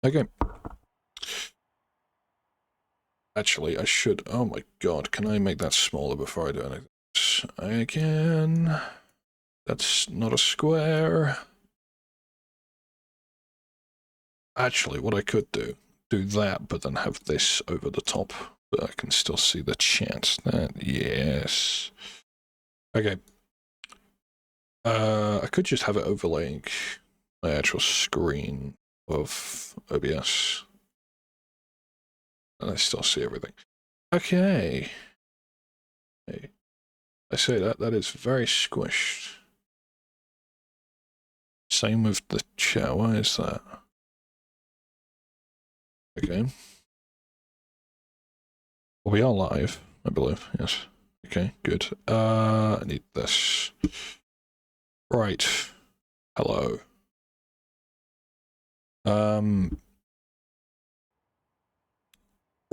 Okay. Actually, I should... Oh my god, can I make that smaller before I do anything? I can... That's not a square. Actually, what I could do that, but then have this over the top, but I can still see the chat. Yes. Okay. I could just have it overlaying my actual screen of OBS. And I still see everything. Okay. Hey. I say that is very squished. Same with the chat. Why is that? Okay. Well, we are live, I believe. Yes. Okay, good. I need this. Right. Hello.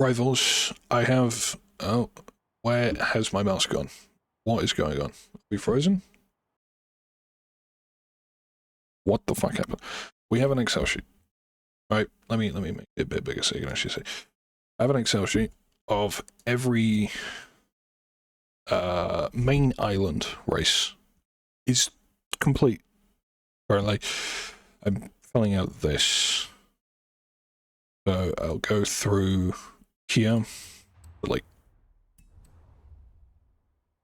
Rivals, I have... Oh, where has my mouse gone? What is going on? Are we frozen? What the fuck happened? We have an Excel sheet. Right, let me make it a bit bigger so you can actually see. I have an Excel sheet of every main island race is complete. Currently, I'm filling out this. So I'll go through here, like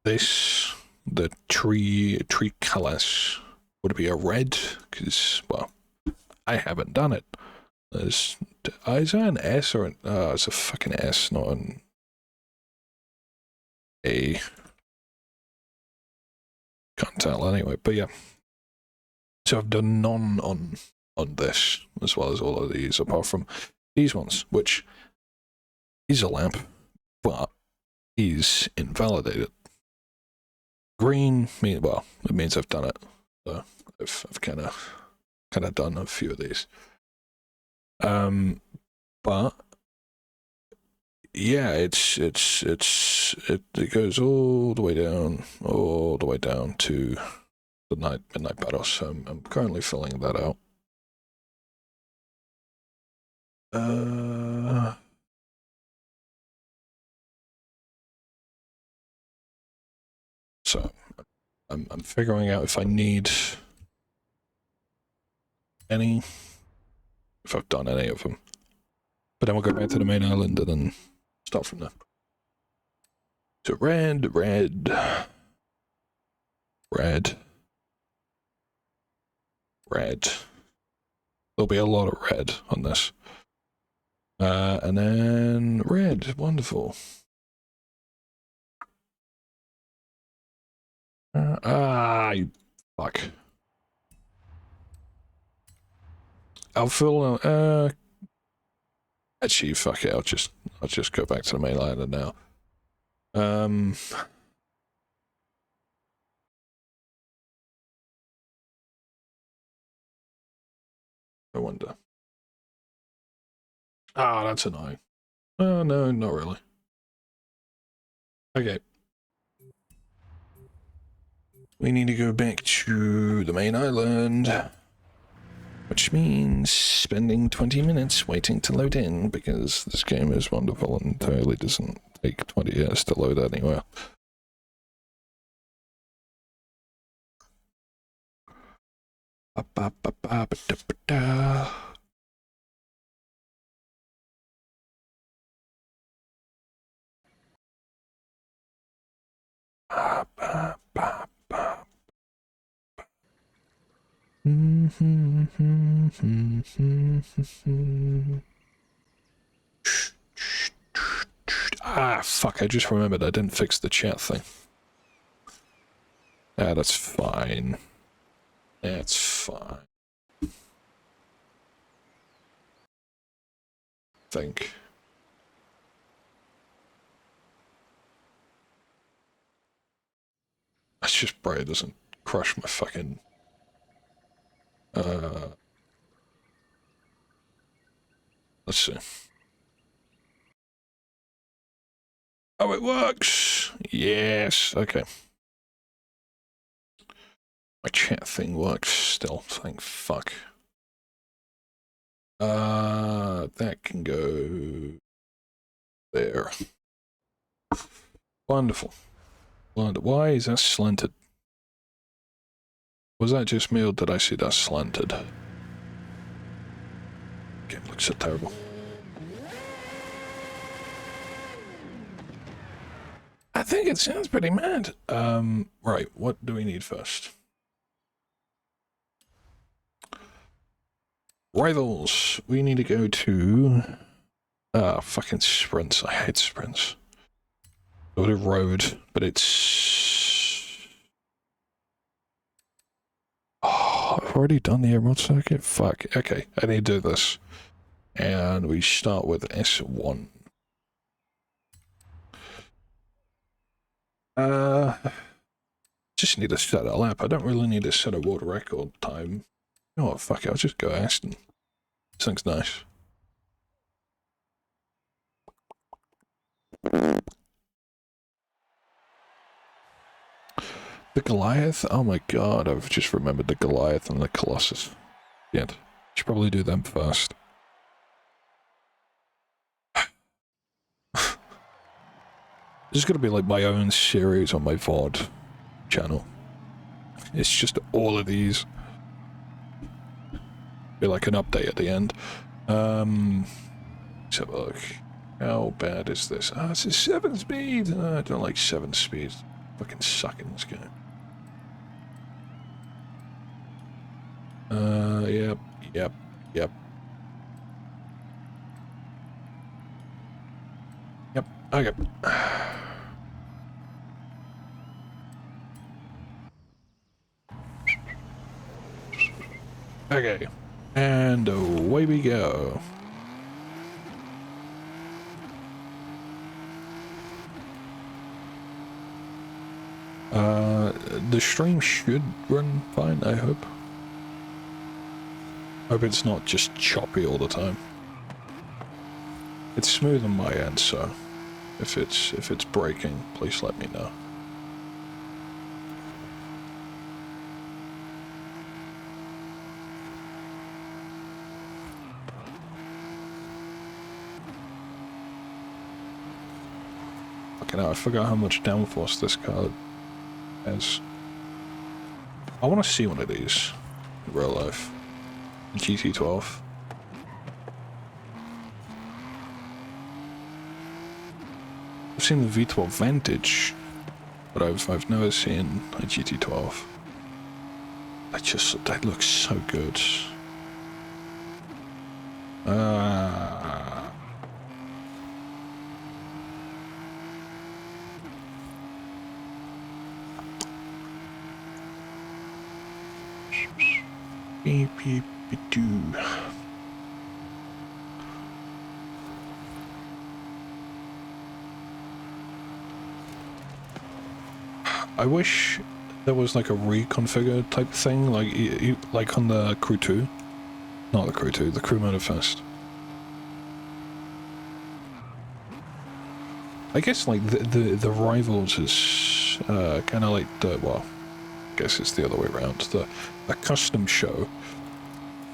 this, the tree colors would be a red, because, well, I haven't done it. Is that an S or an... it's a fucking S, not an A. Can't tell anyway, but yeah. So I've done none on this, as well as all of these, apart from these ones, which is a lamp, but is invalidated. Green, well, it means I've done it. So I've kind of done a few of these. But yeah, it goes all the way down to the midnight battle. So I'm currently filling that out. So I'm figuring out if I need any, if I've done any of them. But then we'll go back to the main island and then start from there. So red. There'll be a lot of red on this. And then red, wonderful. You fuck. I'll fill. Actually, fuck it. I'll just go back to the main island now. I wonder. That's annoying. No, not really. Okay. We need to go back to the main island, which means spending 20 minutes waiting to load in, because this game is wonderful and totally doesn't take 20 years to load anywhere. Fuck, I just remembered I didn't fix the chat thing. That's fine. That's fine. I think. Let's just pray it doesn't crush my fucking... Let's see. Oh, it works! Yes, okay. My chat thing works still, thank fuck. can go there. Wonderful. Why is that slanted? Was that just me or did I see that slanted? Game looks so terrible. I think it sounds pretty mad. Right, what do we need first? Rivals. We need to go to... fucking sprints. I hate sprints. Go to road, but it's... Oh, I've already done the Emerald Circuit? Fuck. Okay, I need to do this. And we start with S1. Just need to set a lap. I don't really need to set a world record time. You know what, fuck it, I'll just go Aston. This thing's nice. The Goliath? Oh my god, I've just remembered the Goliath and the Colossus. Yeah, should probably do them first. This is gonna be like my own series on my VOD channel. It's just all of these. Be like an update at the end. Let's have a look. How bad is this? Ah, it's a 7 speed! I don't like 7 speeds. Fucking suck in this game. Yep. Yep, okay. Okay. And away we go. The stream should run fine, I hope. Hope it's not just choppy all the time. It's smooth on my end, so if it's breaking, please let me know. Fucking hell, I forgot how much downforce this car has. I want to see one of these in real life. GT12. I've seen the V12 Vantage, but I've never seen a GT12. That looks so good. Beep beep beep doo. I wish there was like a reconfigure type thing, like on the Crew 2. Not the Crew 2, the Crew Manifest. I guess like the Rivals is kind of like the, well, I guess it's the other way around. The custom show,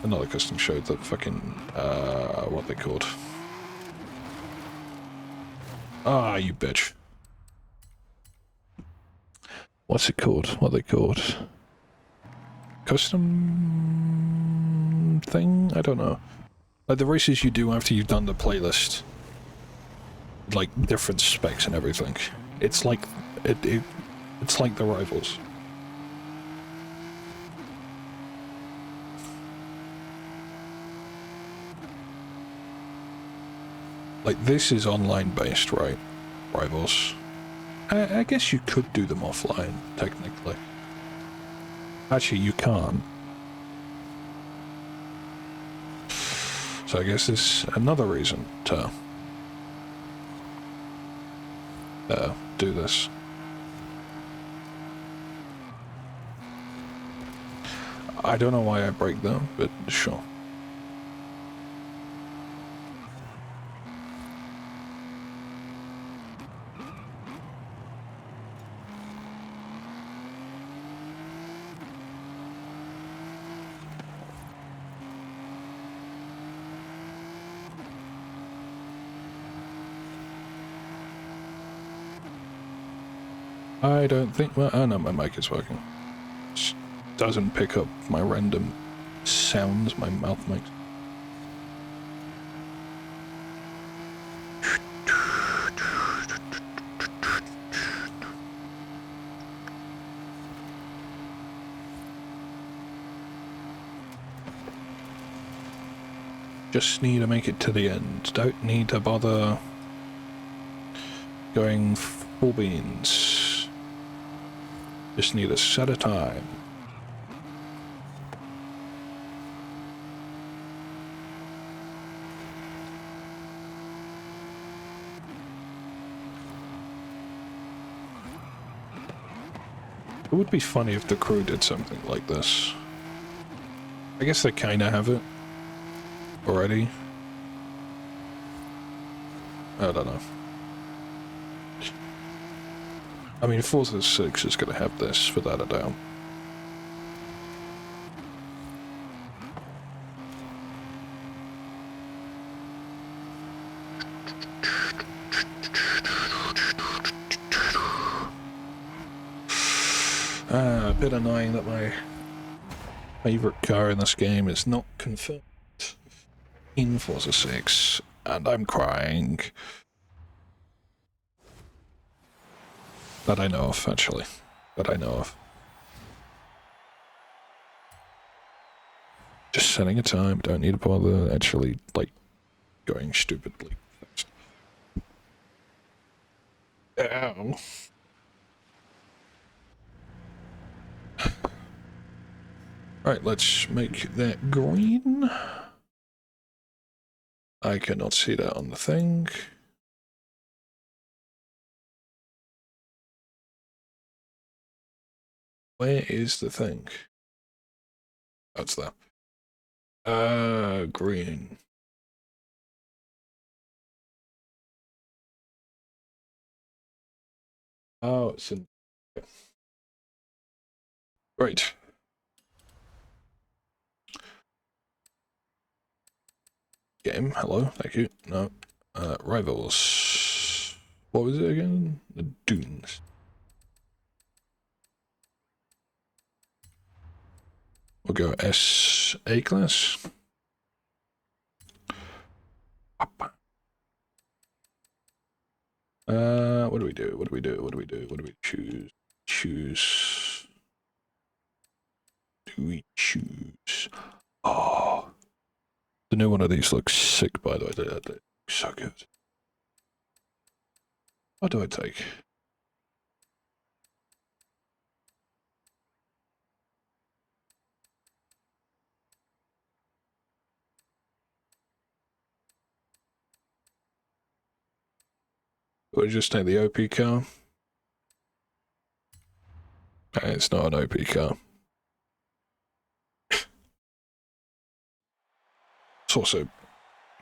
another custom show. The fucking what they called? Ah, you bitch. What's it called? What are they called? Custom thing? I don't know. Like the races you do after you've done the playlist. Like different specs and everything. It's like it's like the Rivals. Like this is online based, right? Rivals. I guess you could do them offline, technically. Actually, you can't. So I guess there's another reason to do this. I don't know why I break them, but sure. I don't think... Well, oh no, my mic is working. It doesn't pick up my random sounds my mouth makes. Just need to make it to the end. Don't need to bother going full beans. Just need a set of time. It would be funny if the crew did something like this. I guess they kinda have it already. I don't know. I mean, Forza 6 is gonna have this, without a doubt. A bit annoying that my favourite car in this game is not confirmed in Forza 6, and I'm crying. That I know of, actually. That I know of. Just setting a time, don't need to bother actually, like, going stupidly fast. Ow. Right, let's make that green. I cannot see that on the thing. Where is the thing? That's there. Green. Oh, it's in... Right. Game, hello, thank you. No. Rivals. What was it again? The Dunes. We'll go SA class. What do we do? What do we do? What do we do? What do we choose? Choose. Do we choose? Oh. The new one of these looks sick, by the way. They look so good. What do I take? Do I just take the OP car? It's not an OP car. It's also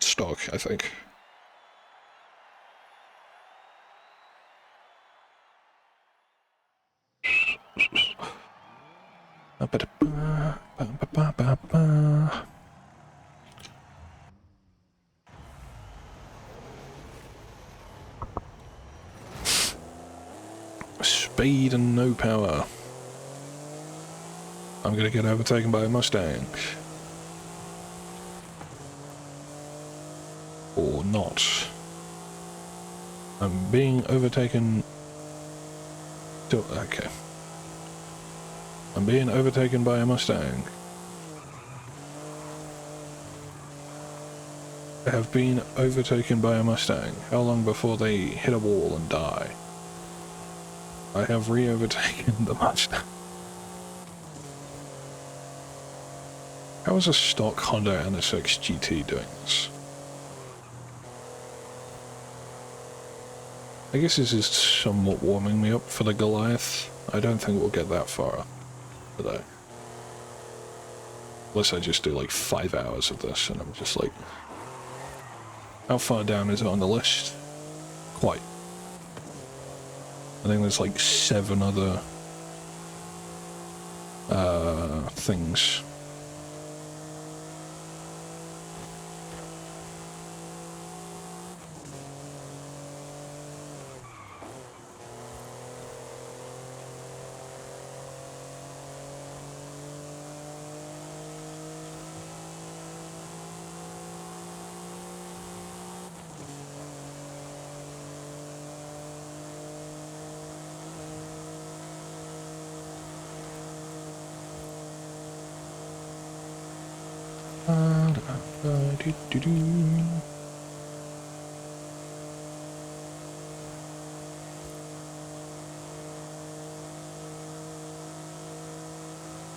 stock, I think. Speed and no power. I'm gonna get overtaken by a Mustang. Or not. I'm being overtaken... Okay. I'm being overtaken by a Mustang. I have been overtaken by a Mustang. How long before they hit a wall and die? I have re-overtaken the Mustang. How is a stock Honda NSX GT doing this? I guess this is somewhat warming me up for the Goliath. I don't think we'll get that far today. Unless I just do like 5 hours of this and I'm just like... How far down is it on the list? Quite. I think there's like 7 other... things.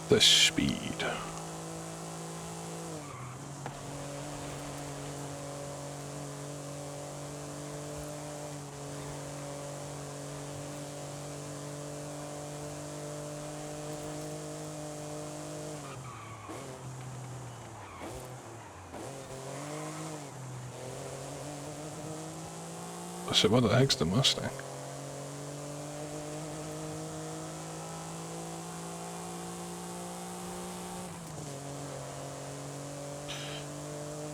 The speed. I said, what the heck's the Mustang?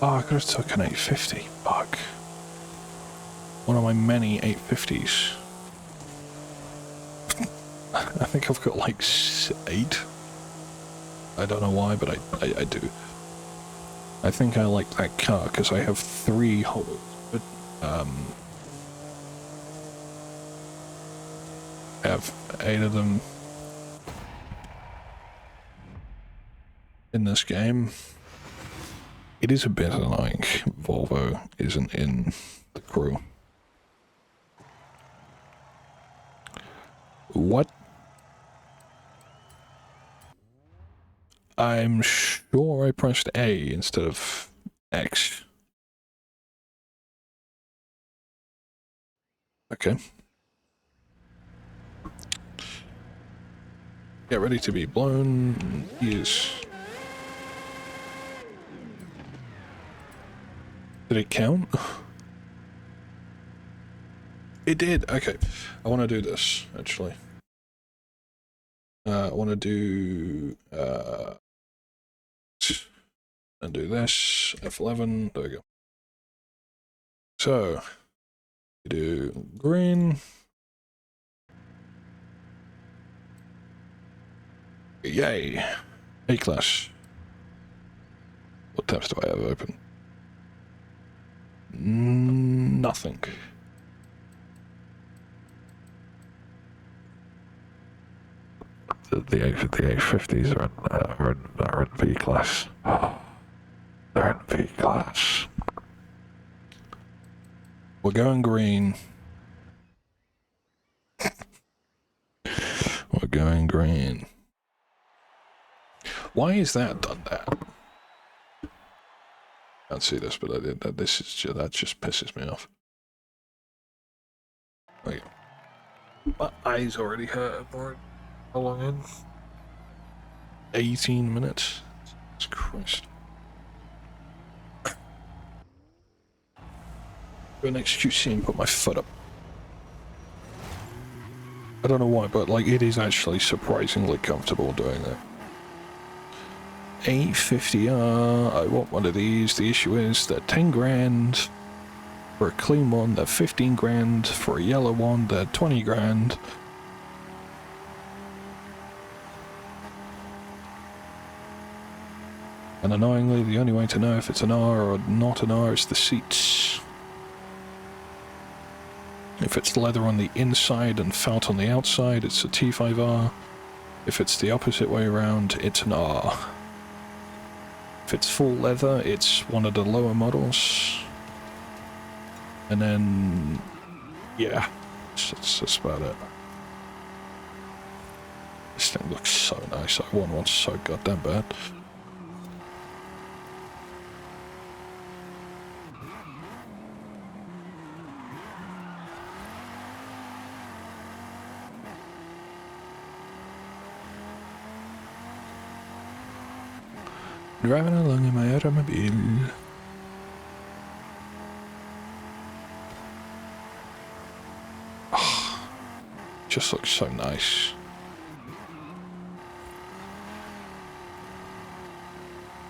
Oh, I could have took an 850. Fuck. One of my many 850s. I think I've got like 8. I don't know why, but I do. I think I like that car because I have 3 hollows. But, I have 8 of them in this game. It is a bit annoying Volvo isn't in the crew. What? I'm sure I pressed A instead of X. Okay. Get ready to be blown. Yes. Did it count? It did. Okay. I want to do this, actually. I want to do... and do this. F11. There we go. So, we do green. Yay. A-class. What tabs do I have open? Nothing. The 850s are in V-class. They're in V-class. We're going green. We're going green. Why is that done that? Can't see this, but I did that. This is just, that just pisses me off. Wait, my eyes already hurt. How long in? 18 minutes. Jesus Christ. Go and execute C and put my foot up. I don't know why, but like it is actually surprisingly comfortable doing that. 850R, I want one of these. The issue is they're 10 grand for a clean one, they're 15 grand for a yellow one, they're 20 grand. And annoyingly, the only way to know if it's an R or not an R is the seats. If it's leather on the inside and felt on the outside, it's a T5R. If it's the opposite way around, it's an R. If it's full leather, it's one of the lower models. And then, yeah, that's about it. This thing looks so nice. I want one so goddamn bad. Driving along in my automobile. Oh, just looks so nice.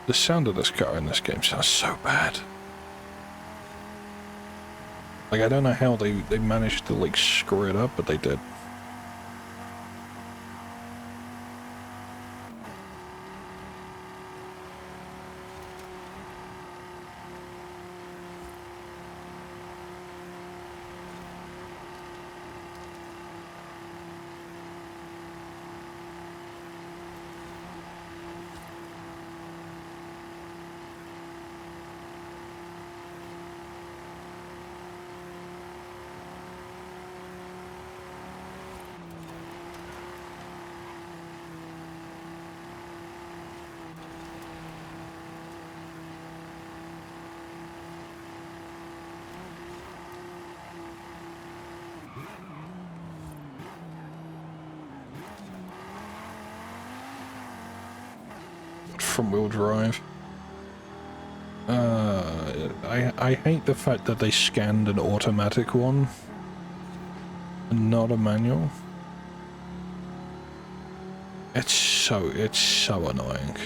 The sound of this car in this game sounds so bad. Like, I don't know how they managed to, like, screw it up, but they did. front-wheel drive. I hate the fact that they scanned an automatic one and not a manual. It's so annoying.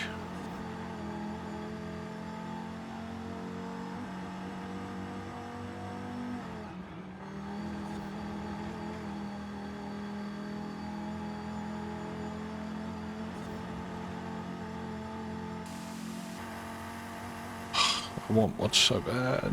I want one so bad.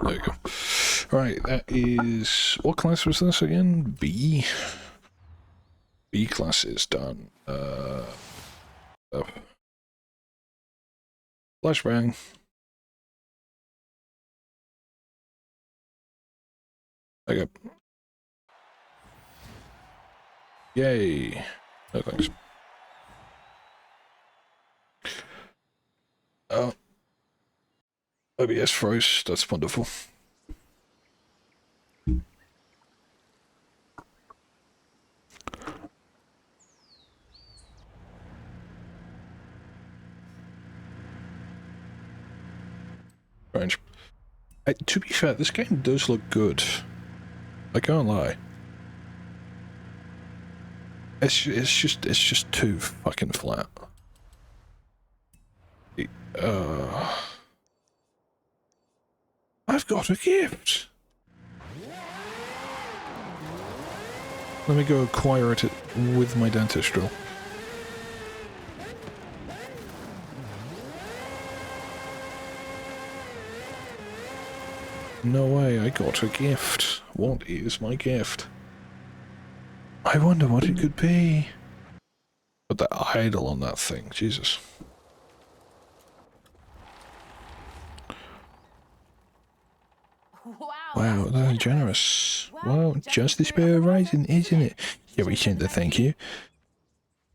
There you go. Right, that is... What class was this again? B? B class is done. Flashbang. Okay. Yay. No thanks. Oh. OBS froze. That's wonderful. Strange. To be fair, this game does look good. I can't lie. It's just too fucking flat. I've got a gift. Let me go acquire it with my dentist drill. No way, I got a gift. What is my gift? I wonder what it could be. Put that idle on that thing, Jesus. Wow, that's generous. Well, just the spirit of rising, isn't it? Yeah, we sent the thank you.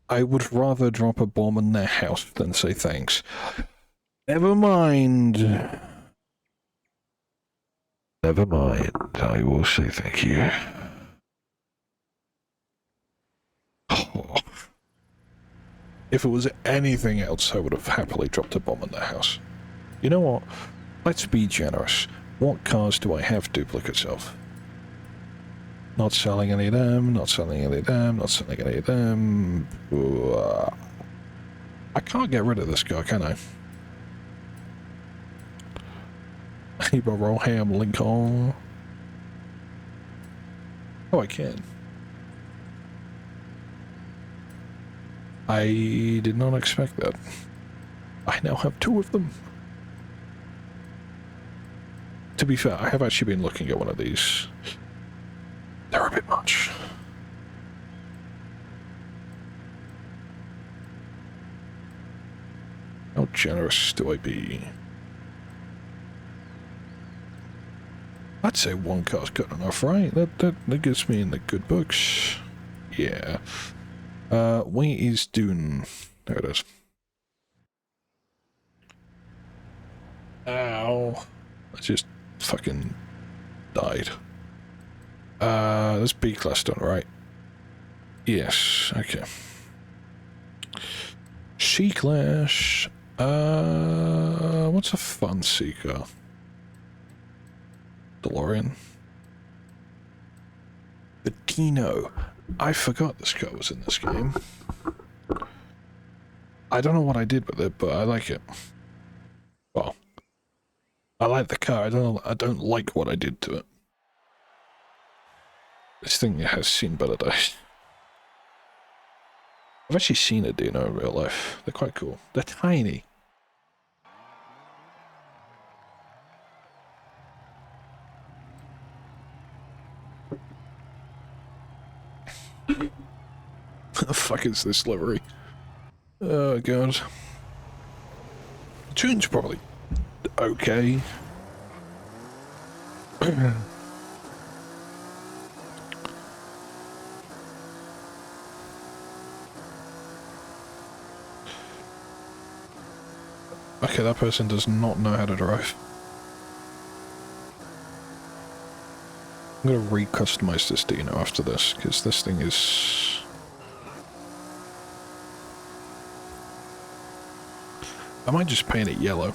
I would rather drop a bomb in their house than say thanks. Never mind. Never mind, I will say thank you. Oh. If it was anything else, I would have happily dropped a bomb in their house. You know what? Let's be generous. What cars do I have duplicates of? Not selling any of them, not selling any of them, not selling any of them. I can't get rid of this car, can I? Abraham Lincoln. Oh, I can. I did not expect that. I now have two of them. To be fair, I have actually been looking at one of these. They're a bit much. How generous do I be? I'd say one car's good enough, right? That gets me in the good books. Yeah. Where is Dune? There it is. Ow. I just fucking died. That's B-class done, right? Yes, okay. C-class. What's a fun C-car? DeLorean. The Dino. I forgot this car was in this game. I don't know what I did with it, but I like it. Well, I like the car. I don't like what I did to it. This thing has seen better days. I've actually seen a Dino in real life. They're quite cool. They're tiny. What the fuck is this livery? Oh god. The tune's probably okay. Okay, that person does not know how to drive. I'm gonna re-customize this Dino after this, because this thing is... I might just paint it yellow.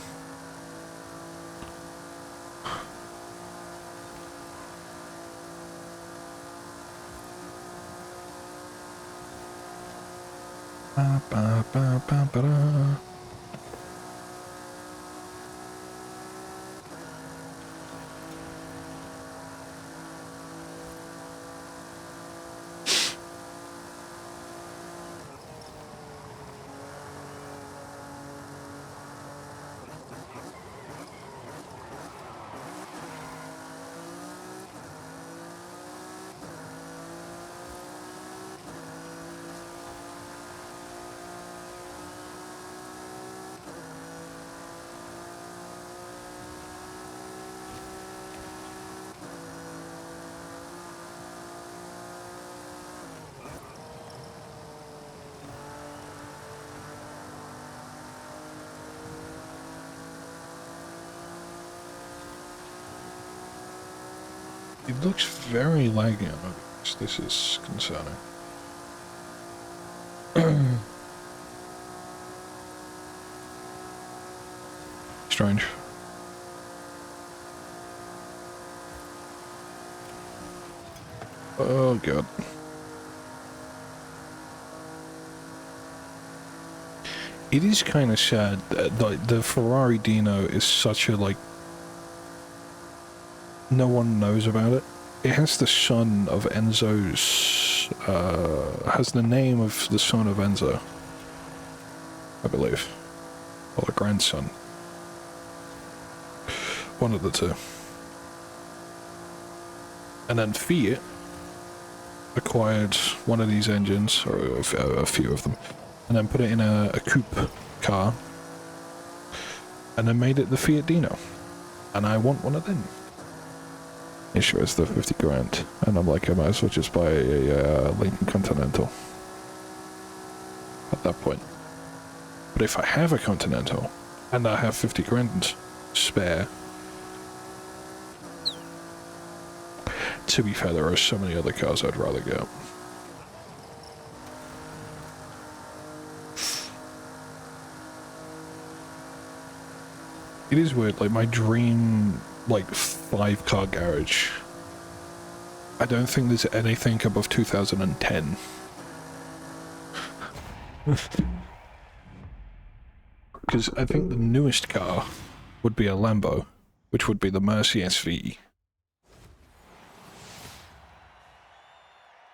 Ba, ba, ba, ba, ba, da. It looks very laggy on OBS. This is concerning. Strange. Oh god. It is kind of sad that the Ferrari Dino is such a, like, no one knows about it. It has the son of Enzo's, has the name of the son of Enzo, I believe. Or the grandson. One of the two. And then Fiat acquired one of these engines, or a few of them, and then put it in a coupe car, and then made it the Fiat Dino. And I want one of them. It sure is the 50 grand, and I'm like, I might as well just buy a Lincoln Continental at that point. But if I have a Continental, and I have 50 grand spare, to be fair, there are so many other cars I'd rather get. It is weird, like my dream, like 5-car garage, I don't think there's anything above 2010. Because I think the newest car would be a Lambo, which would be the Mercy SV.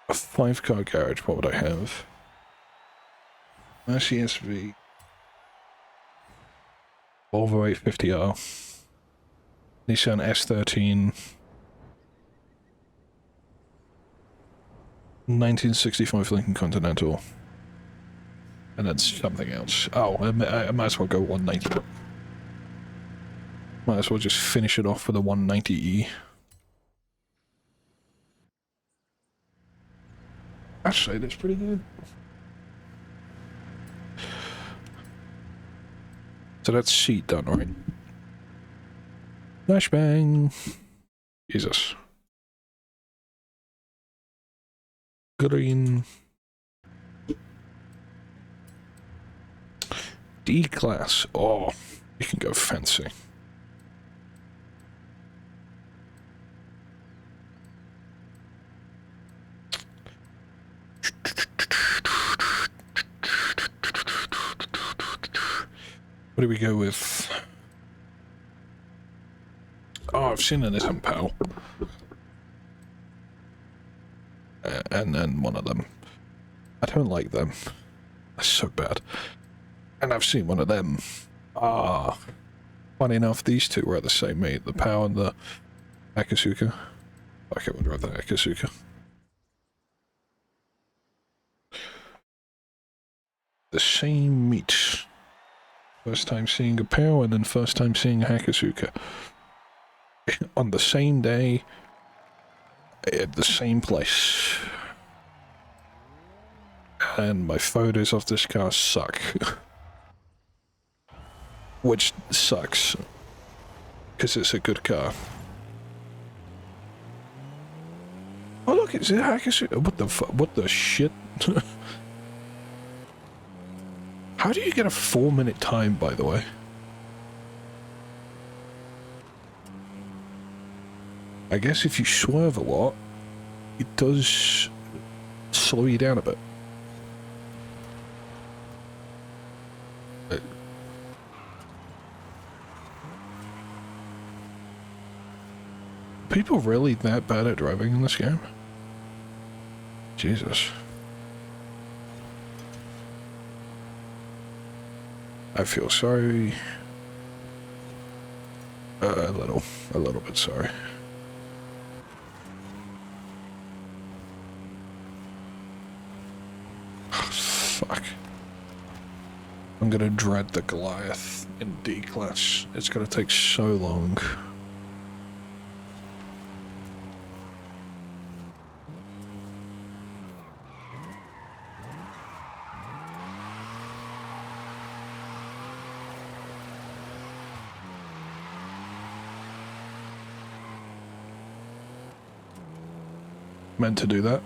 A 5-car garage, what would I have? Mercy SV. Volvo 850R. Nissan S13. 1965 Lincoln Continental. And then something else. Oh, I might as well go 190. Might as well just finish it off with a 190E. Actually, that's pretty good. So that's seat done, right? Flashbang! Jesus. Green. D-Class. Oh, you can go fancy. What do we go with? Oh, I've seen an Nissan Pal. And then one of them. I don't like them. They're so bad. And I've seen one of them. Ah. Funny enough, these two were the same meat. The Pal and the Akasuka. Okay, we'll drive the Akasuka. The same meat. First time seeing a Pal and then first time seeing a Akasuka. On the same day, at the same place. And my photos of this car suck. which sucks, because it's a good car. Oh look, it's a Hackassu. What the shit? How do you get a 4-minute time, by the way? I guess if you swerve a lot, it does slow you down a bit. People really that bad at driving in this game? Jesus. I feel sorry. A little bit sorry. Fuck. I'm gonna dread the Goliath in D class. It's gonna take so long. Meant to do that.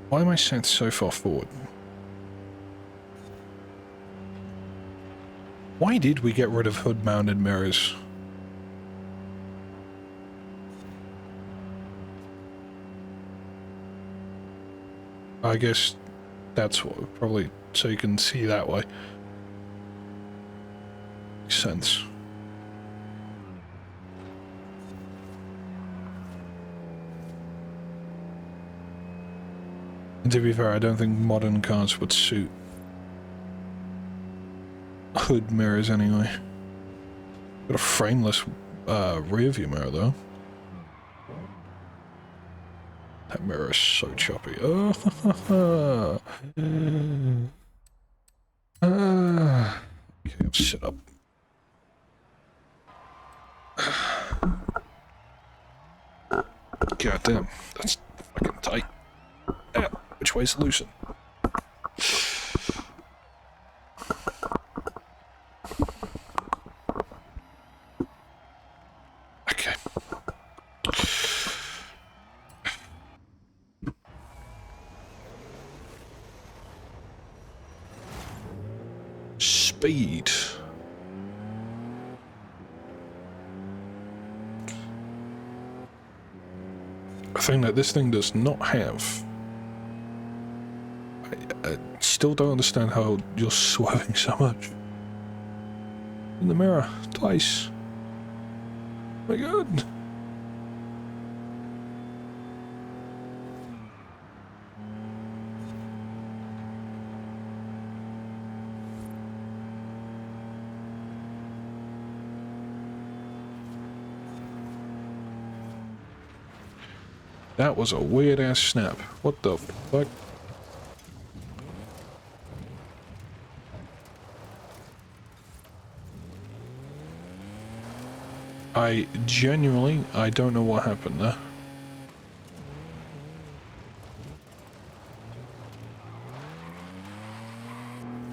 Why am I sent so far forward? Why did we get rid of hood-mounted mirrors? I guess that's what, probably so you can see that way. Makes sense. And to be fair, I don't think modern cars would suit hood mirrors anyway. Got a frameless rear view mirror though. That mirror is so choppy. Oh, okay, I'll sit up. God damn, that's fucking tight. Which way's loosen? Okay. Speed. A thing that this thing does not have. I still don't understand how you're swerving so much. In the mirror, twice. Oh my god. That was a weird ass snap. What the fuck? I don't know what happened there.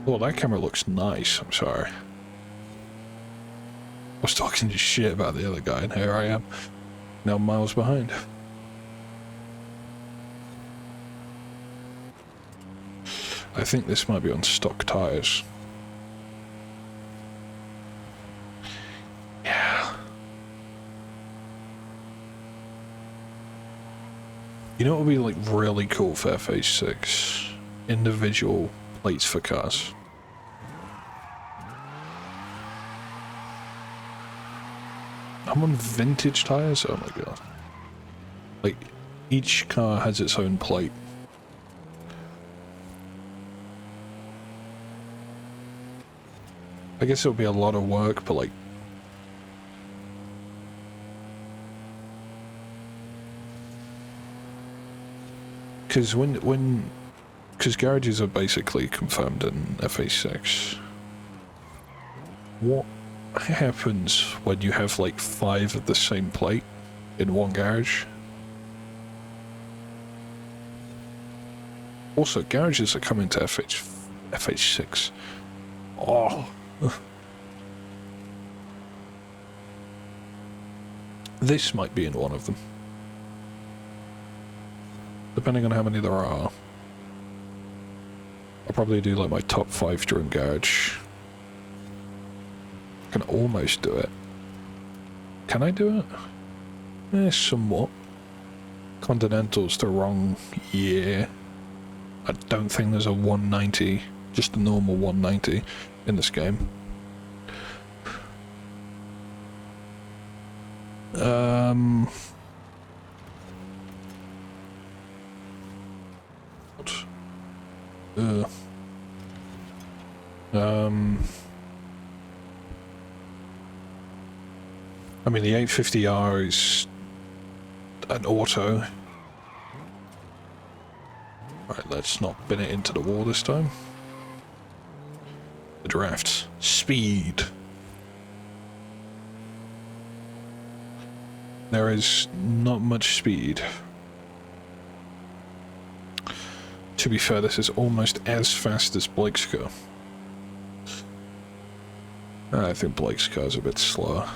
Oh, that camera looks nice, I'm sorry. I was talking just shit about the other guy, and here I am, now miles behind. I think this might be on stock tires. You know what would be like really cool for FH6? Individual plates for cars. I'm on vintage tires? Oh my god. Like, each car has its own plate. I guess it'll be a lot of work, but like... Because because garages are basically confirmed in FH6. What happens when you have like 5 of the same plate in one garage? Also, garages are coming to FH6. Oh. This might be in one of them. Depending on how many there are. I'll probably do like my top 5 during garage. I can almost do it. Can I do it? Somewhat. Continental's the wrong year. I don't think there's a 190, just a normal 190 in this game. I mean, the 850R is an auto. Right, let's not bin it into the wall this time. The draft. Speed. There is not much speed. To be fair, this is almost as fast as Blake's car. I think Blake's car is a bit slower.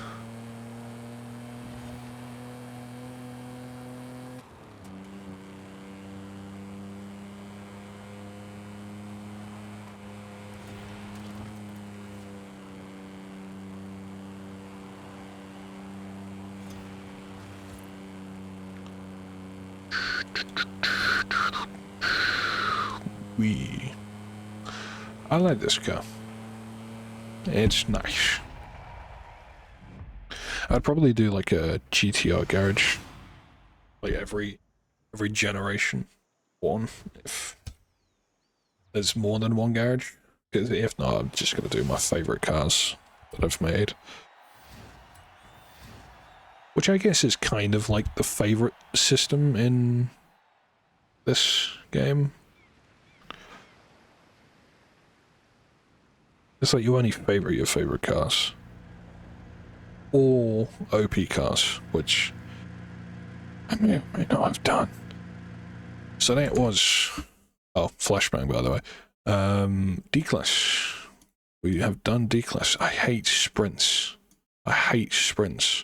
I like this car. It's nice. I'd probably do like a GTR garage, like every generation one, if there's more than one garage. Because if not, I'm just gonna do my favorite cars that I've made, which I guess is kind of like the favorite system in this game. It's like you only favorite your favorite cars. Or OP cars, which I may not have done. So that was... Oh, flashbang, by the way. D-Class. We have done D-Class. I hate sprints. I hate sprints.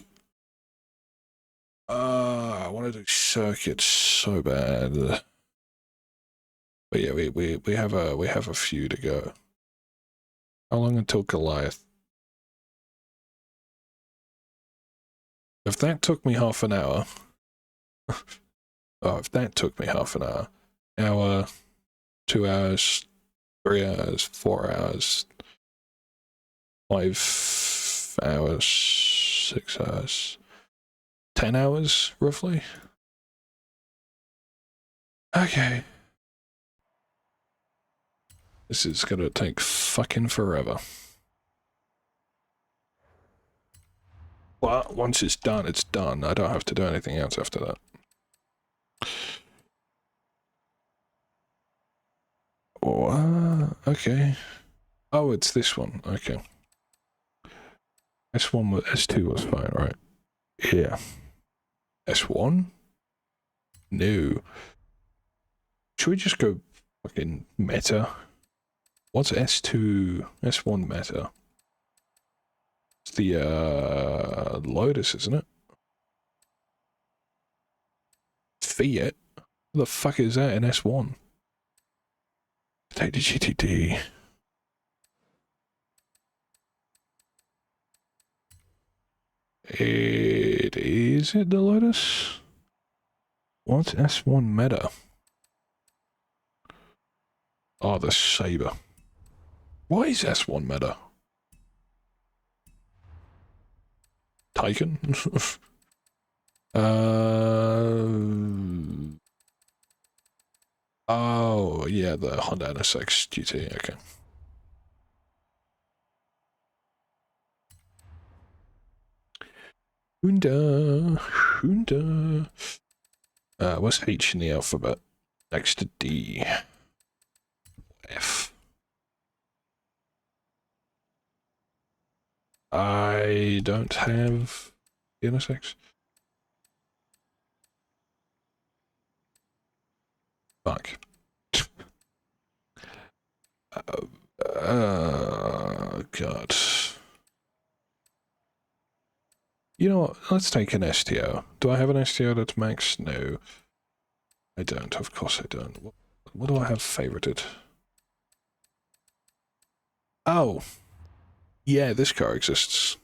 I want to do circuits so bad. But yeah, we have a few to go. How long until Goliath? If that took me half an hour... oh, if that took me half an hour, 2 hours, 3 hours, 4 hours, 5 hours, 6 hours, 10 hours, roughly? Okay. This is gonna take fucking forever. But once it's done, it's done. I don't have to do anything else after that. Oh, okay. Oh, it's this one. Okay. S1 S2 was fine, right? Yeah. S1? No. Should we just go fucking meta? What's S2? S1 meta? It's the Lotus, isn't it? Fiat? What the fuck is that in S1? Take the GTD. Is it the Lotus? What's S1 meta? Oh, the Sabre. Why is S1 meta? Taycan. Oh, yeah, the Honda NSX GT, okay. Honda. What's H in the alphabet? Next to D. F. I don't have the NSX. Fuck. God. You know what? Let's take an STO. Do I have an STO that's max? No. I don't. Of course I don't. What do I have favorited? Oh. Yeah, this car exists.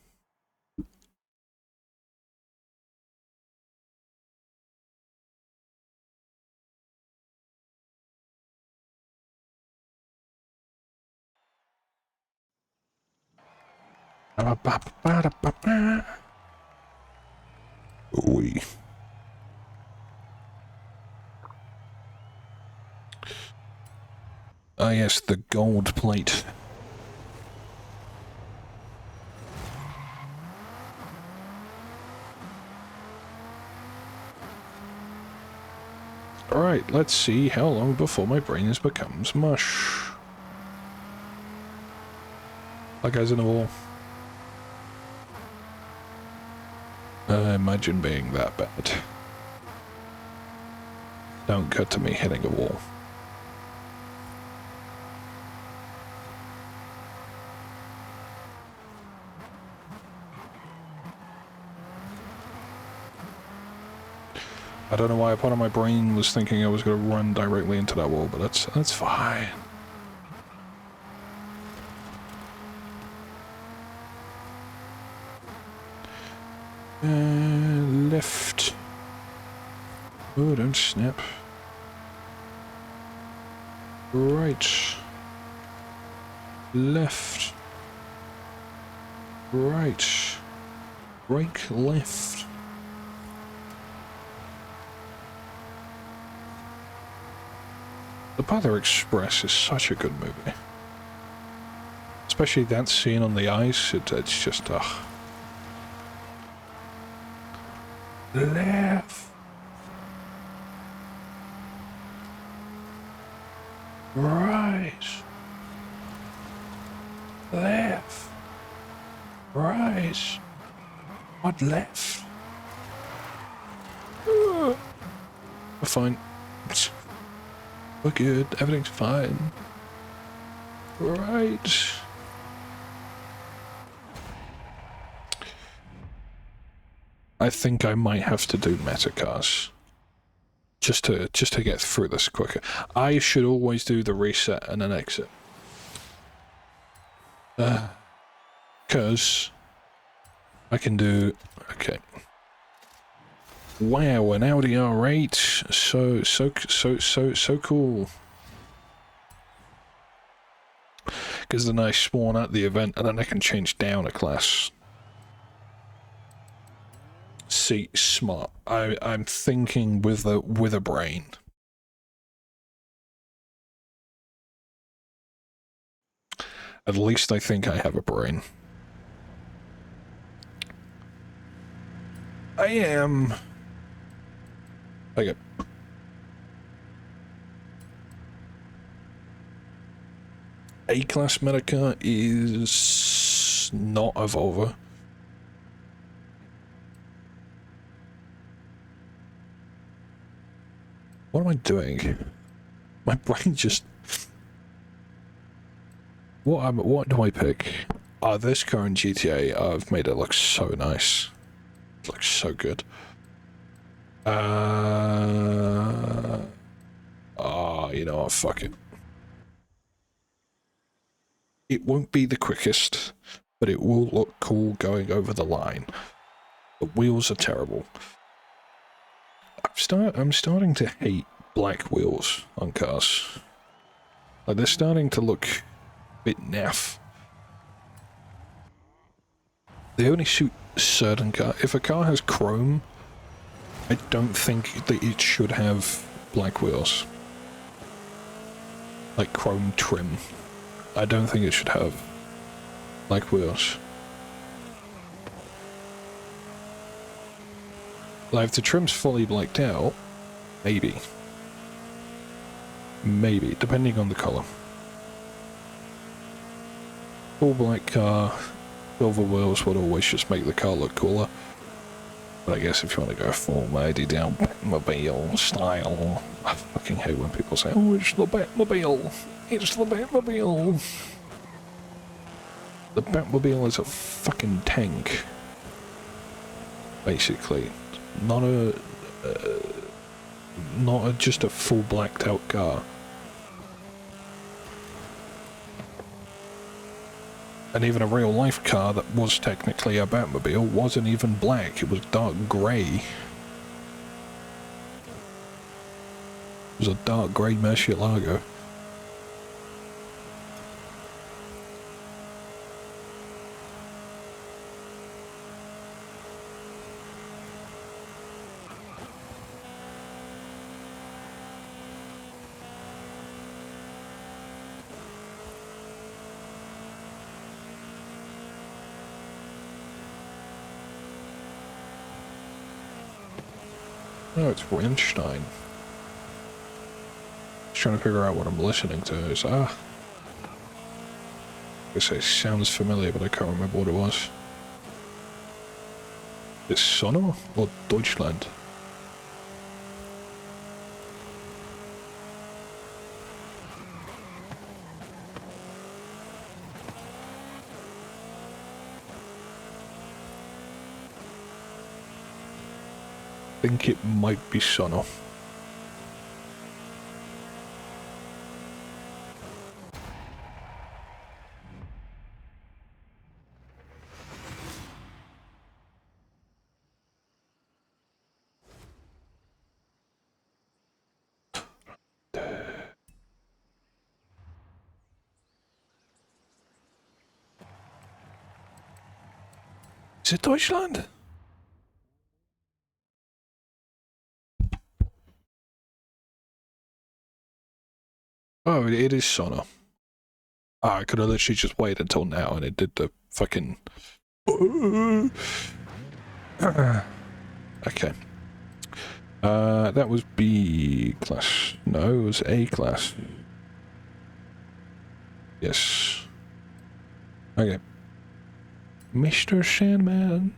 Oui. Ah, yes, the gold plate. Alright, let's see how long before my brain becomes mush. That guy's in the wall. Imagine being that bad. Don't cut to me hitting a wall. I don't know why a part of my brain was thinking I was going to run directly into that wall, but that's fine. Left. Oh, don't snap. Right. Left. Right. Brake left. The Polar Express is such a good movie. Especially that scene on the ice, it's just, ugh. Left. Right. Left. Right. What left? We're fine. We're good. Everything's fine. Right. I think I might have to do metacars. Just to get through this quicker. I should always do the reset and then exit. Because I can do... Okay. Wow, an Audi R8. So cool. Because then I spawn at the event and then I can change down a class. See, smart. I'm thinking with a brain. At least I think I have a brain. I am. Okay. A-class Medica is not a Volvo. What am I doing? My brain just... What do I pick? This car in GTA, I've made it look so nice. It looks so good. You know what, fuck it. It won't be the quickest, but it will look cool going over the line. The wheels are terrible. I'm starting to hate black wheels on cars. Like, they're starting to look a bit naff. They only suit certain car. If a car has chrome, I don't think that it should have black wheels. Like chrome trim. I don't think it should have black wheels. Like if the trim's fully blacked out, maybe. Maybe, depending on the colour. Full black car, silver wheels would always just make the car look cooler. But I guess if you want to go full mighty down Batmobile style, I fucking hate when people say, oh, it's the Batmobile. It's the Batmobile. The Batmobile is a fucking tank. Basically. Not just a full blacked out car. And even a real life car that was technically a Batmobile wasn't even black, it was dark grey. It was a dark grey Murcielago. Oh, it's Weinstein. Just trying to figure out what I'm listening to. It's, I guess it sounds familiar, but I can't remember what it was. It's Sono or Deutschland? I think it might be Sono. Is it Deutschland? Oh, it is Sono. I could have literally just waited until now and it did the fucking... Okay. That was B class. No, it was A class. Yes. Okay. Mr. Sandman.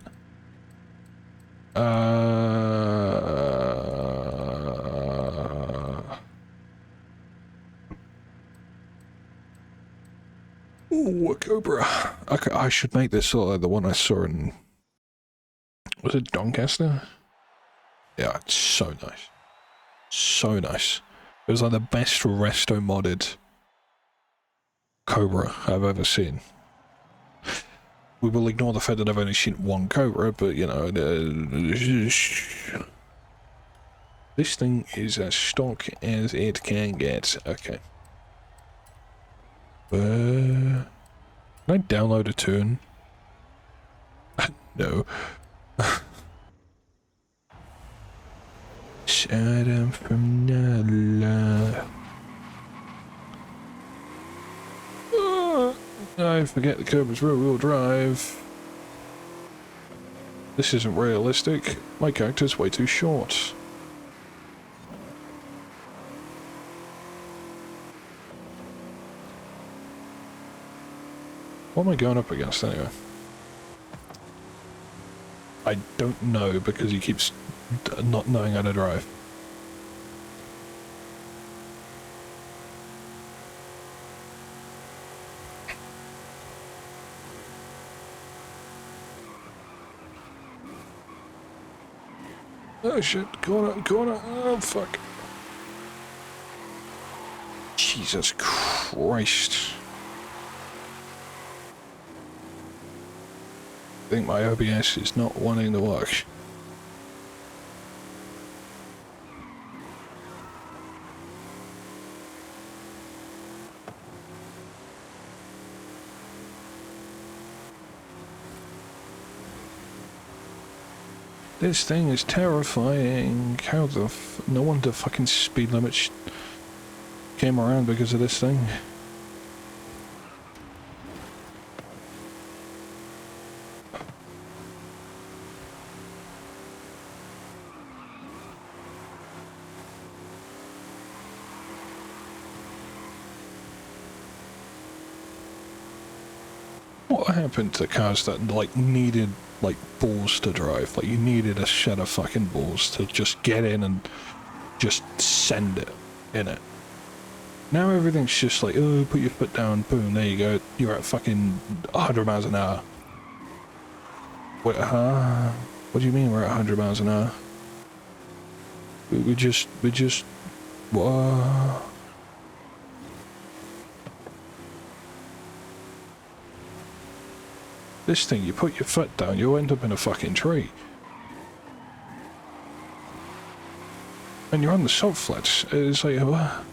Ooh, a Cobra. Okay, I should make this sort of like the one I saw in... Was it Doncaster? Yeah, it's so nice. So nice. It was like the best resto modded Cobra I've ever seen. We will ignore the fact that I've only seen one Cobra, but you know, this thing is as stock as it can get. Okay. Can I download a tune? No. Adam from Nala. I forget the Cobra's rear-wheel drive. This isn't realistic. My character's way too short. What am I going up against anyway? I don't know because he keeps not knowing how to drive. Oh shit, corner, oh fuck. Jesus Christ. I think my OBS is not wanting to work. This thing is terrifying. How the no wonder fucking speed limits came around because of this thing. What happened to cars that, like, needed, like, balls to drive? Like, you needed a set of fucking balls to just get in and just send it in it. Now everything's just like, oh, put your foot down, boom, there you go. You're at fucking 100 miles an hour. Wait, huh? What do you mean we're at 100 miles an hour? We just, what? This thing, you put your foot down, you'll end up in a fucking tree. And you're on the salt flats. It's like, what?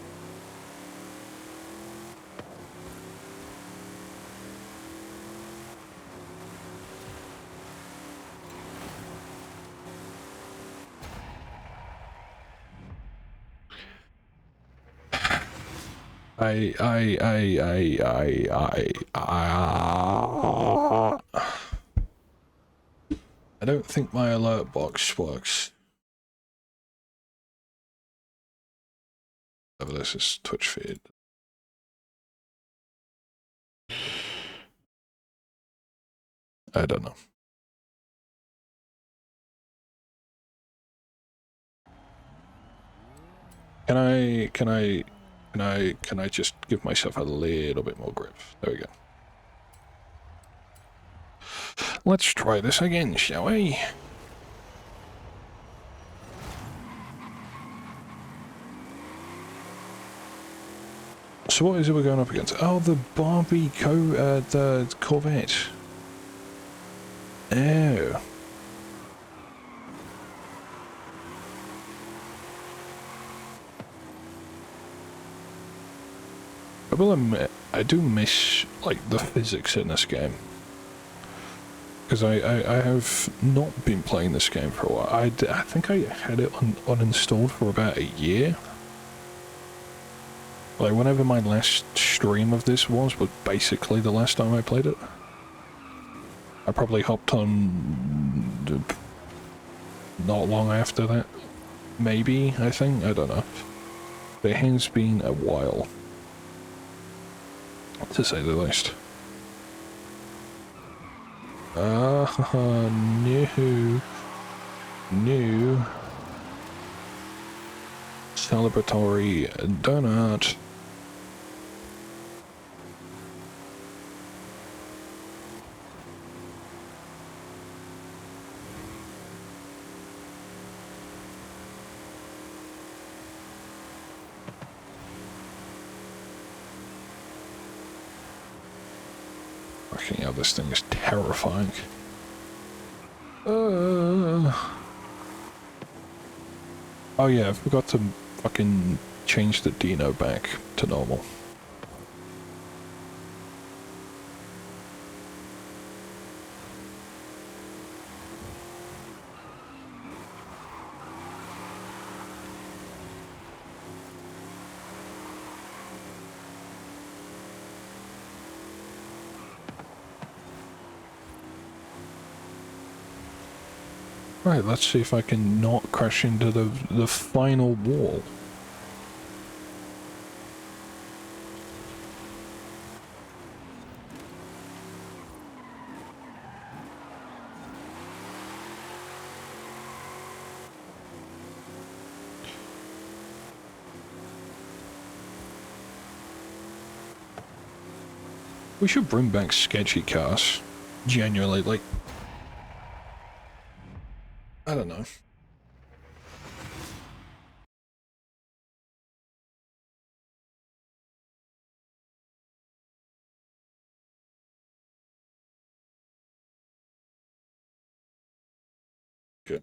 I don't think my alert box works. This is Twitch feed. I don't know. Can I just give myself a little bit more grip? There we go. Let's try this again, shall we? So what is it we're going up against? Oh, the the Corvette. Oh. I will admit, I do miss, like, the physics in this game. Because I have not been playing this game for a while. I think I had it uninstalled for about a year. Like, whenever my last stream of this was basically the last time I played it. I probably hopped on not long after that. Maybe, I think? I don't know. But it has been a while, to say the least. New celebratory donut. Fucking hell, this thing is terrifying. Oh yeah, I forgot to fucking change the Dino back to normal. Right, let's see if I can not crash into the final wall. We should bring back sketchy cars. Genuinely, like... I don't know. Good.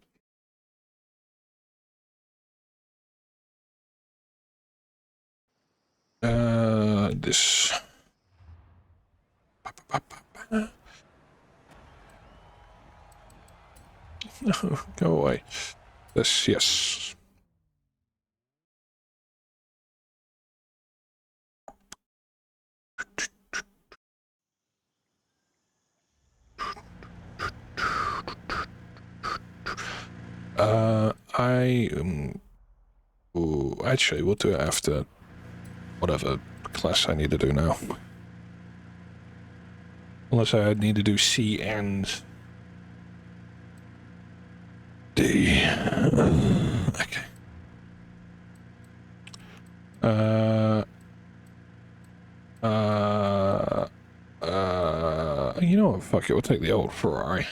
This... No, go away. This, yes. Actually, we'll do it after whatever class I need to do now. Unless I need to do C and D. Okay. You know what? Fuck it. We'll take the old Ferrari.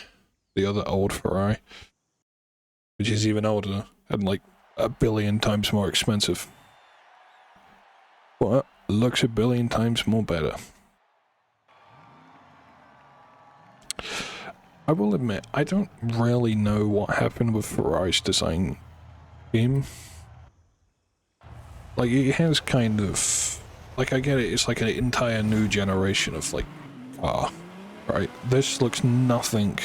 The other old Ferrari. Which is even older and like 1 billion times more expensive. But looks 1 billion times more better. I will admit, I don't really know what happened with Ferrari's design scheme. Like, it has kind of... Like, I get it, it's like an entire new generation of, like, car, right? This looks nothing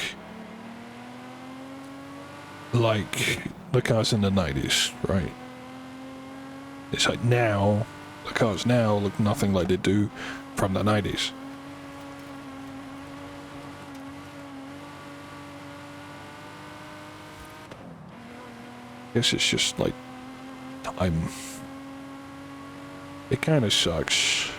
like the cars in the 90s, right? It's like now, the cars now look nothing like they do from the 90s. Guess it's just like time. It kind of sucks.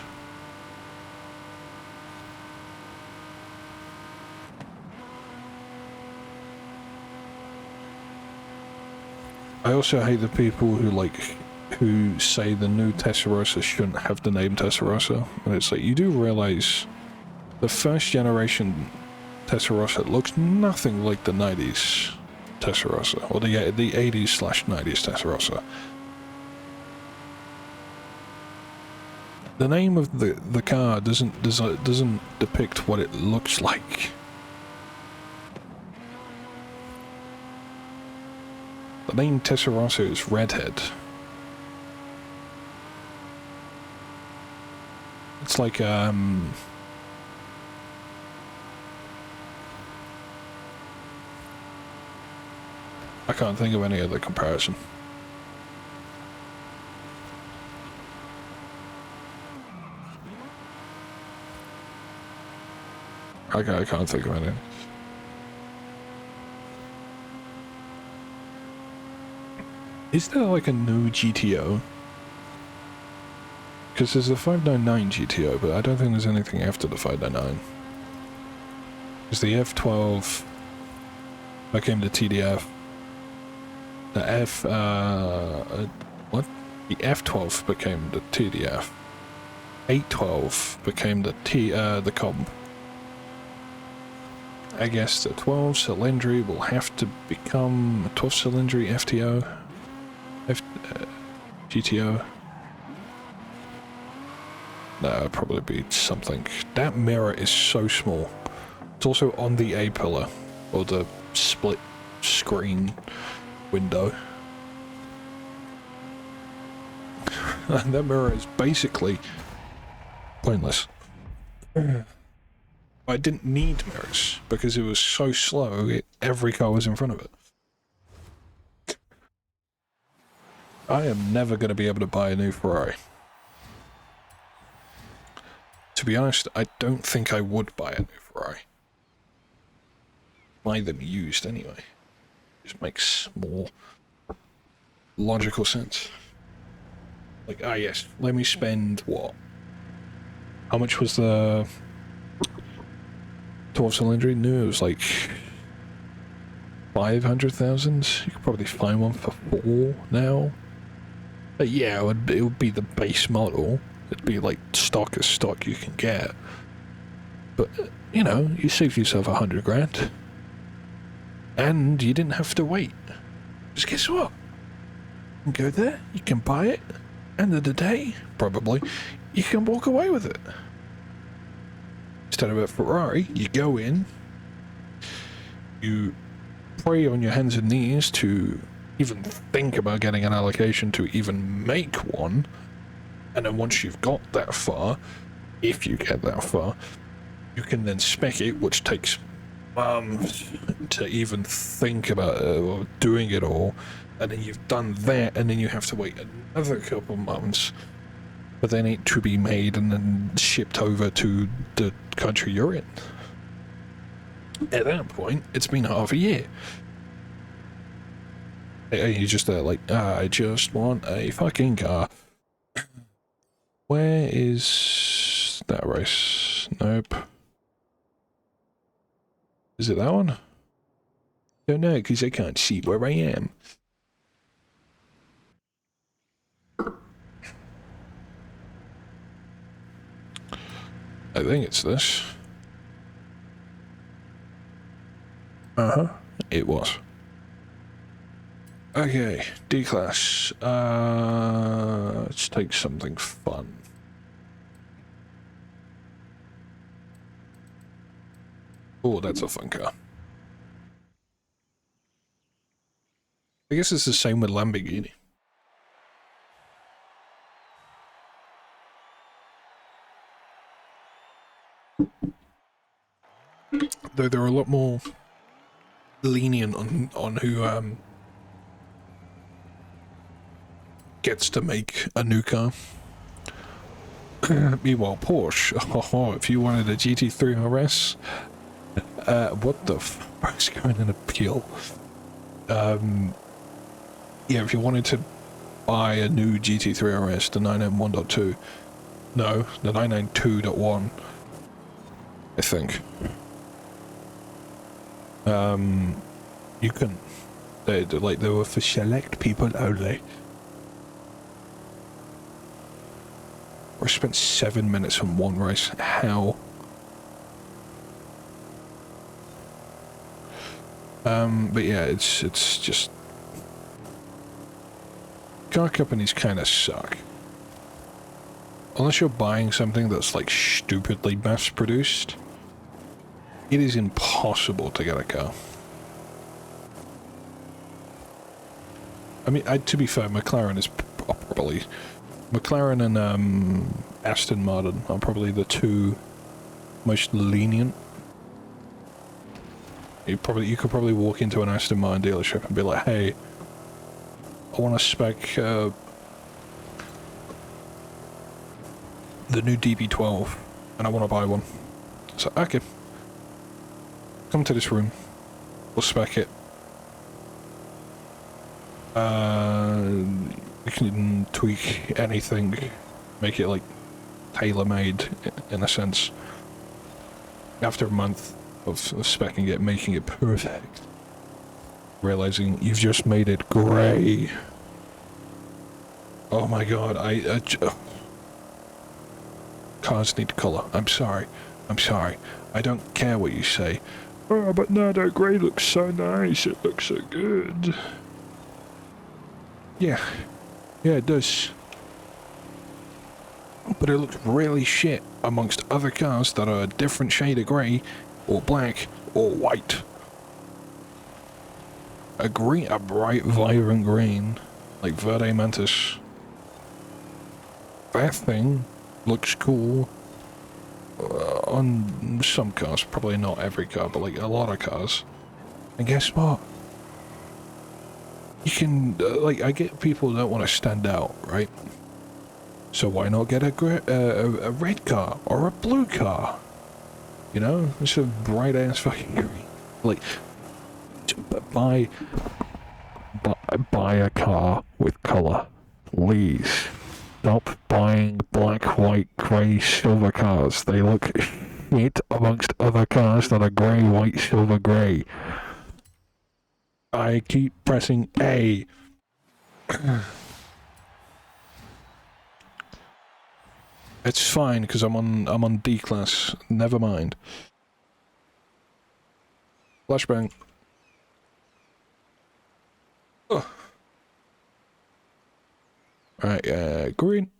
I also hate the people who say the new Testarossa shouldn't have the name Testarossa, and it's like, you do realize the first generation Testarossa looks nothing like the 90s Testarossa, or the 80s/90s Testarossa. The name of the car doesn't depict what it looks like. The name Testarossa is Redhead. It's like I can't think of any other comparison. I can't think of anything. Is there like a new GTO? Because there's a 599 GTO, but I don't think there's anything after the 599. Because the F12 became the TDF. The The F12 became the TDF. 812 became the comp. I guess the 12 cylindry will have to become a 12 cylindry FTO. GTO. That'll probably be something. That mirror is so small. It's also on the A-pillar, or the split screen window. And that mirror is basically pointless. I didn't need mirrors, because it was so slow, every car was in front of it. I am never going to be able to buy a new Ferrari. To be honest, I don't think I would buy a new Ferrari. Buy them used anyway. Just makes more logical sense. Like, yes, let me spend what? How much was the 12 cylinder new? It was like 500,000. You could probably find one for 4 now. But yeah, it would be the base model. It'd be like stock as stock you can get. But, you know, you saved yourself 100 grand. And you didn't have to wait. Just guess what? You can go there, you can buy it. End of the day, probably, you can walk away with it. Instead of a Ferrari, you go in, you pray on your hands and knees to even think about getting an allocation to even make one, and then once you've got that far, if you get that far, you can then spec it, which takes months to even think about doing it all, and then you've done that, and then you have to wait another couple months for then it to be made and then shipped over to the country you're in. At that point, it's been half a year. And you're just there like, I just want a fucking car. Where is that race? Nope. Is it that one? Don't know, because I can't see where I am. I think it's this. Uh-huh. It was. Okay, D-class. Let's take something fun. Oh, that's a fun car. I guess it's the same with Lamborghini. Though they're a lot more lenient on who gets to make a new car. Meanwhile, Porsche, if you wanted a GT3 RS, what the fuck is going in appeal? Yeah, if you wanted to buy a new GT3 RS, the 991.2, no, the 992.1, I think. You can, they were for select people only. I spent 7 minutes on one race. How? But yeah, it's just car companies kind of suck. Unless you're buying something that's like stupidly mass produced, it is impossible to get a car. I mean, to be fair, McLaren is probably... McLaren and Aston Martin are probably the two most lenient. You could probably walk into an Aston Martin dealership and be like, hey, I want to spec the new DB12 and I want to buy one. So, okay. Come to this room. We'll spec it. You can tweak anything, make it like tailor-made in a sense. After a month of speccing it, making it perfect, realizing you've just made it grey. Oh my god, cars need colour. I'm sorry. I don't care what you say. Oh, but no, that grey looks so nice. It looks so good. Yeah, it does. But it looks really shit amongst other cars that are a different shade of grey, or black, or white. A bright, vibrant green, like Verde Mantis. That thing looks cool on some cars, probably not every car, but like a lot of cars. And guess what? You can, I get people don't want to stand out, right? So why not get a red car or a blue car? You know, it's a bright ass fucking green. Like, buy a car with colour, please. Stop buying black, white, grey, silver cars. They look shit amongst other cars that are grey, white, silver, grey. I keep pressing A. It's fine because I'm on D class. Never mind. Flashbang. Oh. Right, green.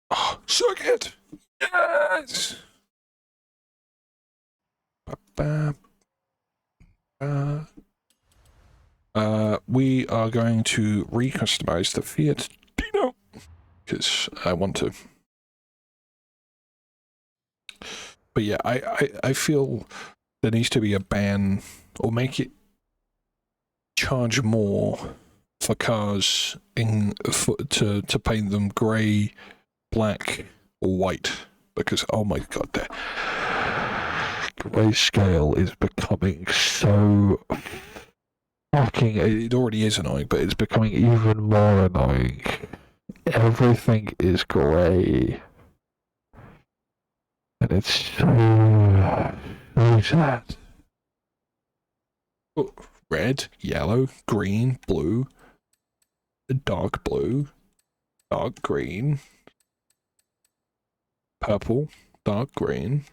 Oh, suck it! Yes! We are going to recustomize the Fiat Dino because I want to. But yeah, I feel there needs to be a ban, or make it charge more for cars to paint them grey, black, or white. Because, oh my god, the grayscale is becoming so fucking... It already is annoying, but it's becoming even more annoying. Everything is grey. And it's so sad. Oh, red, yellow, green, blue, dark green, purple, dark green.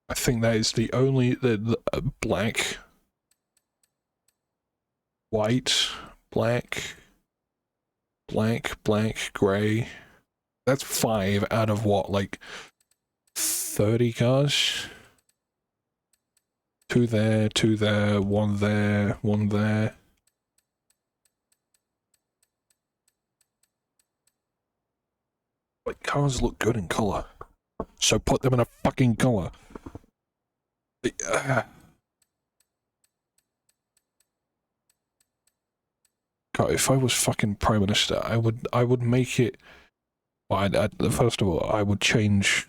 I think that is the only the black, white, black, grey. That's 5 out of what, like 30 cars? 2 there, 2 there, 1 there, 1 there. Like, cars look good in colour. So put them in a fucking colour. God, if I was fucking Prime Minister, I would make it... Well, first of all, I would change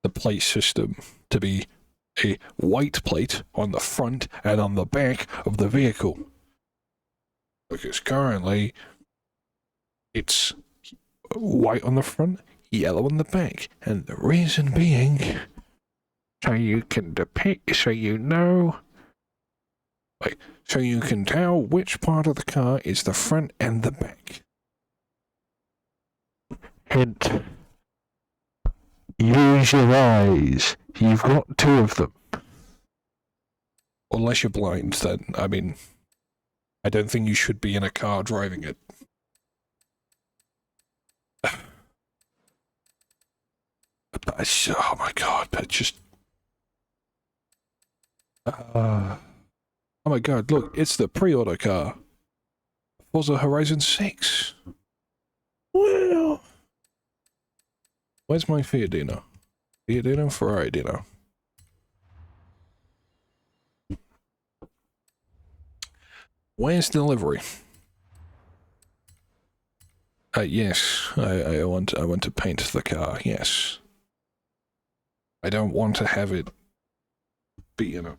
the plate system to be a white plate on the front and on the back of the vehicle. Because currently, it's white on the front, yellow on the back. And the reason being, so you can depict, so you know... Like, so you can tell which part of the car is the front and the back. Hint. Use your eyes. You've got 2 of them. Unless you're blind, then, I mean, I don't think you should be in a car driving it. But, oh my god, but just... oh my god, look, it's the pre-order car. Forza Horizon 6. Well... Where's my Fiat Dino? Fiat Dino? Ferrari Dino. Where's delivery? Yes, I want to paint the car, yes. I don't want to have it be, you know...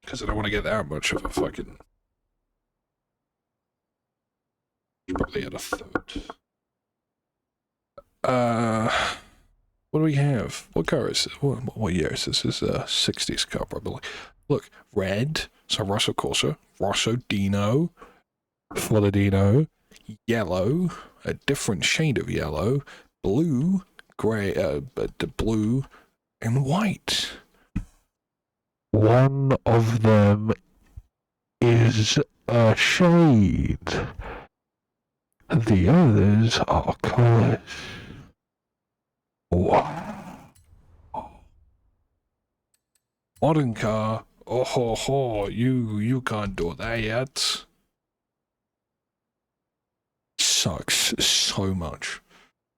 Because I don't want to get that much of a fucking... Probably at a 3rd. What do we have? What car is it? What year is this? This is a 60s car, probably. Look, red, so Rosso Corsa, Rosso Dino, Forza Dino, yellow, a different shade of yellow, blue, grey, blue, and white. One of them is a shade. The others are colours. Wow. Modern car. Oh ho ho, you can't do that yet. Sucks so much.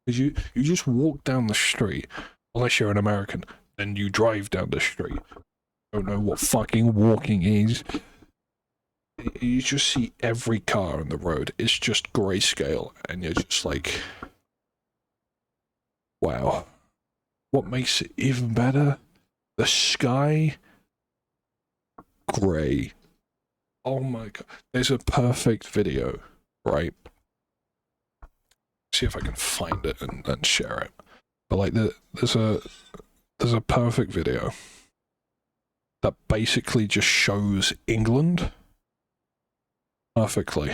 Because you just walk down the street, unless you're an American, then you drive down the street. Don't know what fucking walking is. You just see every car on the road. It's just grayscale, and you're just like, wow. What makes it even better? The sky, grey. Oh my god. There's a perfect video, right? See if I can find it and share it. But like, there's a perfect video that basically just shows England perfectly.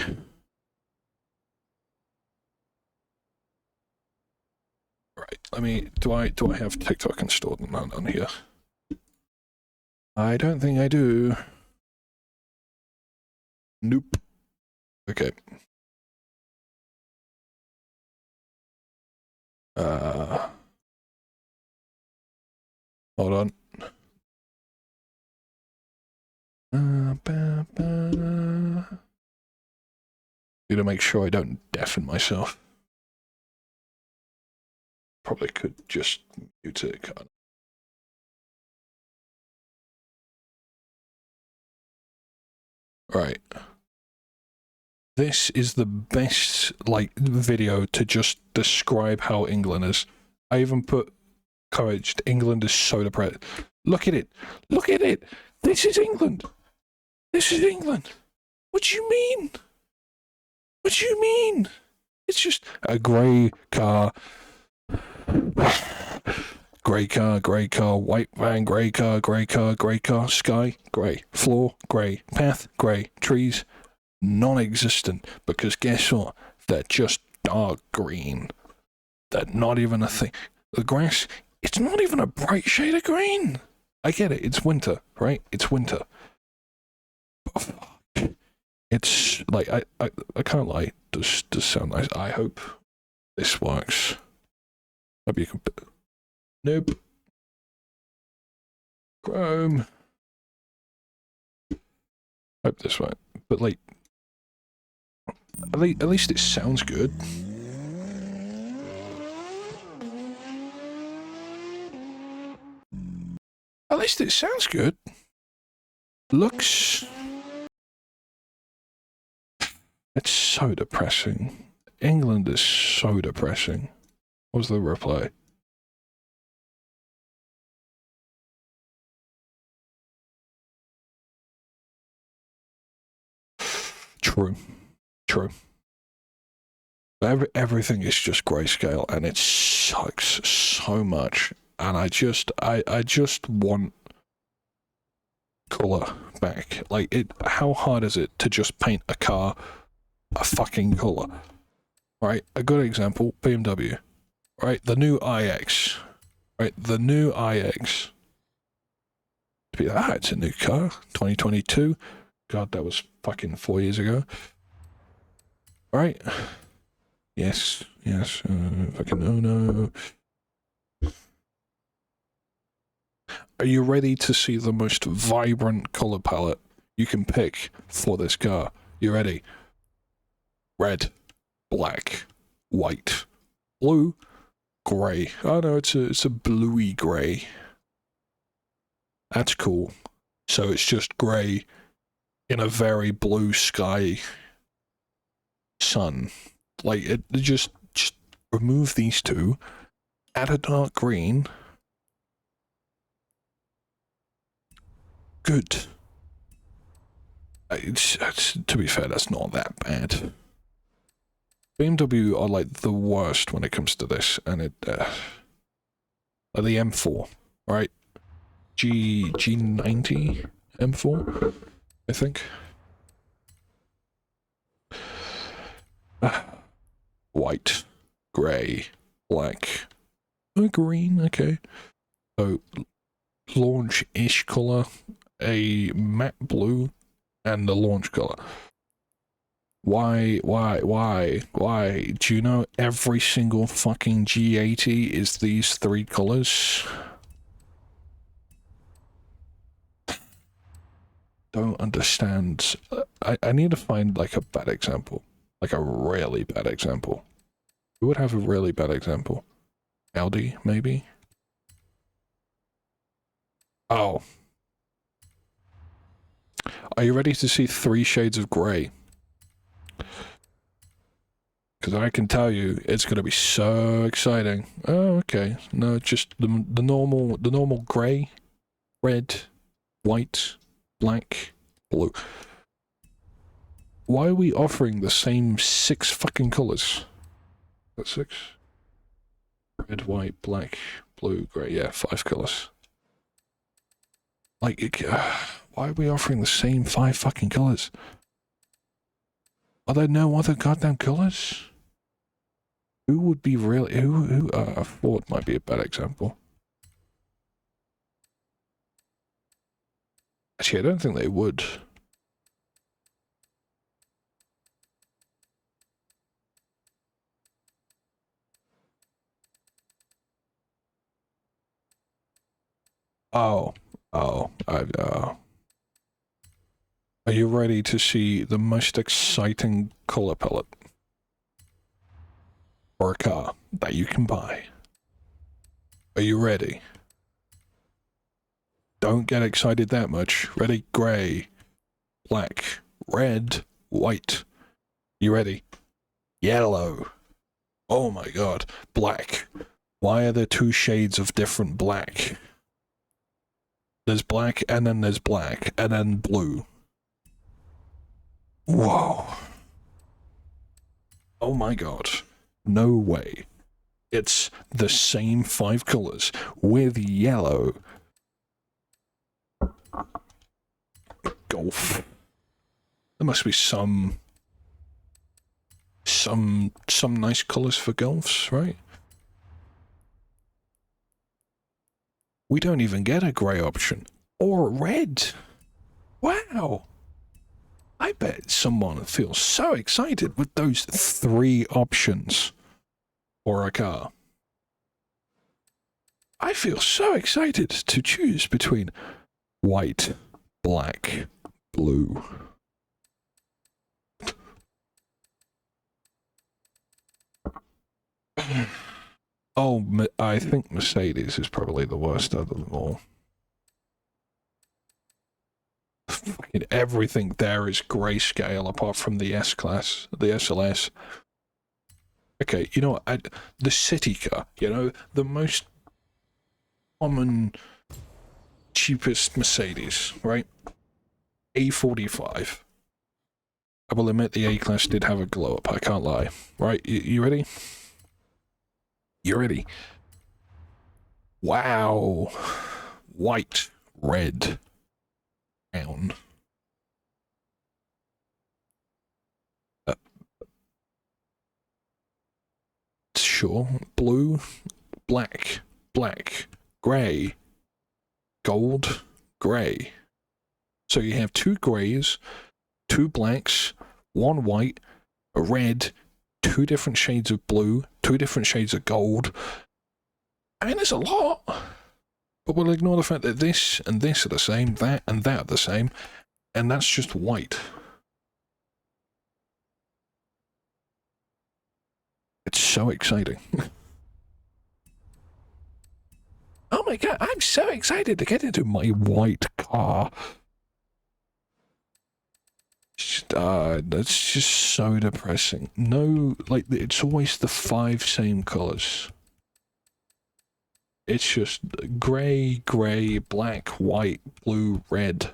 Right, let me, do I have TikTok installed on here? I don't think I do. Nope. Okay. Hold on. Need to make sure I don't deafen myself. Probably could just mute it, can't Right. This is the best, like, video to just describe how England is. I even put courage. England is so depressed. Look at it. Look at it. This is England. This is England. What do you mean? What do you mean? It's just a grey car. Grey car, white van, grey car, sky, grey, floor, grey, path, grey, trees, non-existent, because guess what? They're just dark green. They're not even a thing. The grass, it's not even a bright shade of green. I get it, it's winter, right? It's winter. It's like, I can't lie, does sound nice. I hope this works. Hope you can... Nope. Chrome. Hope this way. But like, at least it sounds good. At least it sounds good. Looks... It's so depressing. England is so depressing. What was the reply? True. Everything is just grayscale, and it sucks so much. And I just want color back. Like, how hard is it to just paint a car a fucking color? Right? A good example, BMW. Right? The new iX. Right? The new iX. To be like, it's a new car. 2022. God, that was fucking 4 years ago. Right? Yes. Fucking oh no. Are you ready to see the most vibrant color palette you can pick for this car? You ready? Red, black, white, blue, grey. Oh no, it's a bluey grey. That's cool. So it's just grey in a very blue sky sun. Like, it just remove these two, add a dark green. Good. It's, to be fair, that's not that bad. BMW are like the worst when it comes to this, and it the M4, right? G90 M4, I think. White, grey, black, green. Okay, so launch-ish color, a matte blue, and the launch color. Why? Do you know every single fucking G80 is these three colors? Don't understand. I need to find like a bad example. Like a really bad example. Who would have a really bad example? Audi, maybe? Oh. Are you ready to see 3 shades of grey? Because I can tell you, it's going to be so exciting. Oh, okay. No, just the normal grey, red, white, black, blue. Why are we offering the same 6 fucking colours? That's 6? Red, white, black, blue, grey. Yeah, 5 colours. Like, why are we offering the same 5 fucking colours? Are there no other goddamn colours? Who would be really... Who Ford might be a bad example. Actually, I don't think they would. Oh. Are you ready to see the most exciting color palette for a car that you can buy? Are you ready? Don't get excited that much. Ready? Grey, black, red, white. You ready? Yellow. Oh my god. Black. Why are there two shades of different black? There's black, and then there's black, and then blue. Whoa. Oh my god. No way. It's the same 5 colors with yellow. Golf. There must be some nice colors for golfs, right? We don't even get a grey option. Or red. Wow. I bet someone feels so excited with those 3 options for a car. I feel so excited to choose between white, black, blue. Oh, I think Mercedes is probably the worst out of them all. Fucking everything there is grayscale apart from the S-Class, the SLS. Okay, you know what? The city car, you know, the most common, cheapest Mercedes, right? A45. I will admit the A-Class did have a glow-up, I can't lie. Right, you ready? You ready? Wow. White, red, brown. Sure. Blue, black, black, grey, gold, grey. So you have 2 greys, 2 blacks, 1 white, a red, 2 different shades of blue, 2 different shades of gold. I mean, there's a lot. But we'll ignore the fact that this and this are the same, that and that are the same, and that's just white. It's so exciting. Oh my god, I'm so excited to get into my white car. That's just so depressing. No, like, it's always the 5 same colours. It's just grey, grey, black, white, blue, red.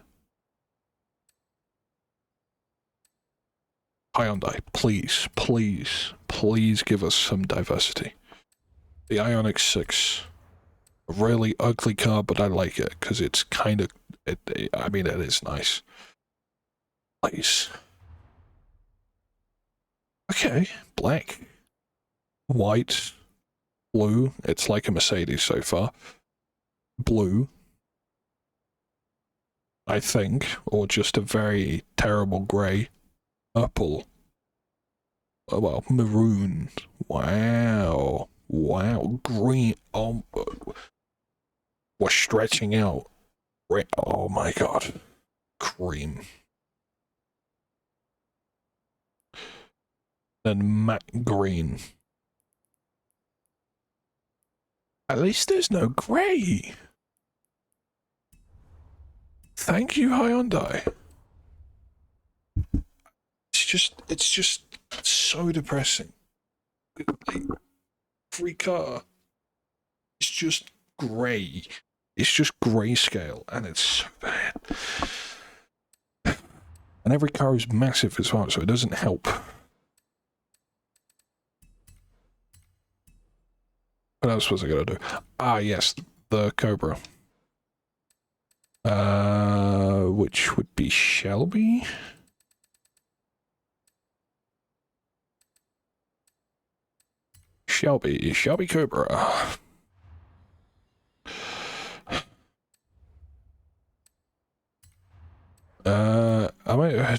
Hyundai, please, please, please give us some diversity. The Ioniq 6. A really ugly car, but I like it, because it's kind of... I mean, it is nice. Please. Okay, black, white, blue. It's like a Mercedes so far. Blue. I think, or just a very terrible grey. Purple. Oh, well, maroon. Wow. Wow. Green. Oh, we're stretching out. Oh my god. Cream. Then matte green. At least there's no grey. Thank you, Hyundai. It's just so depressing. Like, free car. It's just grey. It's just grayscale, and it's so bad. And every car is massive as well, so it doesn't help. What else was I gonna do? Ah, yes, the Cobra. Which would be Shelby? Shelby Cobra.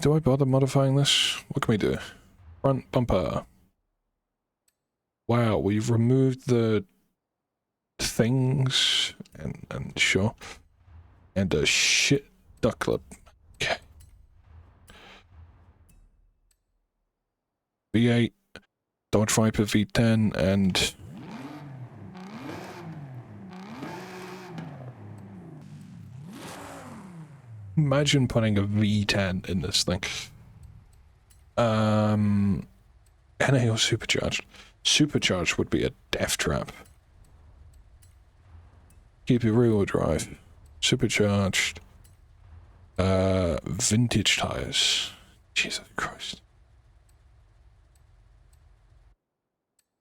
Do I bother modifying this? What can we do? Front bumper. Wow, we've removed the things and sure. And a shit duck lip. Okay. V8, Dodge Viper V10, and imagine putting a V10 in this thing. NA or supercharged? Supercharged would be a death trap. Keep your rear-wheel drive. Supercharged. Vintage tires. Jesus Christ.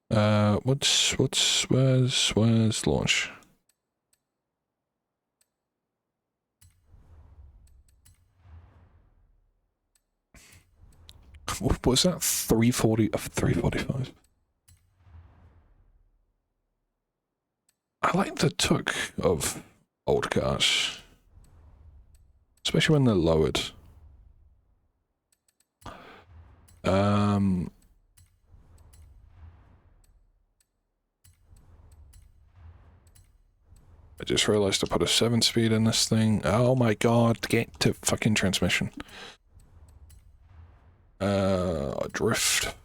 Where's launch? What was that? 340 of 345. I like the tuk of old cars, especially when they're lowered. I just realized I put a 7-speed in this thing. Oh my god, get to fucking transmission. Drift.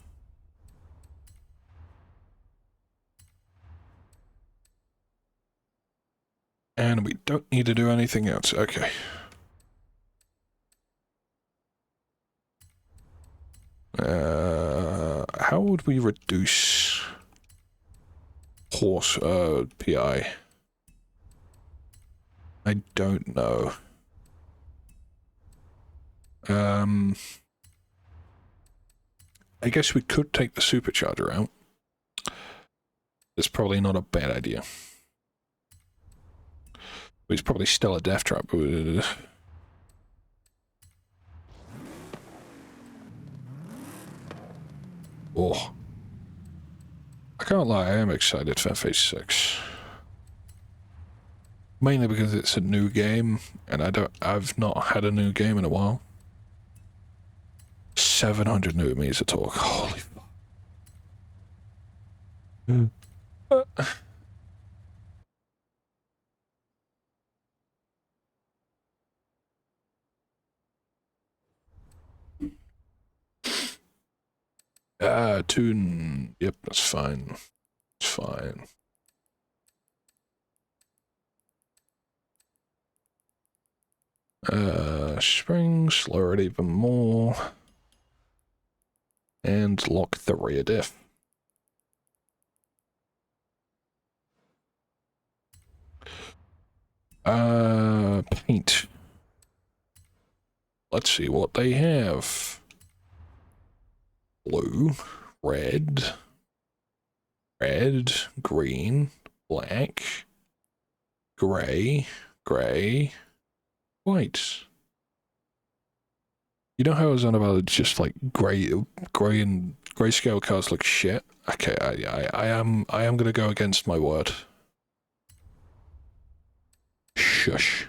And we don't need to do anything else. Okay. How would we reduce horse PI? I don't know. I guess we could take the supercharger out. It's probably not a bad idea. It's probably still a death trap. Oh. I can't lie, I am excited for FH6. Mainly because it's a new game, and I've not had a new game in a while. 700 newton meters of torque. Holy fuck. Tune. Yep, that's fine. It's fine. Springs, lower it even more. And lock the rear diff. Paint. Let's see what they have. Blue, red, green, black, grey, white. You know how I was on about just like grayscale cars look shit? Okay, I am gonna go against my word. Shush.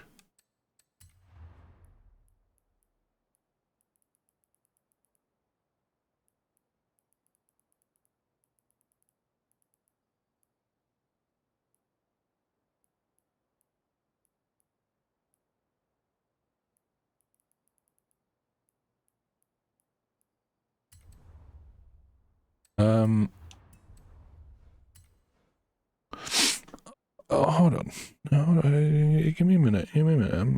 Oh, hold on. No, give me a minute. Give me a minute. I'm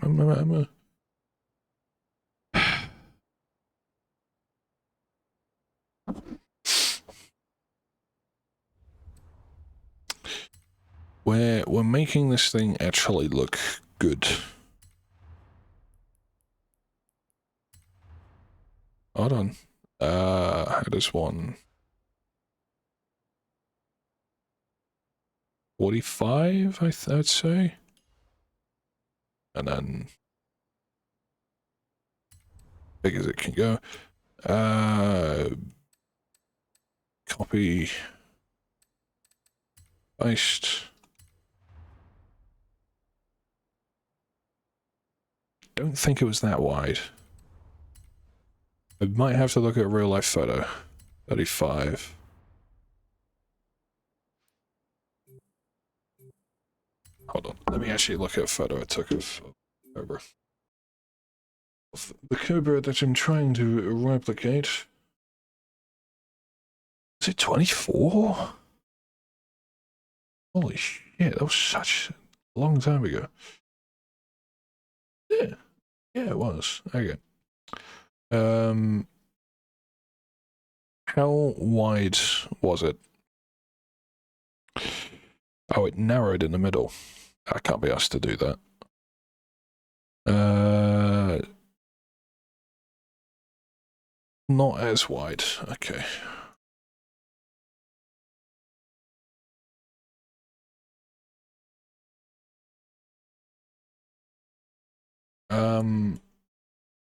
We're making this thing actually look good. Hold on. How does one 45? I'd say, and then big as it can go. Copy, paste. Don't think it was that wide. I might have to look at a real life photo. 35. Hold on. Let me actually look at a photo I took of Cobra. The Cobra that I'm trying to replicate. Is it 24? Holy shit, that was such a long time ago. Yeah, it was. Okay. How wide was it? Oh, it narrowed in the middle. I can't be asked to do that. Not as wide. Okay.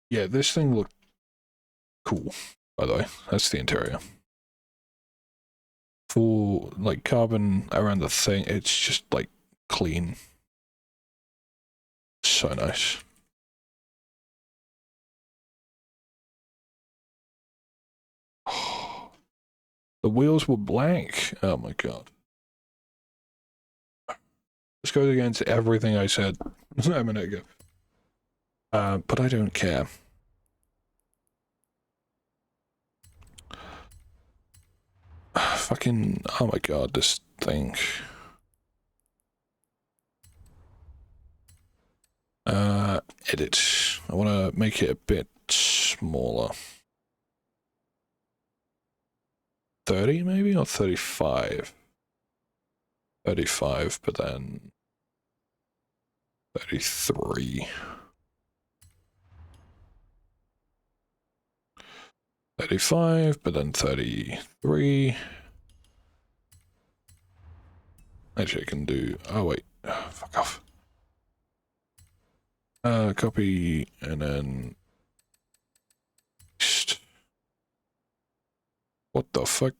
Yeah, this thing looked cool, by the way. That's the interior. Full, like, carbon around the thing. It's just, like, clean. So nice. The wheels were black. Oh my god. This goes against everything I said a minute ago. But I don't care. Fucking, oh my god, this thing. Edit. I want to make it a bit smaller. 30 maybe, or 35? 35, but then 33. 35, but then 33. Actually, I can do... Oh, wait. Oh, fuck off. Copy, and then... What the fuck?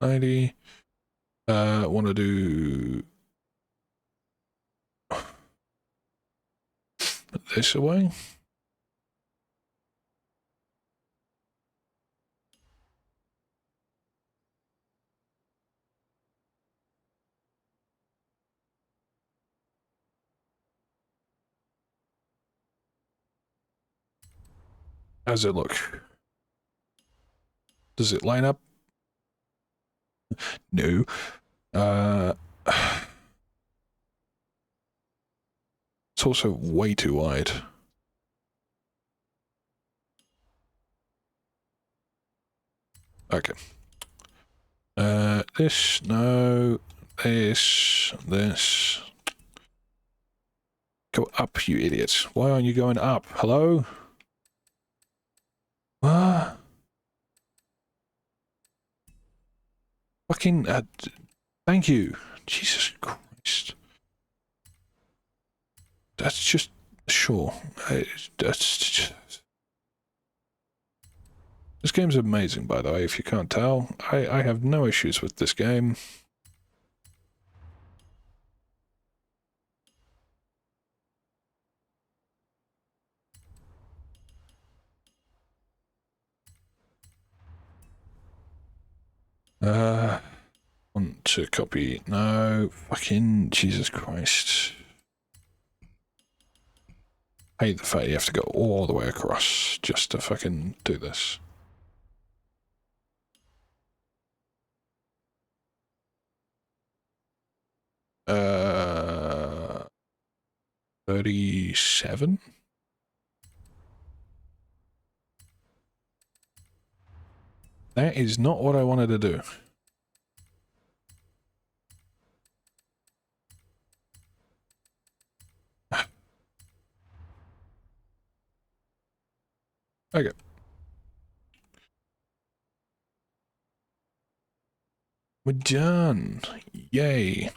90. Want to do... this away? How's it look? Does it line up? No. It's also way too wide. Okay. This, no. This. Go up, you idiots. Why aren't you going up? Hello? What? Fucking, thank you. Jesus Christ. That's just, sure. That's just... This game's amazing, by the way, if you can't tell. I have no issues with this game. Want to copy? No. Fucking Jesus Christ. I hate the fact you have to go all the way across just to fucking do this. Uh, 37? That is not what I wanted to do. Okay. We're done. Yay.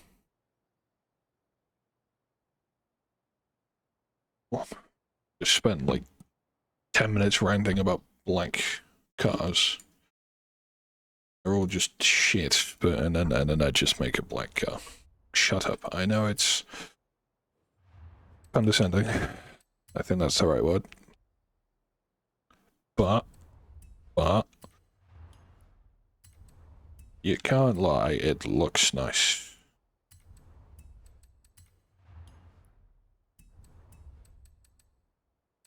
Well, just spent like 10 minutes ranting about black cars. They're all just shit, but and then I just make a black car. Shut up. I know it's condescending. I think that's the right word. But you can't lie, it looks nice.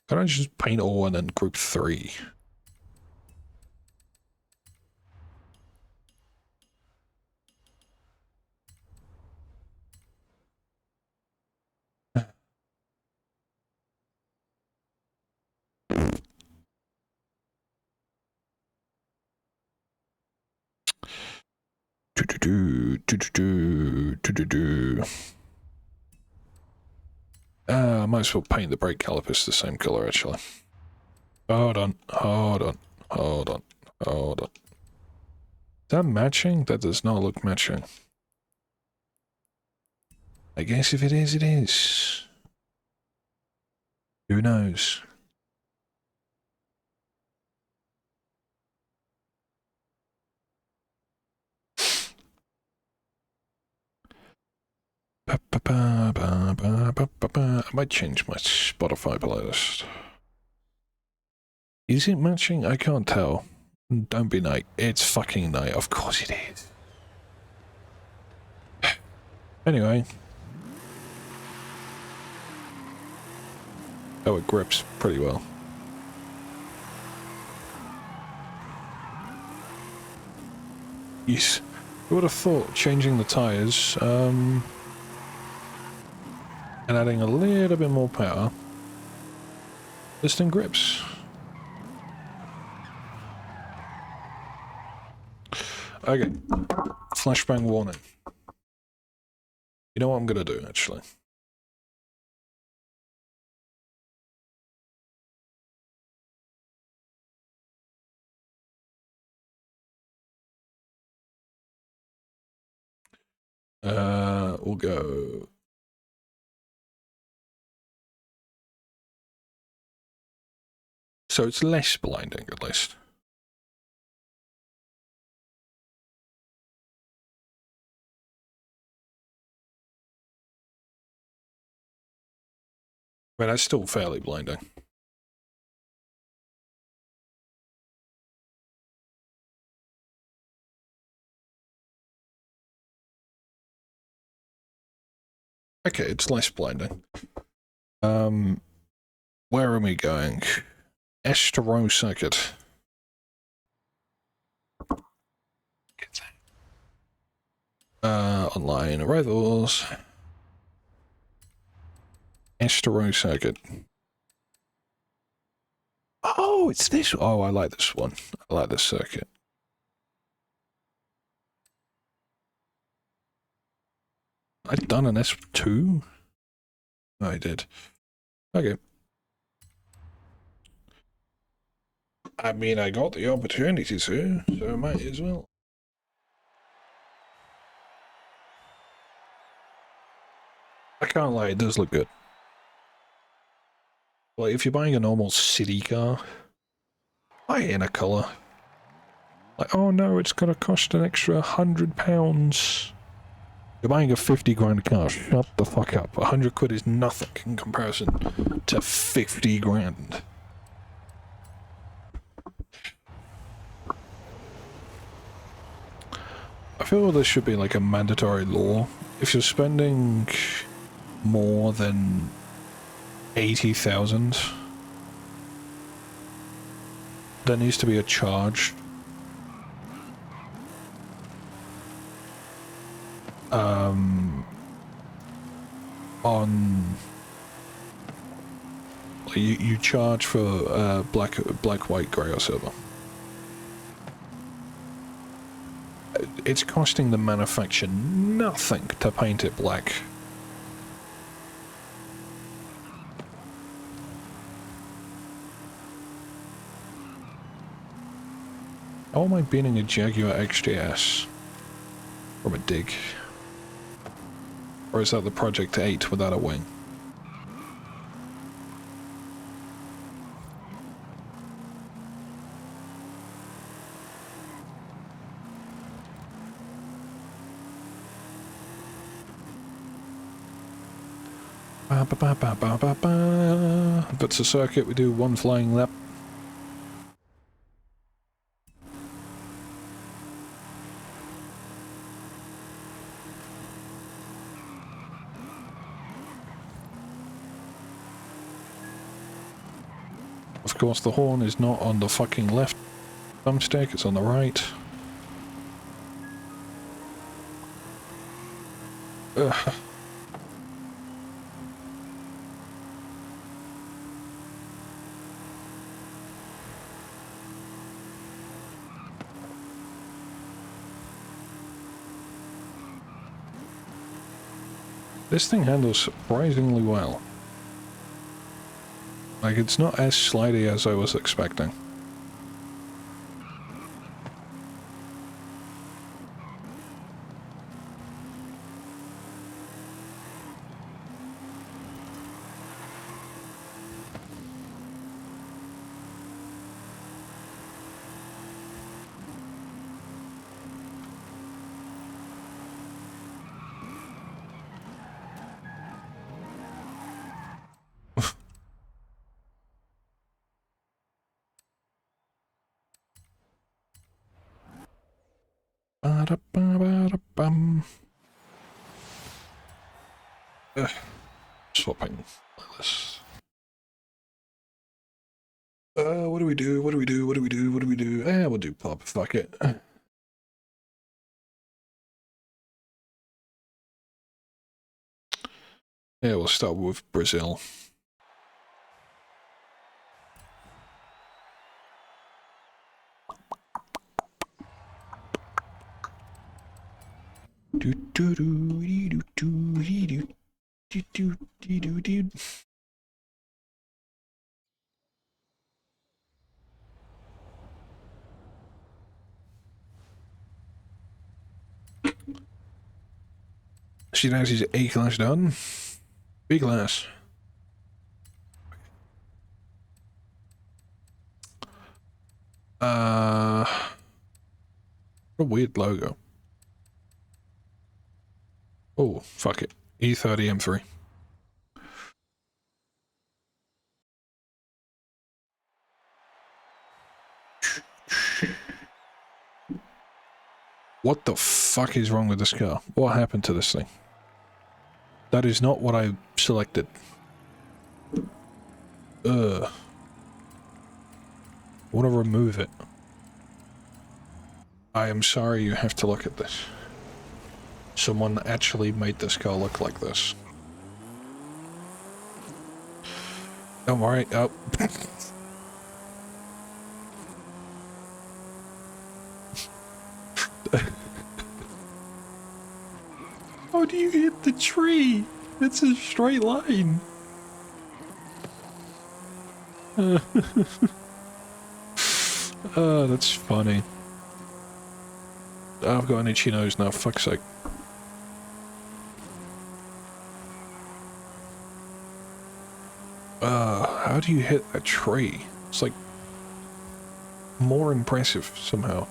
Can I just paint all and then group 3? I might as well paint the brake calipers the same color, actually. Hold on. Is that matching? That does not look matching. I guess if it is, it is. Who knows? I might change my Spotify playlist. Is it matching? I can't tell. Don't be night. It's fucking night. Of course it is. Anyway. Oh, it grips pretty well. Yes. I would have thought changing the tyres, and adding a little bit more power, this thing grips. Okay. Flashbang warning. You know what I'm gonna do, actually? We'll go... So it's less blinding, at least. I mean, that's still fairly blinding. Okay, it's less blinding. Where are we going? Estero circuit. Online arrivals. Estero circuit. Oh, it's this. Oh, I like this one. I like this circuit. I'd done an S2? I did. Okay. I mean, I got the opportunity to, so I might as well. I can't lie, it does look good. Like, if you're buying a normal city car, buy it in a colour. Like, oh no, it's gonna cost an extra £100. You're buying a 50 grand car, shut the fuck up. 100 quid is nothing in comparison to 50 grand. I feel there should be like a mandatory law. If you're spending more than 80,000, there needs to be a charge. On you charge for black, white, grey, or silver. It's costing the manufacturer nothing to paint it black. How am I beating a Jaguar XJS from a dig? Or is that the Project 8 without a wing? If it's a circuit, we do one flying lap. Of course, the horn is not on the fucking left thumbstick, it's on the right. Ugh. This thing handles surprisingly well. Like, it's not as slidey as I was expecting. Ba-da-ba-ba-da-bum. Swapping this. What do we do? What do we do? What do we do? What do we do? We'll do pub. Fuck it. Yeah, we'll start with Brazil. Do do do do do do do do do do. She knows he's A class done. B class. What a weird logo. Oh, fuck it. E30 M3. What the fuck is wrong with this car? What happened to this thing? That is not what I selected. I want to remove it. I am sorry you have to look at this. Someone actually made this car look like this. Don't worry. Oh. How do you hit the tree? It's a straight line. Oh, that's funny. I've got an itchy nose now, fuck's sake. How do you hit a tree? It's like more impressive somehow.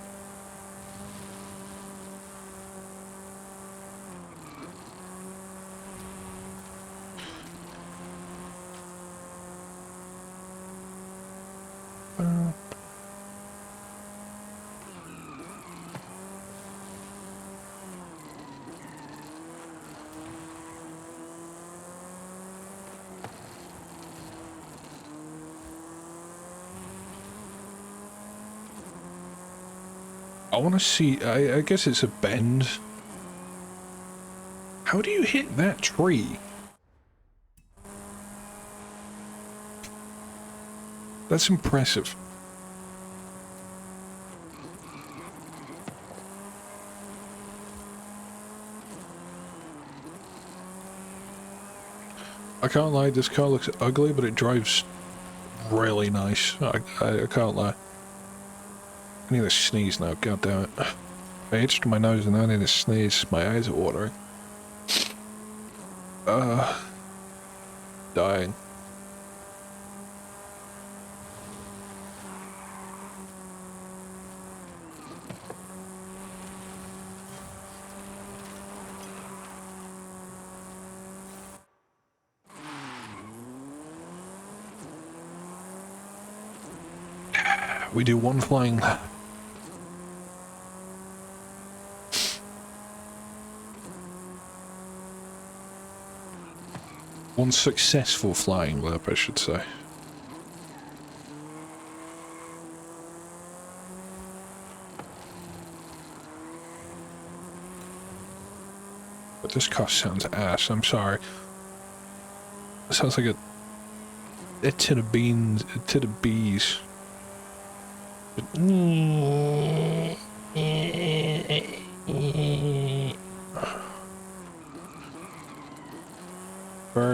I want to see, I guess it's a bend. How do you hit that tree? That's impressive. I can't lie, this car looks ugly, but it drives really nice. I can't lie. I need to sneeze now, god damn it. I itched my nose and I need to sneeze. My eyes are watering. Dying. We do one flying lap. One successful flying lap, I should say. But this car sounds ass, I'm sorry. It sounds like a tin of beans, a tin of bees.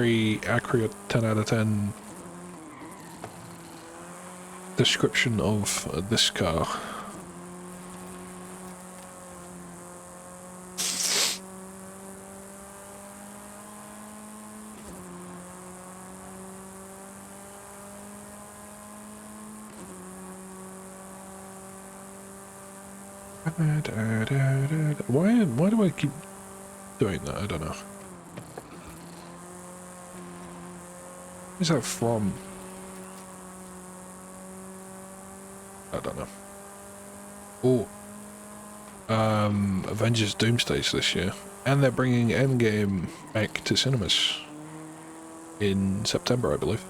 very accurate 10 out of 10 description of this car. Why do I keep doing that? I don't know. Where's that from? I don't know. Oh. Avengers Doomsday's this year. And they're bringing Endgame back to cinemas in September, I believe.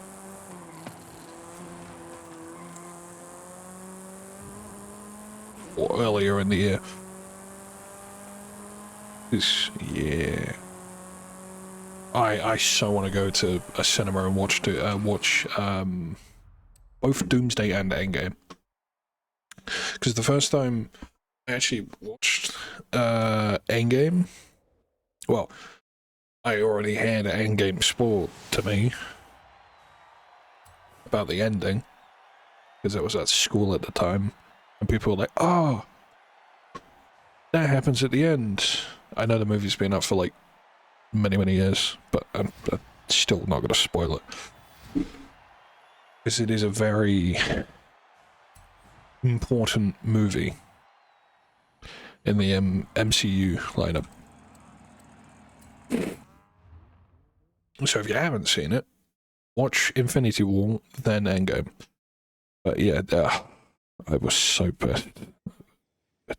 Or earlier in the year. Yeah. I so want to go to a cinema and watch both Doomsday and Endgame. Because the first time I actually watched Endgame, well, I already had Endgame spoiled to me about the ending, because I was at school at the time, and people were like, oh, that happens at the end. I know the movie's been up for like many years, but I'm still not going to spoil it. Because it is a very important movie in the MCU lineup. So if you haven't seen it, watch Infinity War, then Endgame. But yeah, I was so pissed.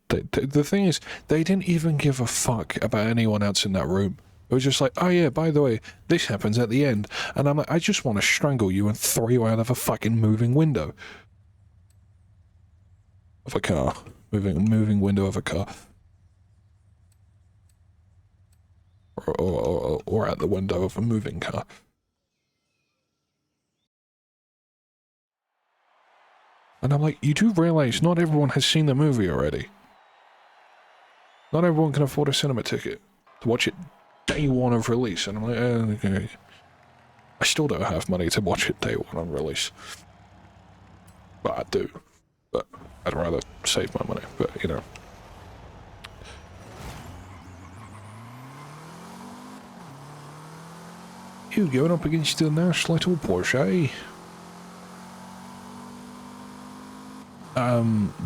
The thing is, they didn't even give a fuck about anyone else in that room. It was just like, oh yeah, by the way, this happens at the end. And I'm like, I just want to strangle you and throw you out of a fucking moving window. Of a car. Moving window of a car. Or out the window of a moving car. And I'm like, you do realize not everyone has seen the movie already. Not everyone can afford a cinema ticket to watch it day one of release. And I'm like, okay. I still don't have money to watch it day one on release. But I do. But I'd rather save my money. But, you know. You going up against a nice little Porsche.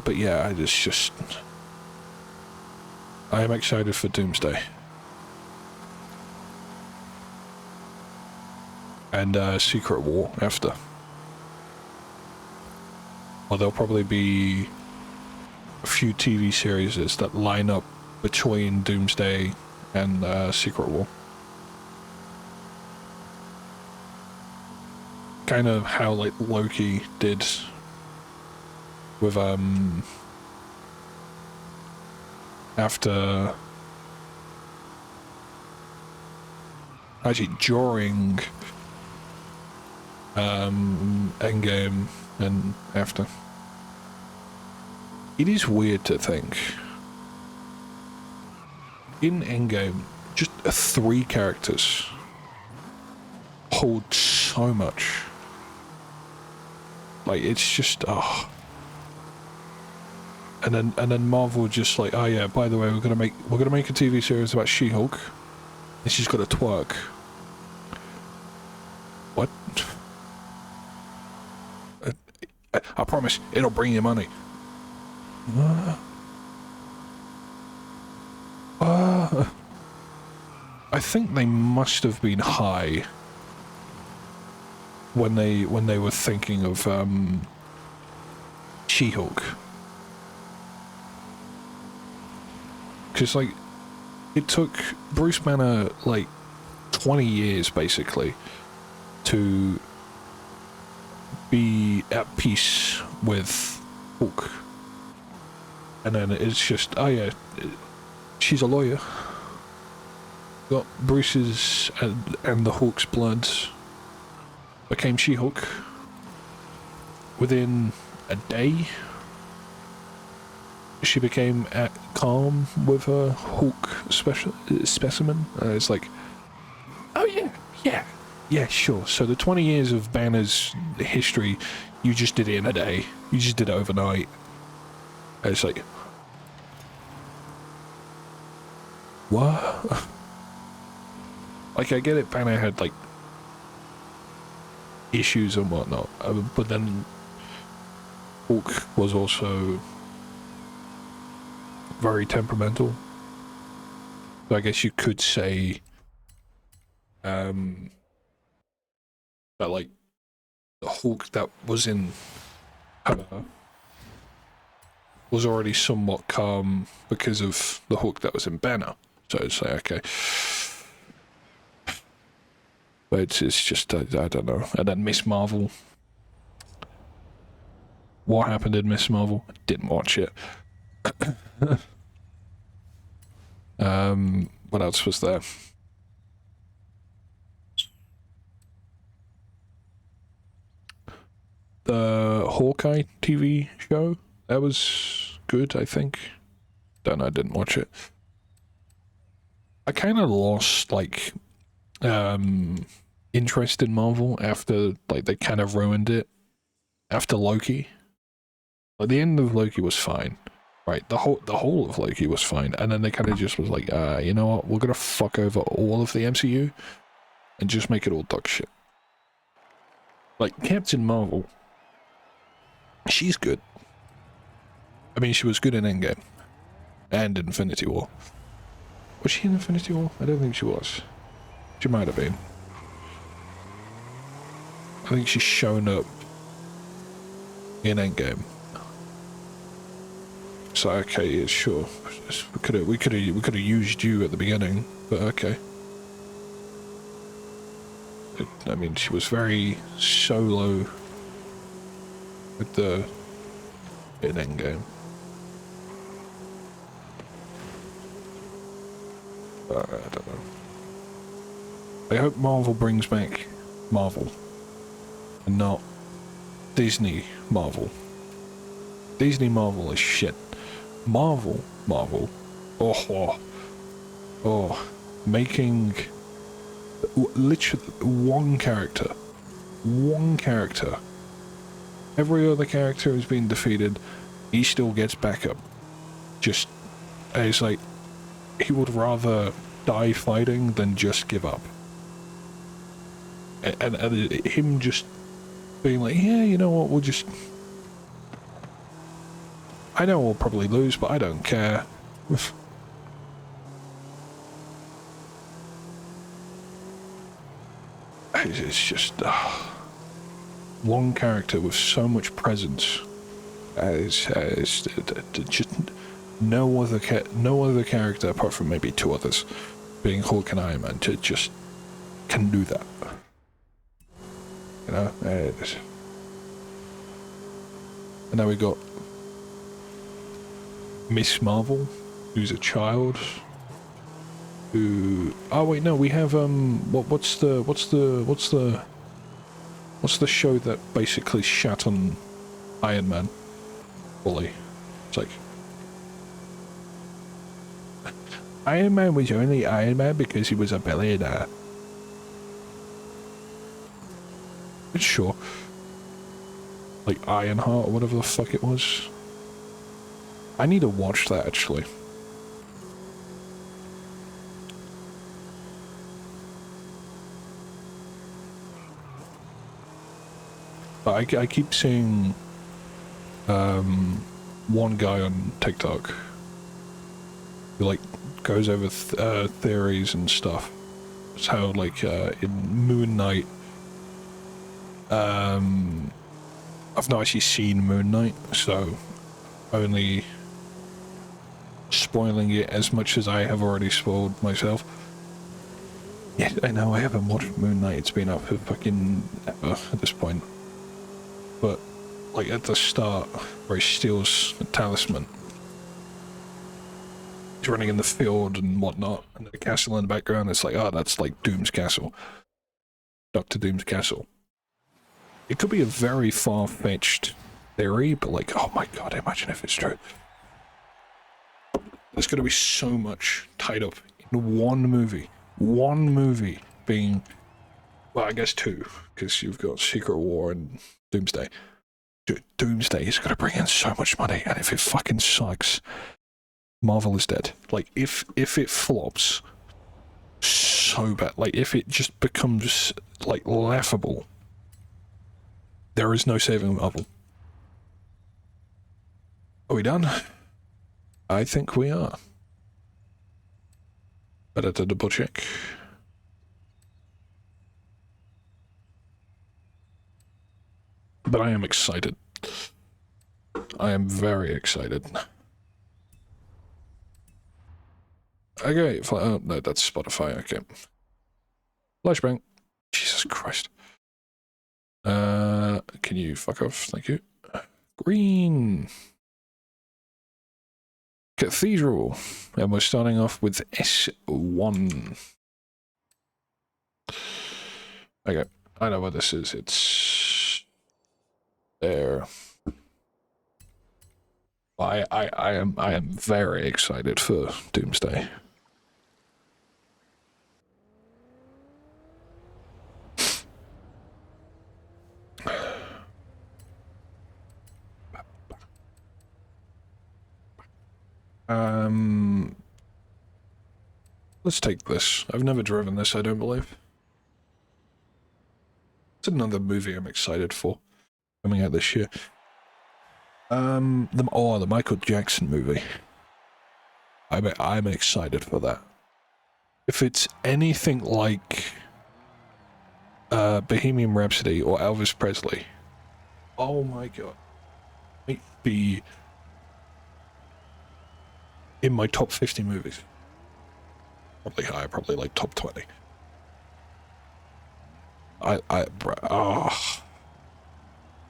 But yeah, I am excited for Doomsday. And Secret War after. Well, there'll probably be a few TV series that line up between Doomsday and Secret War. Kind of how like Loki did with after actually during Endgame and after. It is weird to think in Endgame just 3 characters hold so much. Like it's just and then Marvel just like, oh yeah, by the way, we're gonna make a TV series about She-Hulk, and she's got a twerk. What? I promise it'll bring you money. I think they must have been high when they were thinking of She-Hulk. Because, like, it took Bruce Banner, like, 20 years, basically, to be at peace with Hulk. And then it's just, oh yeah, she's a lawyer. Got Bruce's and the Hulk's blood. Became She-Hulk. Within a day, she became calm with her Hulk specimen. It's like, oh yeah, Yeah, sure. So the 20 years of Banner's history, you just did it in a day. You just did it overnight. And it's like, what? Like, I get it, Banner had, like, issues and whatnot, but then Hulk was also very temperamental. So I guess you could say, that, like, the Hulk that was in her was already somewhat calm because of the Hulk that was in Banner. So it's like, okay. But it's just, I don't know. And then Miss Marvel. What happened in Miss Marvel? I didn't watch it. What else was there? The Hawkeye TV show. That was good, I think. Don't know, I didn't watch it. I kind of lost, like, interest in Marvel after, like, they kind of ruined it after Loki. Like, the end of Loki was fine, right? The whole of Loki was fine, and then they kind of just was like, you know what? We're gonna fuck over all of the MCU and just make it all dog shit. Like, Captain Marvel, she's good. I mean, she was good in Endgame and Infinity War. Was she in Infinity War? I don't think she was. She might have been. I think she's shown up in Endgame. So okay, yeah, sure. We could have used you at the beginning, but okay. I mean, she was very solo with the in Endgame. I don't know. I hope Marvel brings back Marvel and not Disney Marvel. Disney Marvel is shit. Marvel, making literally one character. Every other character has been defeated. He still gets backup. Just, it's like, he would rather die fighting than just give up. And him just being like, yeah, you know what, we'll just... I know we'll probably lose, but I don't care. It's just... one character with so much presence as just no other character apart from maybe two others, being Hulk and Iron Man, just can do that. You know, and now we got Miss Marvel, who's a child. Who? Oh wait, no, we have what's the show that basically shat on Iron Man? Fully. It's like Iron Man was only Iron Man because he was a billionaire. Sure. Like Ironheart or whatever the fuck it was. I need to watch that actually. But I keep seeing one guy on TikTok who like goes over theories and stuff. It's how like in Moon Knight, I've not actually seen Moon Knight, so only spoiling it as much as I have already spoiled myself. Yeah, I know, I haven't watched Moon Knight, it's been up for fucking ever at this point. But, like, at the start, where he steals a talisman, he's running in the field and whatnot, and the castle in the background, it's like, oh, that's like Doom's castle. Dr. Doom's castle. It could be a very far-fetched theory, but like, oh my god, imagine if it's true. There's going to be so much tied up in one movie. One movie being Well, I guess 2, because you've got Secret War and Doomsday. Dude, Doomsday is going to bring in so much money, and if it fucking sucks, Marvel is dead. Like, if it flops so bad, like, if it just becomes, like, laughable, there is no saving Marvel. Are we done? I think we are. Better to double check. But I am excited. I am very excited. Okay, oh, no, that's Spotify, okay. Flashbang. Jesus Christ. Can you fuck off? Thank you. Green. Cathedral. And we're starting off with S1. Okay, I know what this is. It's there. I am very excited for Doomsday. Let's take this. I've never driven this, I don't believe. It's another movie I'm excited for, coming out this year. The Michael Jackson movie. I'm excited for that. If it's anything like Bohemian Rhapsody or Elvis Presley, oh my god, it might be in my top 50 movies. Probably higher, probably like top 20.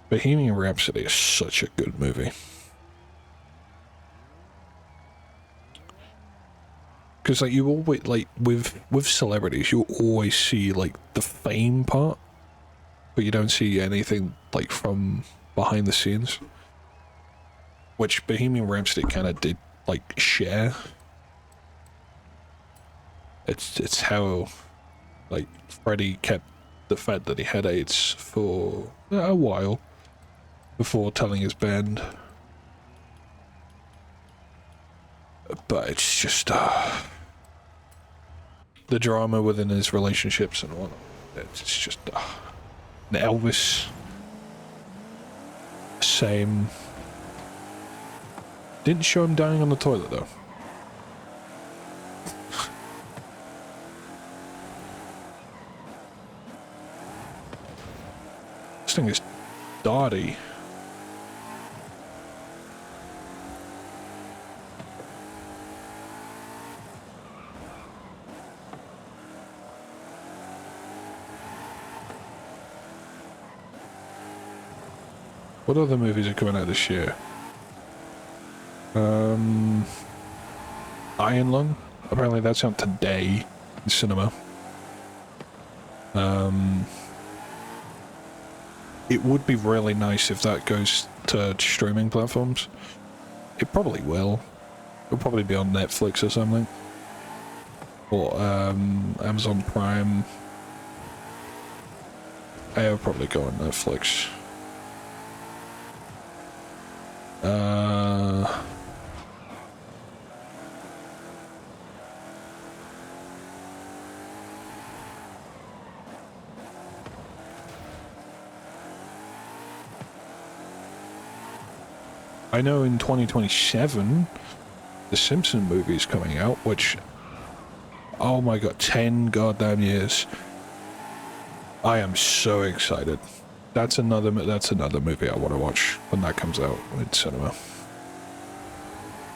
Bohemian Rhapsody is such a good movie. Because like you always, like with celebrities, you always see like the fame part, but you don't see anything like from behind the scenes, which Bohemian Rhapsody kind of did like share. It's how like Freddie kept the fact that he had AIDS for a while before telling his band. But it's just the drama within his relationships and whatnot. It's just and Elvis, same. Didn't show him dying on the toilet though. This thing is dirty. What other movies are coming out this year? Iron Lung. Apparently that's out today in cinema. It would be really nice if that goes to streaming platforms. It probably will. It'll probably be on Netflix or something. Or Amazon Prime. It'll probably go on Netflix. I know in 2027, the Simpson movie is coming out, which, oh my god, 10 goddamn years. I am so excited. That's another movie I want to watch when that comes out in cinema.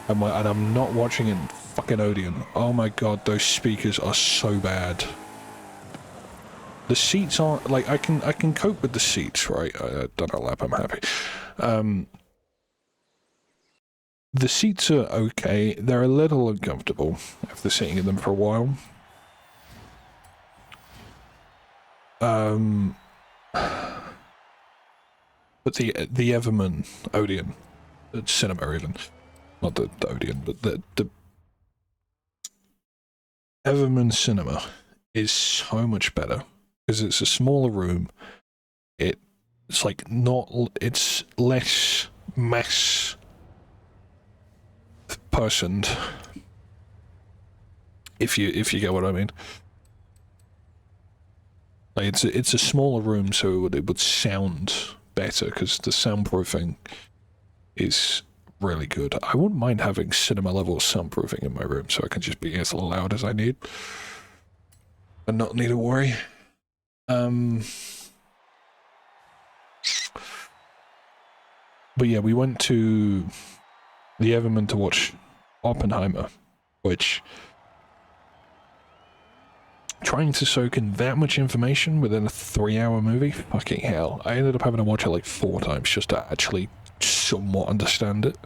And I'm not watching it in fucking Odeon. Oh my god, those speakers are so bad. The seats aren't, like, I can cope with the seats, right? I don't know, lap, I'm happy. The seats are okay. They're a little uncomfortable after sitting in them for a while. But the Everman Odeon, the cinema even, not the Odeon, but the Everman cinema is so much better because it's a smaller room. It's like not. It's less mass personed. If you get what I mean. Like it's a smaller room, so it would sound better because the soundproofing is really good. I wouldn't mind having cinema level soundproofing in my room, so I can just be as loud as I need and not need to worry. But yeah, we went to the Everman to watch Oppenheimer, which, trying to soak in that much information within a 3-hour movie, fucking hell. I ended up having to watch it like 4 times just to actually somewhat understand it.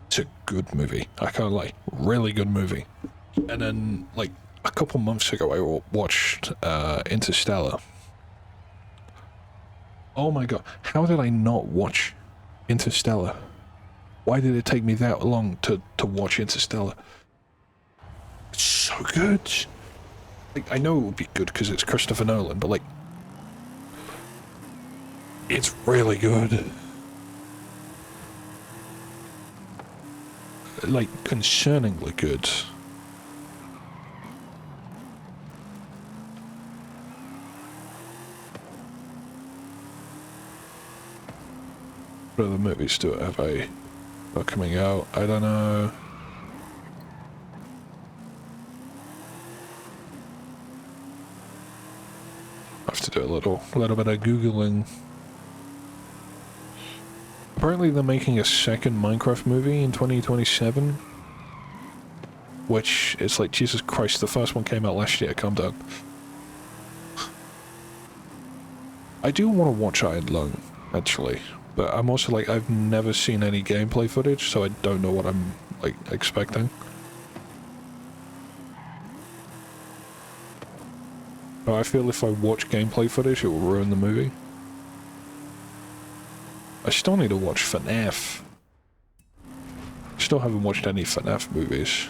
It's a good movie, I can't lie, really good movie. And then like a couple months ago I watched Interstellar. Oh my god, how did I not watch Interstellar? Why did it take me that long to watch Interstellar? It's so good. Like, I know it would be good because it's Christopher Nolan, but like, it's really good. Like, concerningly good. What other movies do I have are coming out? I don't know. I have to do a little bit of Googling. Apparently they're making a second Minecraft movie in 2027. Which is like, Jesus Christ, the first one came out last year, calm down. I do want to watch Iron Lung, actually. But I'm also like, I've never seen any gameplay footage, so I don't know what I'm, like, expecting. But I feel if I watch gameplay footage, it will ruin the movie. I still need to watch FNAF. Still haven't watched any FNAF movies.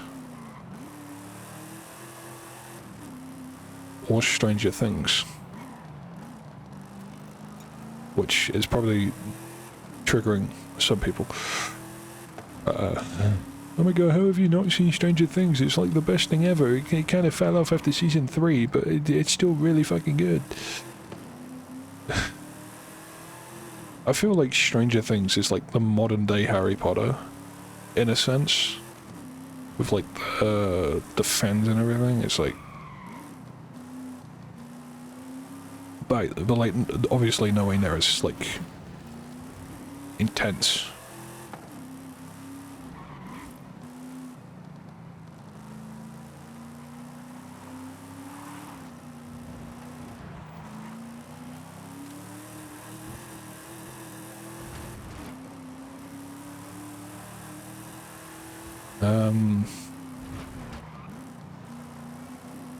Or Stranger Things. Which is probably triggering some people. Oh my god, how have you not seen Stranger Things? It's like the best thing ever. It kind of fell off after season 3, but it's still really fucking good. I feel like Stranger Things is like the modern day Harry Potter, in a sense. With like the fans and everything, it's like... But like, obviously nowhere near as like... intense.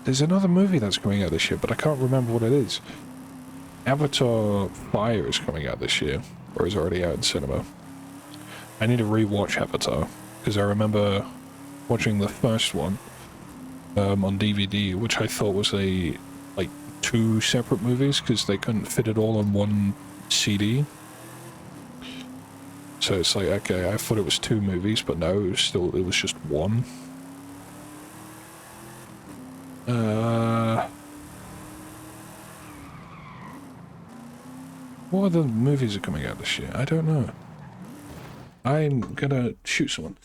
There's another movie that's coming out this year, but I can't remember what it is. Avatar Fire is coming out this year, or is already out in cinema. I need to re-watch Avatar, because I remember watching the first one on DVD, which I thought was like 2 separate movies, because they couldn't fit it all on one CD. So it's like, okay, I thought it was 2 movies, but no, it was just one. What other movies are coming out this year? I don't know. I'm gonna shoot someone.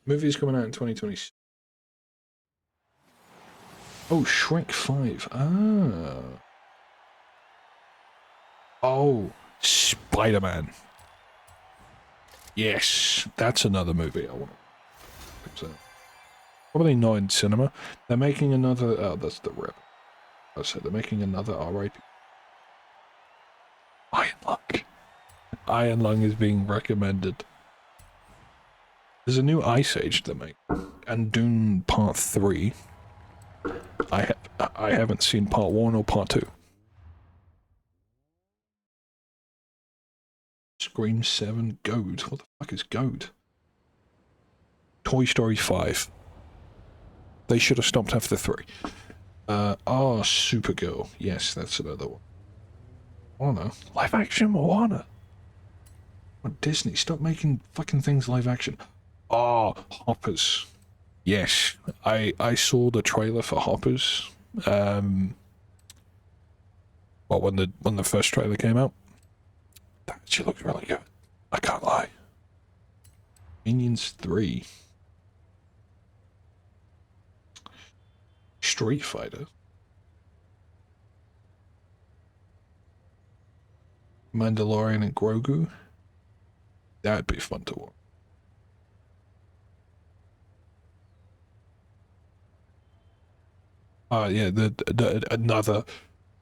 Movies coming out in 2020. Oh, Shrek 5. Ah. Oh, Spider-Man. Yes, that's another movie I want to... Probably not in cinema. They're making another... Oh, that's the rip. I said they're making another R.I.P. Iron Lung. Iron Lung is being recommended. There's a new Ice Age they're making. And Dune Part 3. I haven't seen Part 1 or Part 2. Scream 7, Goat. What the fuck is Goat? Toy Story 5. They should have stopped after 3. Oh, Supergirl. Yes, that's another one. Moana. Live action Moana. Oh, Disney, stop making fucking things live action. Oh, Hoppers. Yes, I saw the trailer for Hoppers. Well, when the first trailer came out, that actually looks really good. I can't lie. Minions 3. Street Fighter. Mandalorian and Grogu. That'd be fun to watch. Yeah, another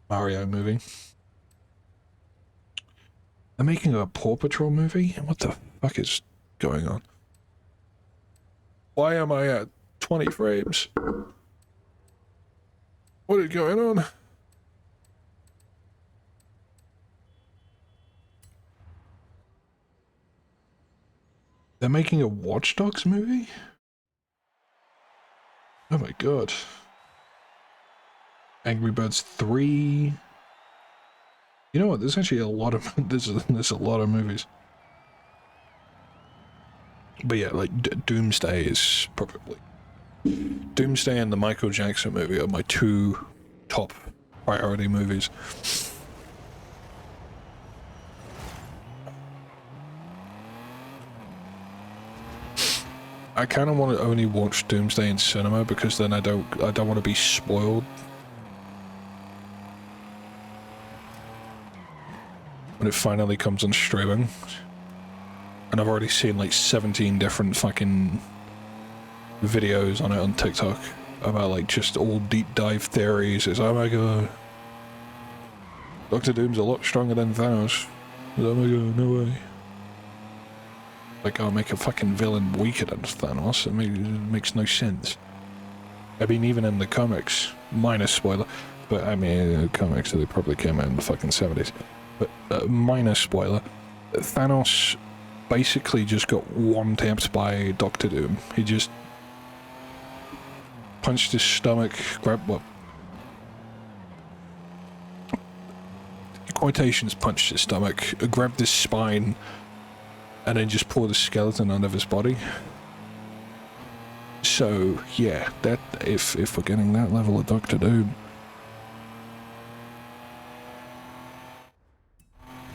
Mario movie. They're making a Paw Patrol movie? What the fuck is going on? Why am I at 20 frames? What is going on? They're making a Watch Dogs movie? Oh my god. Angry Birds 3. You know what? There's actually a lot of there's a lot of movies. But yeah, like Doomsday is probably Doomsday and the Michael Jackson movie are my 2 top priority movies. I kind of want to only watch Doomsday in cinema because then I don't want to be spoiled. When it finally comes on streaming. And I've already seen like 17 different fucking videos on it on TikTok about like just all deep dive theories. It's, oh my god, Doctor Doom's a lot stronger than Thanos. Oh my god, no way. Like, I'll make a fucking villain weaker than Thanos. It makes no sense. I mean, even in the comics, minor spoiler, but I mean, the comics, they probably came out in the fucking 70s. But, minor spoiler, Thanos basically just got one-tapped by Doctor Doom. He just punched his stomach, grabbed what? Quotations, punched his stomach, grabbed his spine, and then just pulled a skeleton out of his body. So, yeah, that if we're getting that level of Doctor Doom,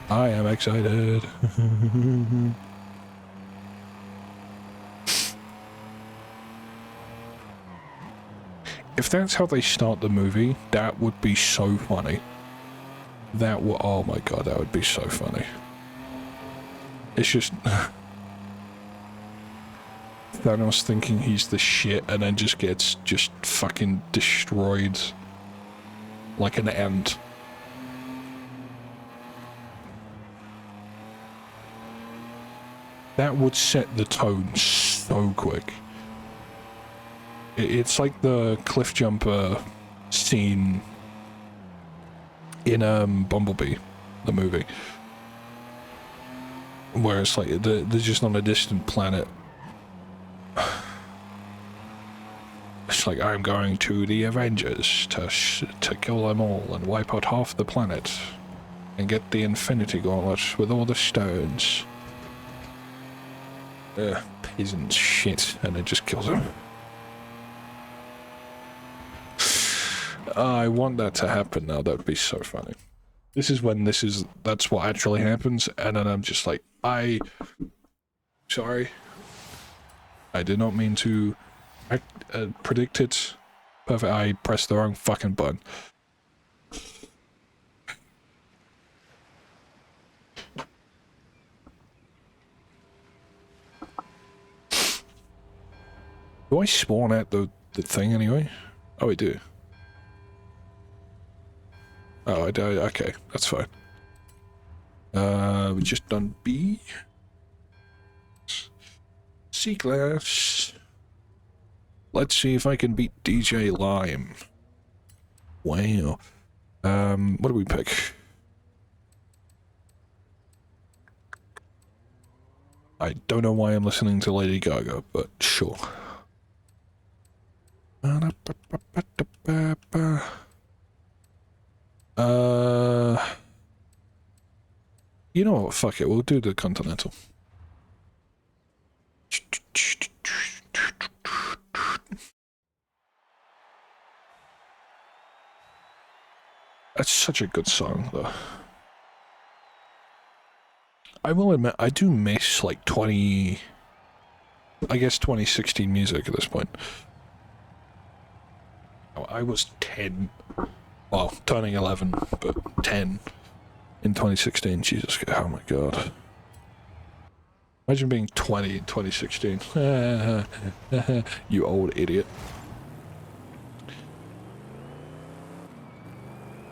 I am excited. If that's how they start the movie, that would be so funny. That would, oh my god, that would be so funny. It's just Thanos thinking he's the shit and then just gets just fucking destroyed like an ant. That would set the tone so quick. It's like the cliff jumper scene in Bumblebee, the movie. Where it's like, they're just on a distant planet. It's like, I'm going to the Avengers to kill them all and wipe out half the planet. And get the Infinity Gauntlet with all the stones. Peasant shit, and it just kills him. I want that to happen now, that would be so funny. This is when that's what actually happens, and then I'm just like, sorry. I did not mean to predict it. Perfect, I pressed the wrong fucking button. Do I spawn at the thing anyway? Oh, I do. Oh, I do. Okay, that's fine. We just done B. C-Class. Let's see if I can beat DJ Lime. Wow. What do we pick? I don't know why I'm listening to Lady Gaga, but sure. What You know what? Fuck it. We'll do the Continental. That's such a good song, though. I will admit, I do miss, like, 2016 music at this point. Oh, I was 10. Well, turning 11, but 10 in 2016. Jesus, oh my god. Imagine being 20 in 2016. You old idiot.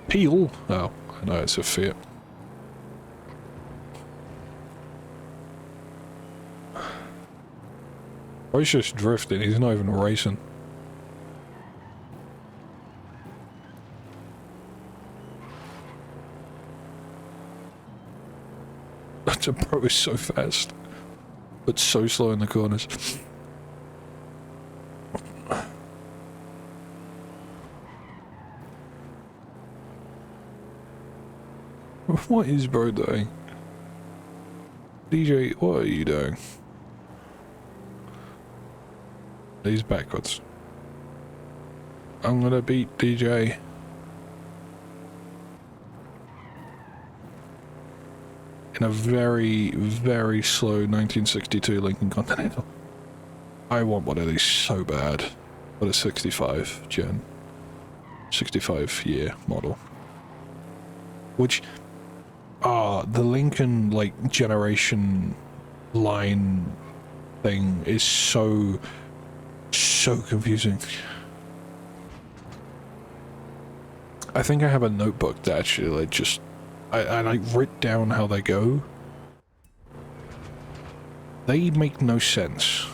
Peel? Oh, I know it's a Fiat. Oh, he's just drifting, he's not even racing. That bro is so fast, but so slow in the corners. What is bro doing? DJ, what are you doing? He's backwards. I'm gonna beat DJ. In a very, very slow 1962 Lincoln Continental. I want one of these so bad. But a 65 gen. 65 year model. Which, the Lincoln, like, generation line thing is so confusing. I think I have a notebook that actually, like, just... I like write down how they go. They make no sense.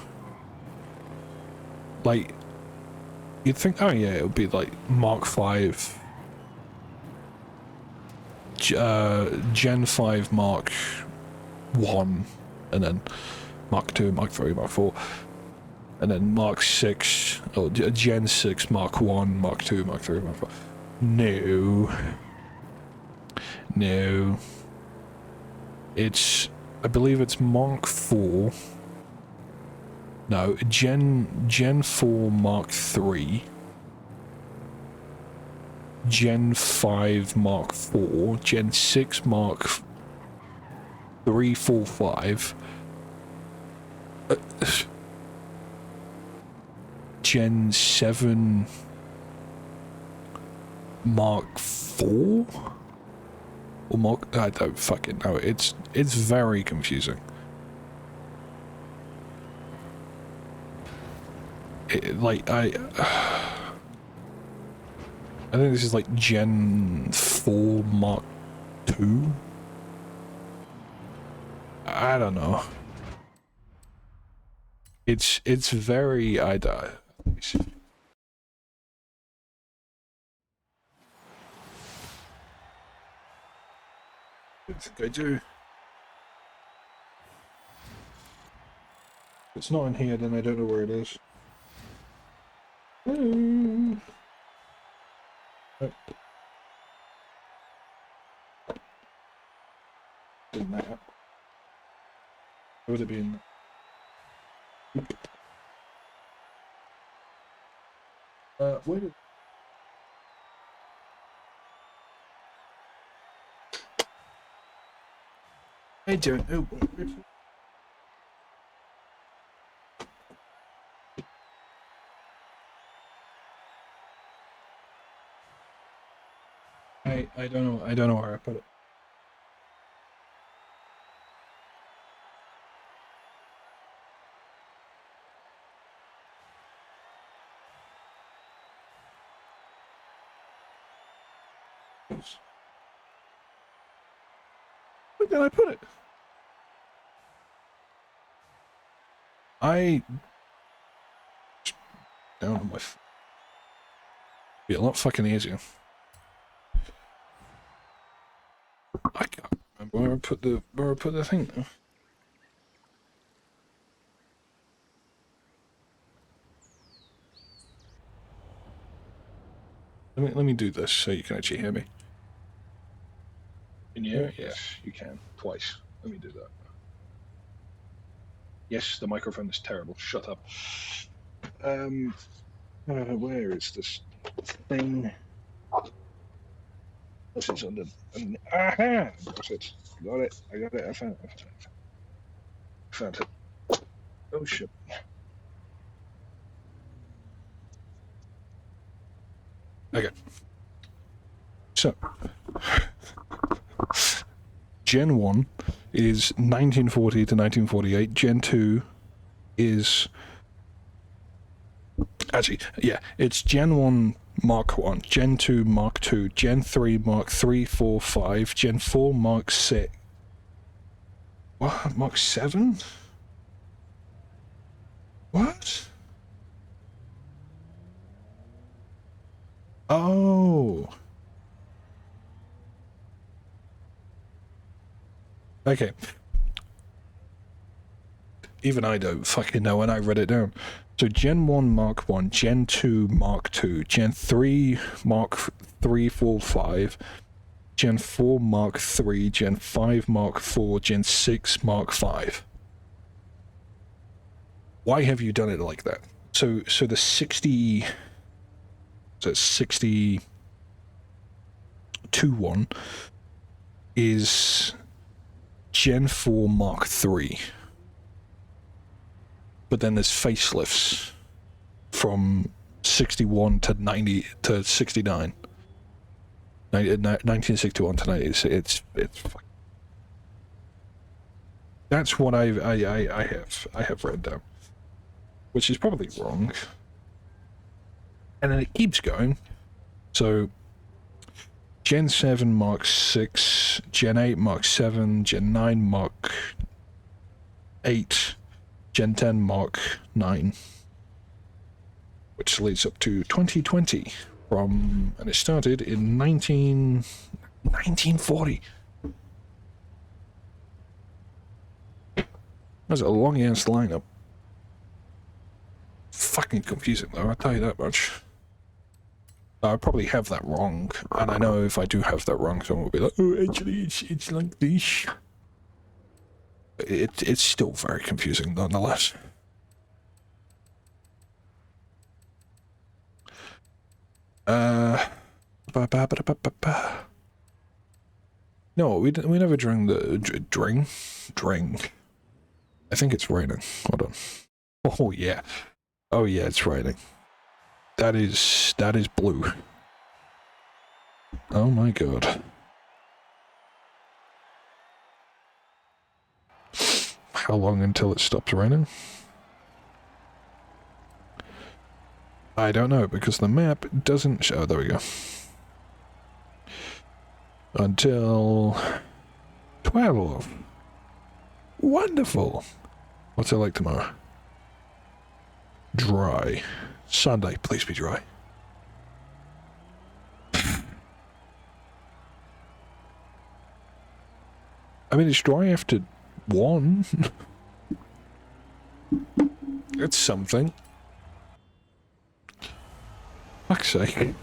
Like, you'd think, oh yeah, it would be like Mark 5, Gen 5 Mark 1, and then Mark 2, Mark 3, Mark 4, and then Mark 6, or Gen 6 Mark 1, Mark 2, Mark 3, Mark 4. No. No. It's, I believe it's Mark 4. No, Gen 4 Mark 3. Gen 5 Mark 4. Gen 6 Mark 3, 4, 5. Gen 7 Mark 4? Or Mark... I don't fucking know. It's very confusing. Like, I think this is like Gen 4 Mark 2? I don't know. It's very... I think I do. If it's not in here, then I don't know where it is. Hello. Oh. In that. Where would it be in? Where did... I don't know. I don't know. I don't know where I put it. Where did I put it? I down on my... Be a lot fucking easier. I can't remember where I put the thing now. Let me do this so you can actually hear me. Can you? Yes, you can. Twice. Let me do that. Yes, the microphone is terrible. Shut up. Where is this thing? This is under. Aha! Got it. Got it. I got it. I found it. Found it. Oh shit. Okay. So, Gen 1 is 1940 to 1948. Gen 2 is... Actually, yeah, it's Gen 1 Mark 1, Gen 2 Mark 2, Gen 3 Mark 3, 4, 5, Gen 4 Mark 6. What? Mark 7? What? Oh. Okay. Even I don't fucking know when I read it down. So Gen 1 Mark 1, Gen 2 Mark 2, Gen 3 Mark 3, 4, 5, Gen 4 Mark 3, Gen 5 Mark 4, Gen 6 Mark 5. Why have you done it like that? So the 60... So 62 one is Gen 4 Mark 3. But then there's facelifts from 61 to 90 to 69. 1961 to 90. It's that's what I have read down, which is probably wrong. And then it keeps going. So Gen 7 Mark 6, Gen 8 Mark 7, Gen 9 Mark 8, Gen 10 Mark 9, which leads up to 2020 and it started in 1940. That's a long-ass lineup. Fucking confusing though, I'll tell you that much. I probably have that wrong, and I know if I do have that wrong, someone will be like, oh, actually, it's like this. It's still very confusing, nonetheless. No, we never drank the... Dring? I think it's raining. Hold on. Oh, yeah. Oh, yeah, it's raining. That is blue. Oh my god. How long until it stops raining? I don't know, because the map doesn't show. There we go. Until 12. Wonderful. What's it like tomorrow? Dry. Sunday, please be dry. I mean, it's dry after 1. It's something. Fuck's sake.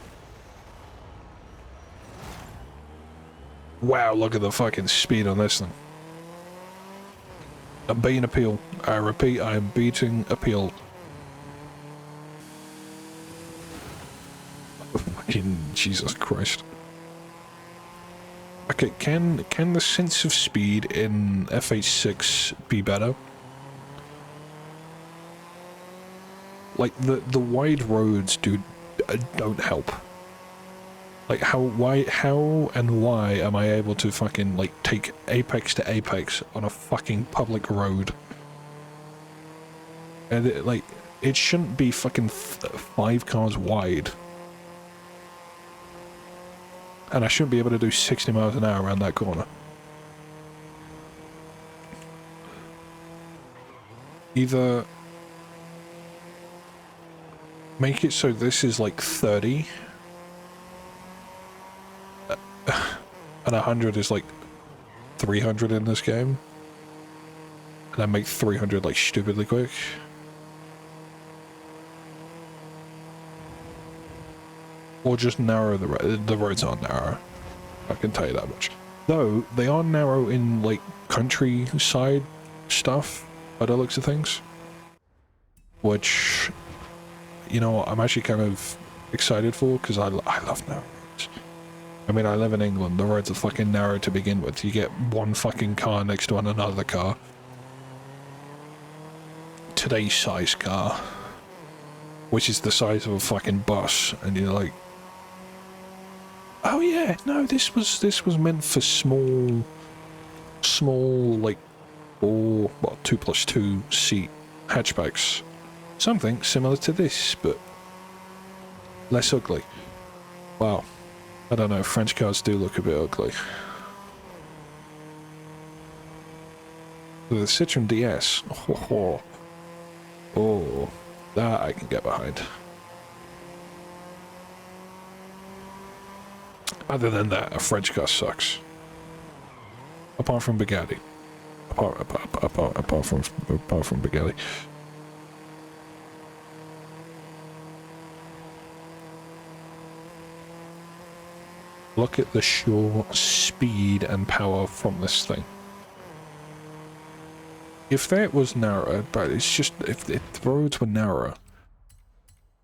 Wow, look at the fucking speed on this thing. I'm beating Appeal. I repeat, I am beating Appeal. Fucking Jesus Christ. Okay, can the sense of speed in FH6 be better? Like, the wide roads, dude, don't help. Like, how and why am I able to fucking, like, take apex to apex on a fucking public road? And, it shouldn't be fucking 5 cars wide. And I shouldn't be able to do 60 miles an hour around that corner. Either make it so this is like 30 and 100 is like 300 in this game, and I make 300 like stupidly quick. Or just narrow the roads aren't narrow. I can tell you that much. Though, they are narrow in, like, countryside stuff, by the looks of things. Which, you know, I'm actually kind of excited for, because I love narrow roads. I mean, I live in England, the roads are fucking narrow to begin with. You get one fucking car next to another car. Today's size car. Which is the size of a fucking bus, and you're like... Oh yeah, no, this was meant for small, like, 2+2 seat hatchbacks. Something similar to this, but less ugly. Wow. I don't know, French cars do look a bit ugly. The Citroen DS. Oh, that I can get behind. Other than that, a French car sucks. Apart from Bugatti. Apart from Bugatti. Look at the sheer speed and power from this thing. If that was narrower, but it's just, if the roads were narrower,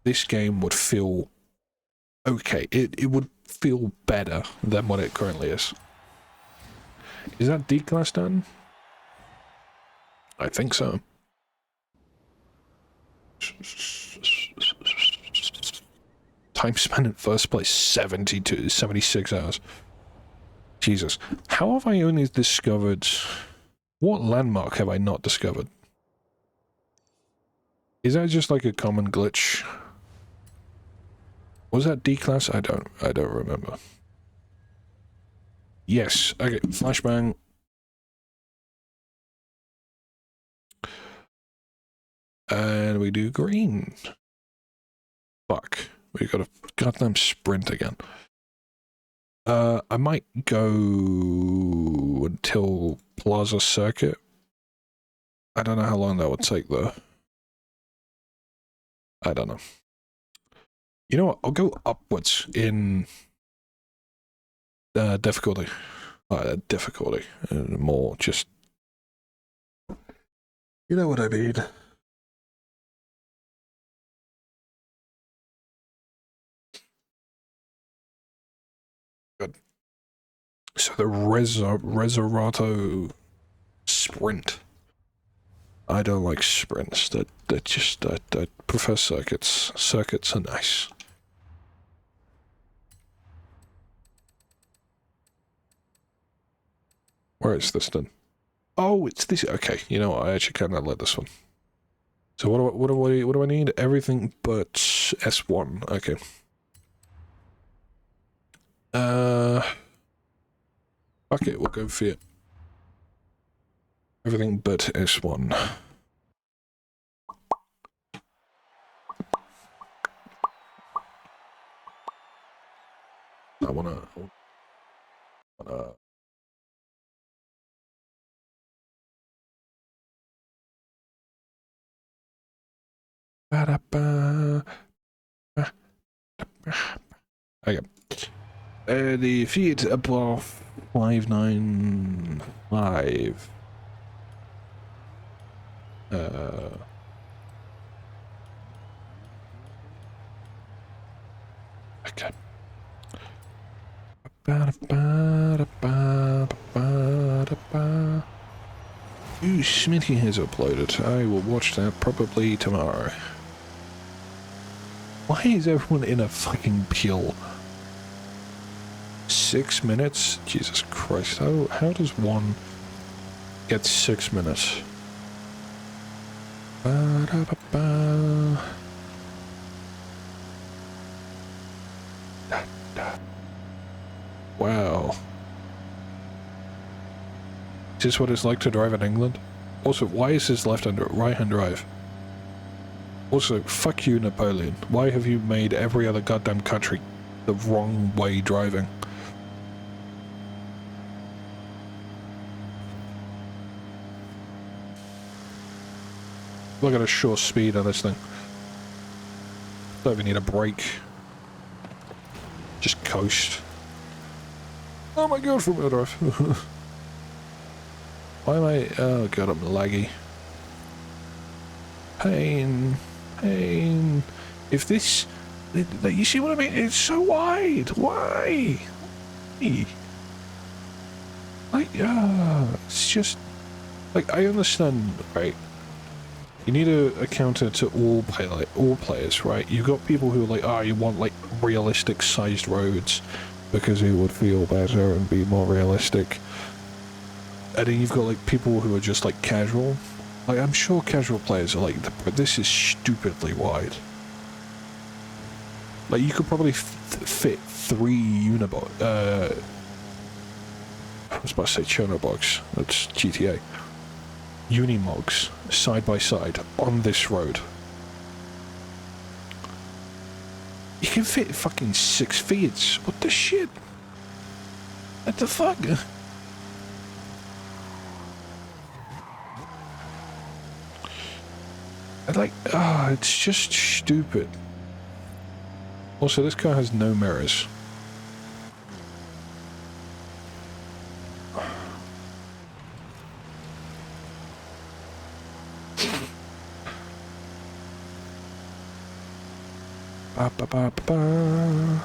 this game would feel okay. It would feel better than what it currently is. Is that D-Class done? I think so. Time spent in first place, 76 hours. Jesus. How have I only discovered... What landmark have I not discovered? Is that just like a common glitch? Was that D-Class? I don't remember. Yes. Okay, flashbang. And we do green. Fuck. We got a goddamn sprint again. I might go until Plaza Circuit. I don't know how long that would take though. I don't know. You know what? I'll go upwards in difficulty. More just... You know what I mean. Good. So the Resorato Sprint. I don't like sprints. I prefer circuits. Circuits are nice. Where is this then? Oh, it's this. Okay, you know what? I actually kind of like this one. So what do I need? Everything but S1. Okay. Fuck it. We'll go for it. Everything but S1. I wanna okay. The feed above 595. Okay. Ooh, Smitty has uploaded. I will watch that probably tomorrow. Why is everyone in a fucking peel? 6 minutes? Jesus Christ, how does one get 6 minutes? Wow. Is this what it's like to drive in England? Also, why is this right-hand drive? Also, fuck you, Napoleon. Why have you made every other goddamn country the wrong way driving? Look at the sure speed on this thing. Don't even need a brake. Just coast. Oh my god, from wheel drive. Why am I... Oh god, I'm laggy. Pain. Pain. If this... You see what I mean? It's so wide. Why? Like, it's just... Like, I understand, right? You need a counter to all players, right? You've got people who are like, oh, you want, like, realistic-sized roads because it would feel better and be more realistic. And then you've got, like, people who are just, like, casual. Like, I'm sure casual players are like, but this is stupidly wide. Like, you could probably fit 3 Unibot, I was about to say Chernobox, that's GTA. Unimogs, side by side, on this road. You can fit fucking 6 Fiats. What the shit? What the fuck? Like, it's just stupid. Also, this car has no mirrors. Ba, ba, ba, ba, ba.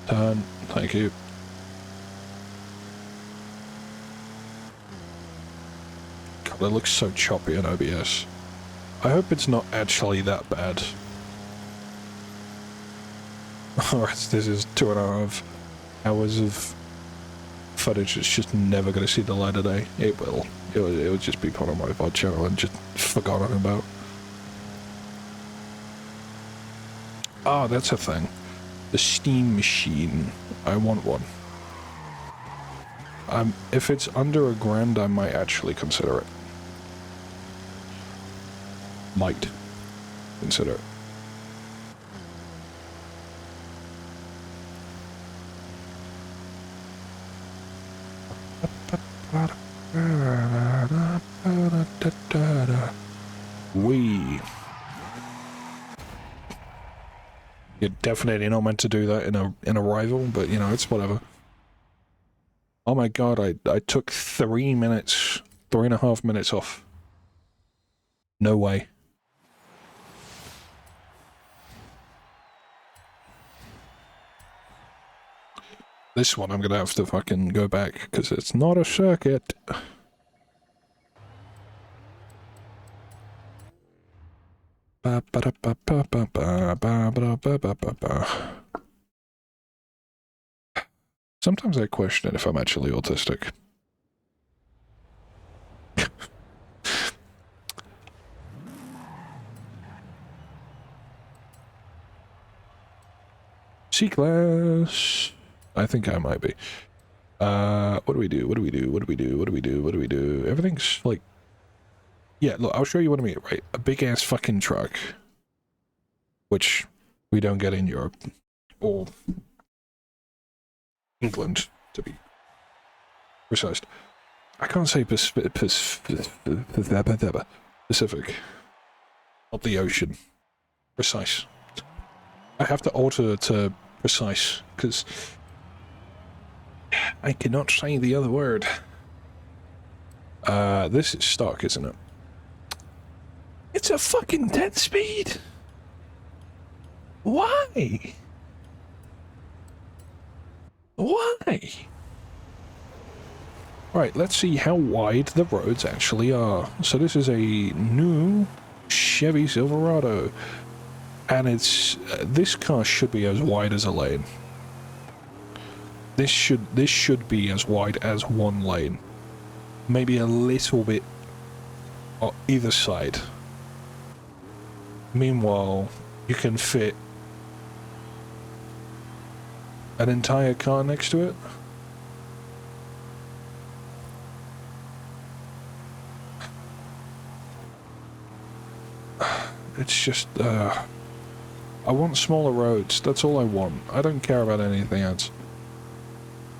Turn. Thank you. God, it looks so choppy in OBS. I hope it's not actually that bad. Or this is 2.5 hours of footage that's just never going to see the light of day. It will. It will just be put on my VOD channel and just forgotten about. Oh, that's a thing. The steam machine. I want one. If it's under $1,000, I might actually consider it. Might consider it. We. You're definitely not meant to do that in a rival, but you know, it's whatever. Oh my god, I took 3 minutes, 3.5 minutes off. No way. This one I'm gonna have to fucking go back, because it's not a circuit. Sometimes I question if I'm actually autistic. C-Class. I think I might be. What do we do? What do we do? What do we do? What do we do? What do we do? Everything's like... Yeah, look, I'll show you what I mean, right? A big-ass fucking truck. Which we don't get in Europe. Or England, to be precise. I can't say Pacific. Not the ocean. Precise. I have to alter it to precise, because I cannot say the other word. This is stock, isn't it? It's a fucking 10 speed! Why? Why? Right, let's see how wide the roads actually are. So this is a new Chevy Silverado. And it's... this car should be as wide as a lane. This should be as wide as one lane. Maybe a little bit on either side. Meanwhile, you can fit an entire car next to it. It's just, I want smaller roads, that's all I want. I don't care about anything else.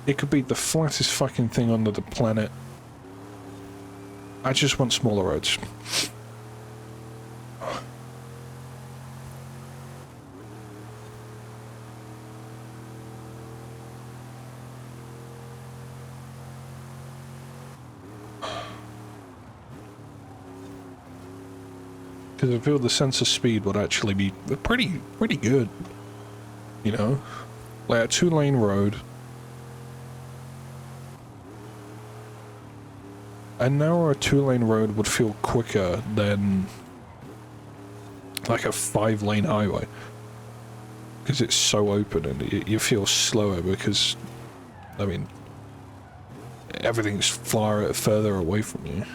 It could be the flattest fucking thing under the planet. I just want smaller roads. Because I feel the sense of speed would actually be pretty good. You know? Like a 2-lane road. And now a 2-lane road would feel quicker than like a 5-lane highway. Because it's so open and you feel slower because, I mean, everything's further away from you.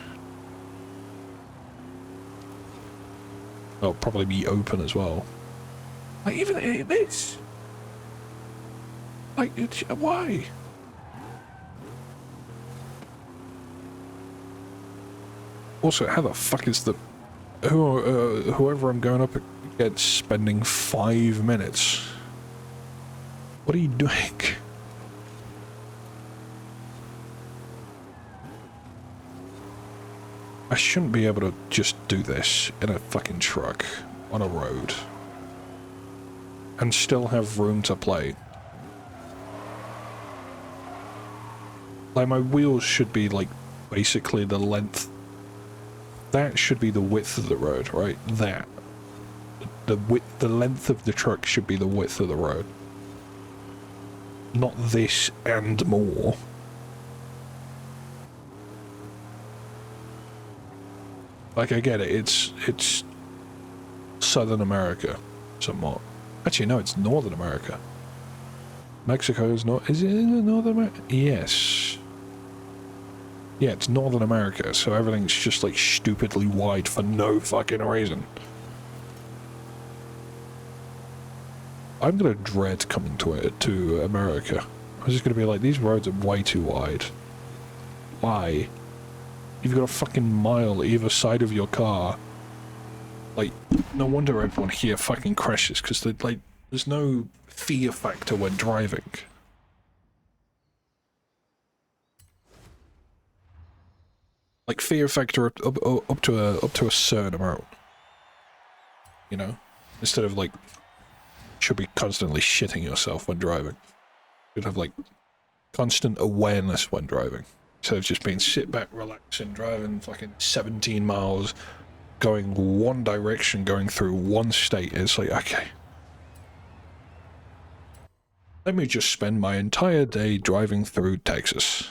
It'll probably be open as well. Like, even this. Like, why? Also, how the fuck is the... whoever I'm going up against spending 5 minutes? What are you doing? I shouldn't be able to just do this in a fucking truck on a road and still have room to play. Like, my wheels should be, like, basically the length. That should be the width of the road, right? That. The length of the truck should be the width of the road. Not this and more. Like, I get it, it's Southern America, somewhat. Actually, no, it's Northern America. Mexico is not... Is it Northern America? Yes. Yeah, it's Northern America, so everything's just, like, stupidly wide for no fucking reason. I'm gonna dread coming to America. I'm just gonna be like, these roads are way too wide. Why? You've got a fucking mile either side of your car. Like, no wonder everyone here fucking crashes, because like, there's no fear factor when driving. Like, fear factor up to a certain amount. You know? Instead of, like, should be constantly shitting yourself when driving. You'd have, like, constant awareness when driving. Instead of just being sit back, relaxing, driving fucking 17 miles, going one direction, going through one state. It's like, okay. Let me just spend my entire day driving through Texas.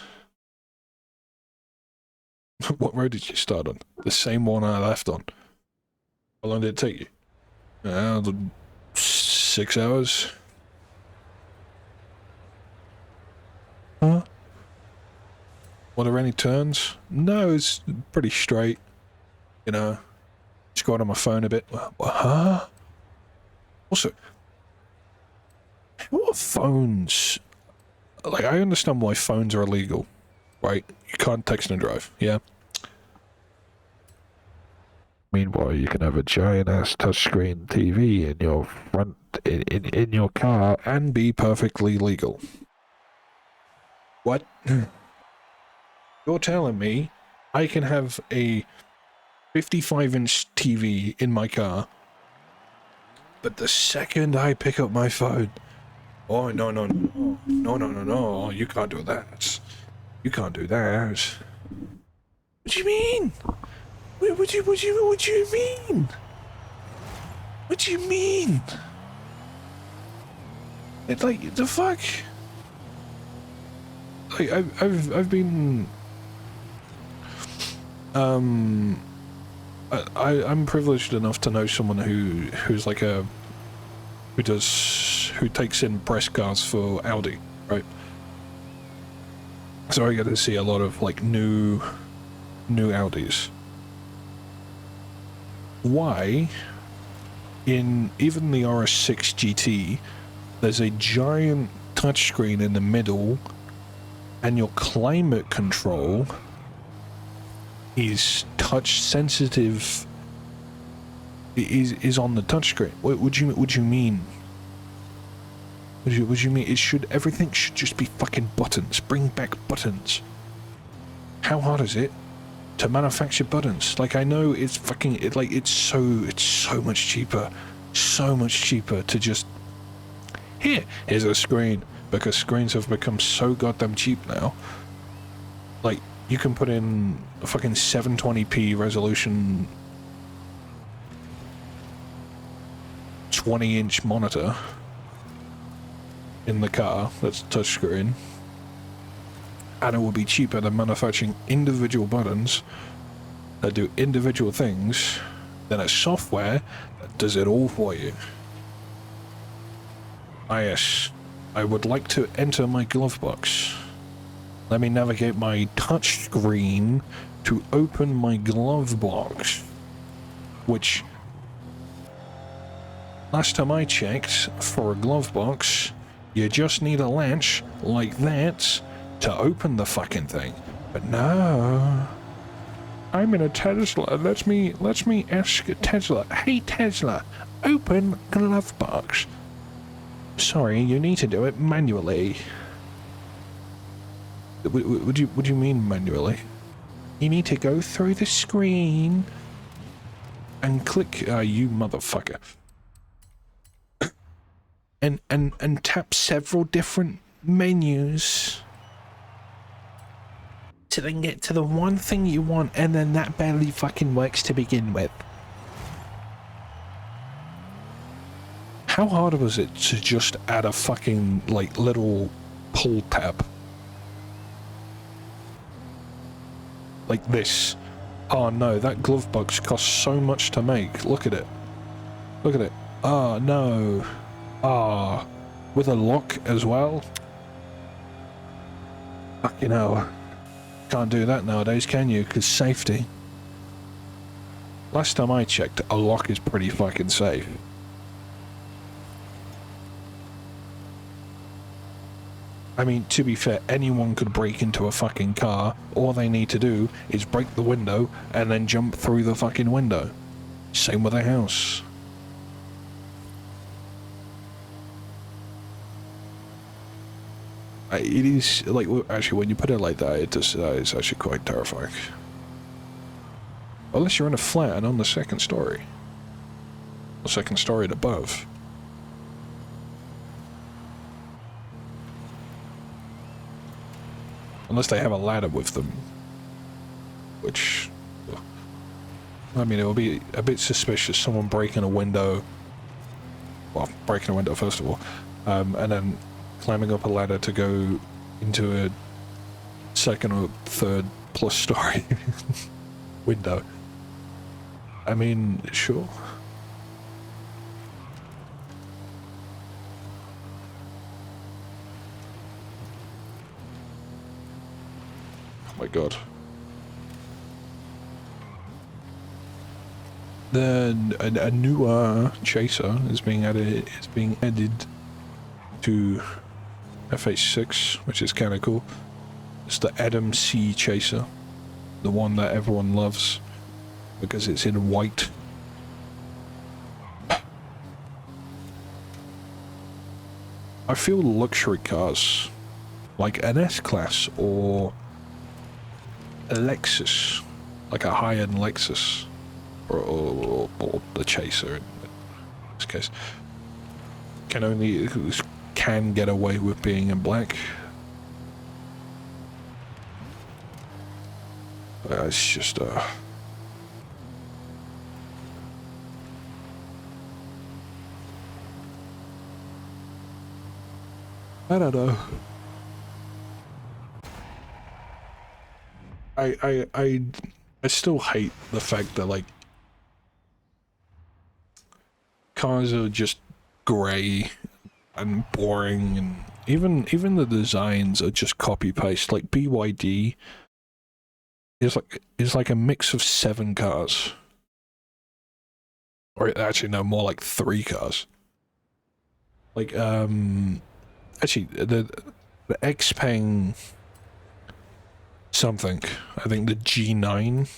What road did you start on? The same one I left on. How long did it take you? 6 hours. Huh? Were there any turns? No, it's pretty straight. You know, just got on my phone a bit. Huh? Also, what are phones? Like, I understand why phones are illegal, right? You can't text and drive, yeah? Meanwhile, you can have a giant-ass touchscreen TV in your front, in your car, and be perfectly legal. What? You're telling me I can have a 55-inch TV in my car, but the second I pick up my phone, oh, no, you can't do that. You can't do that. What do you mean? What do you mean? What do you mean? It's like, the fuck? Like, I've been... I'm privileged enough to know someone who's like who takes in press cars for Audi, right? So I get to see a lot of like new Audis. Why, in even the RS6 GT, there's a giant touchscreen in the middle, and your climate control is touch sensitive, is on the touchscreen? What would you mean? What do you mean? Everything should just be fucking buttons. Bring back buttons. How hard is it to manufacture buttons? Like, I know it's fucking, it's so much cheaper to just, here's a screen, because screens have become so goddamn cheap now. Like, you can put in a fucking 720p resolution 20-inch monitor in the car that's touchscreen, and it will be cheaper than manufacturing individual buttons that do individual things than a software that does it all for you. Ah yes, I would like to enter my glove box. Let me navigate my touch screen to open my glove box, which last time I checked, for a glove box, you just need a latch like that to open the fucking thing. But no, I'm in a Tesla. Let me ask Tesla. Hey Tesla, open glove box. Sorry, you need to do it manually. Would you mean manually? You need to go through the screen and click. You motherfucker. and tap several different menus to then get to the one thing you want, and then that barely fucking works to begin with. How hard was it to just add a fucking, like, little pull tab? Like this. Oh no, that glove box costs so much to make. Look at it. Look at it. Oh no. Ah, with a lock as well? Fucking hell. Can't do that nowadays, can you? Because safety. Last time I checked, a lock is pretty fucking safe. I mean, to be fair, anyone could break into a fucking car. All they need to do is break the window and then jump through the fucking window. Same with a house. It is, like, actually, when you put it like that, it just, it's actually quite terrifying. Unless you're in a flat and on the second story. The second story and above. Unless they have a ladder with them. Which, I mean, it will be a bit suspicious, someone breaking a window. Well, breaking a window first of all. And then climbing up a ladder to go into a second or third plus story window. I mean, sure. Oh my god. Then a newer chaser is being added. It's being added to FH6, which is kind of cool. It's the Adam C chaser, the one that everyone loves because it's in white. I feel luxury cars like an S-Class or a Lexus, like a high-end Lexus, or the chaser in this case, can get away with being in black. It's just I don't know. I still hate the fact that, like, cars are just grey and boring, and even the designs are just copy paste. Like BYD is like a mix of 7 cars, or actually no, more like 3 cars. Like actually the Xpeng something, I think the G9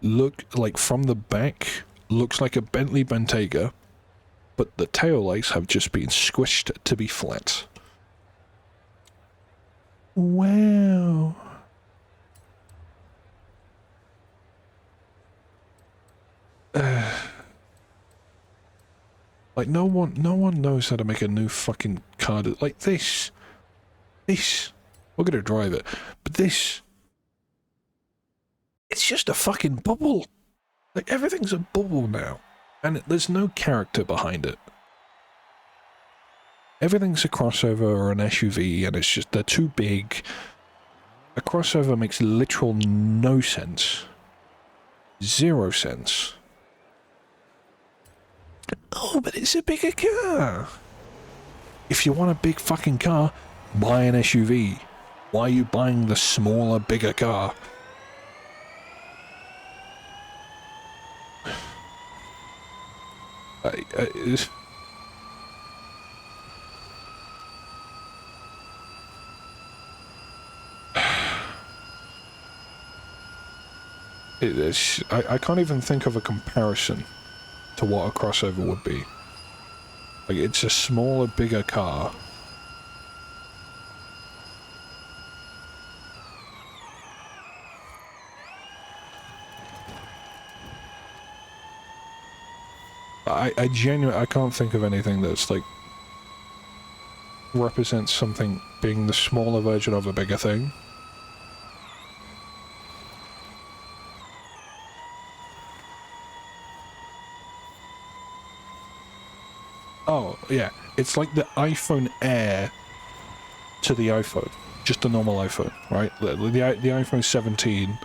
look like from the back looks like a Bentley Bentayga, but the taillights have just been squished to be flat. Wow. Like no one knows how to make a new fucking car like this. We're gonna drive it, but this, it's just a fucking bubble. Like everything's a bubble now. And there's no character behind it. Everything's a crossover or an SUV, and it's just, they're too big. A crossover makes literal no sense. 0 sense. Oh, but it's a bigger car. If you want a big fucking car, buy an SUV. Why are you buying the smaller, bigger car? I can't even think of a comparison to what a crossover would be. Like, it's a smaller, bigger car. I genuinely, I can't think of anything that's, like, represents something being the smaller version of a bigger thing. Oh, yeah. It's like the iPhone Air to the iPhone. Just a normal iPhone, right? The iPhone 17.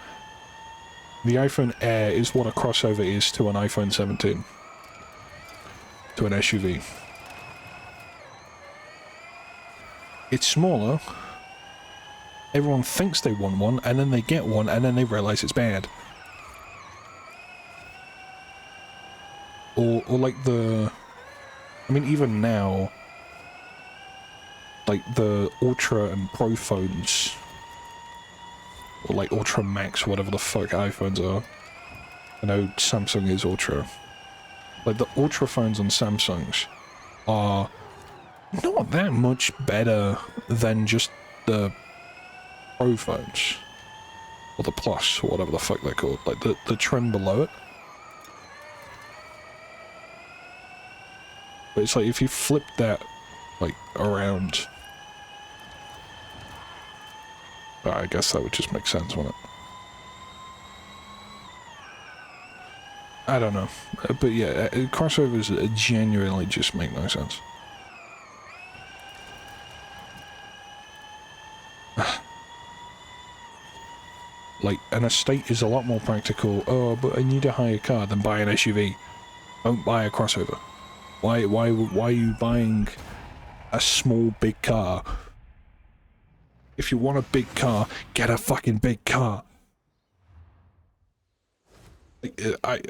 The iPhone Air is what a crossover is to an iPhone 17. To an SUV. It's smaller. Everyone thinks they want one, and then they get one, and then they realize it's bad. Or like the... I mean, even now, like the Ultra and Pro phones, or like Ultra Max, whatever the fuck iPhones are. I know Samsung is Ultra. Like the Ultra phones on Samsungs are not that much better than just the Pro phones. Or the Plus, or whatever the fuck they're called. Like the trim below it. But it's like, if you flip that, like, around... I guess that would just make sense, wouldn't it? I don't know. But yeah, crossovers genuinely just make no sense. Like, an estate is a lot more practical. Oh, but I need a higher car than buy an SUV. Don't buy a crossover. Why are you buying a small, big car? If you want a big car, get a fucking big car. But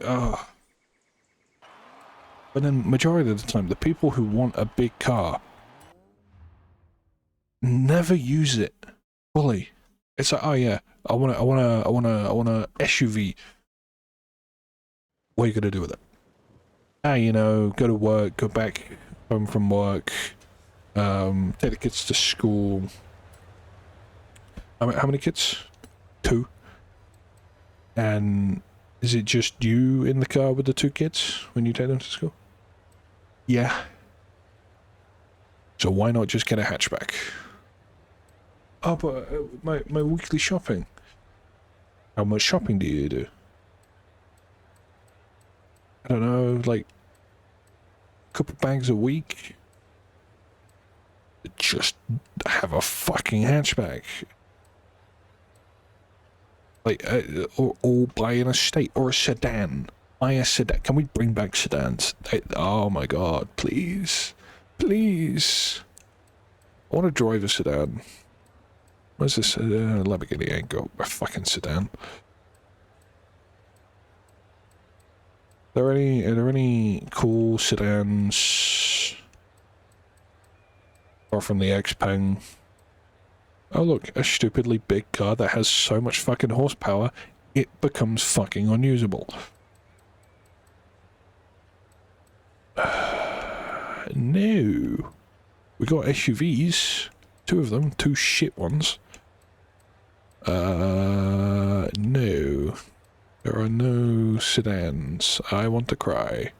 then, majority of the time, the people who want a big car never use it fully. It's like, oh yeah, I want a SUV. What are you gonna do with it? You know, go to work, go back home from work, take the kids to school. How many kids? 2. And is it just you in the car with the 2 kids when you take them to school? Yeah. So why not just get a hatchback? Oh, but my weekly shopping. How much shopping do you do? I don't know, like a couple bags a week. Just have a fucking hatchback. Like, or buy an estate or a sedan. Buy a sedan. Can we bring back sedans? Oh my god, please. Please. I want to drive a sedan. Where's this? Lamborghini ain't got a fucking sedan. Are there any cool sedans? Or from the Xpeng? Oh look, a stupidly big car that has so much fucking horsepower, it becomes fucking unusable. No. We got SUVs. 2 of them, 2 shit ones. No. There are no sedans. I want to cry.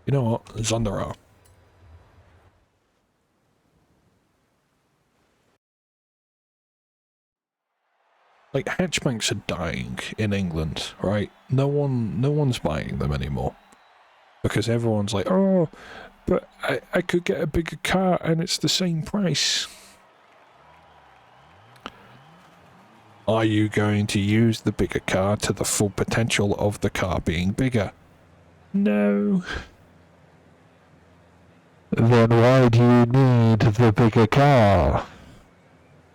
You know what? Zondera. Like, hatchbacks are dying in England, right? No one's buying them anymore. Because everyone's like, oh, but I could get a bigger car and it's the same price. Are you going to use the bigger car to the full potential of the car being bigger? No. Then why do you need the bigger car?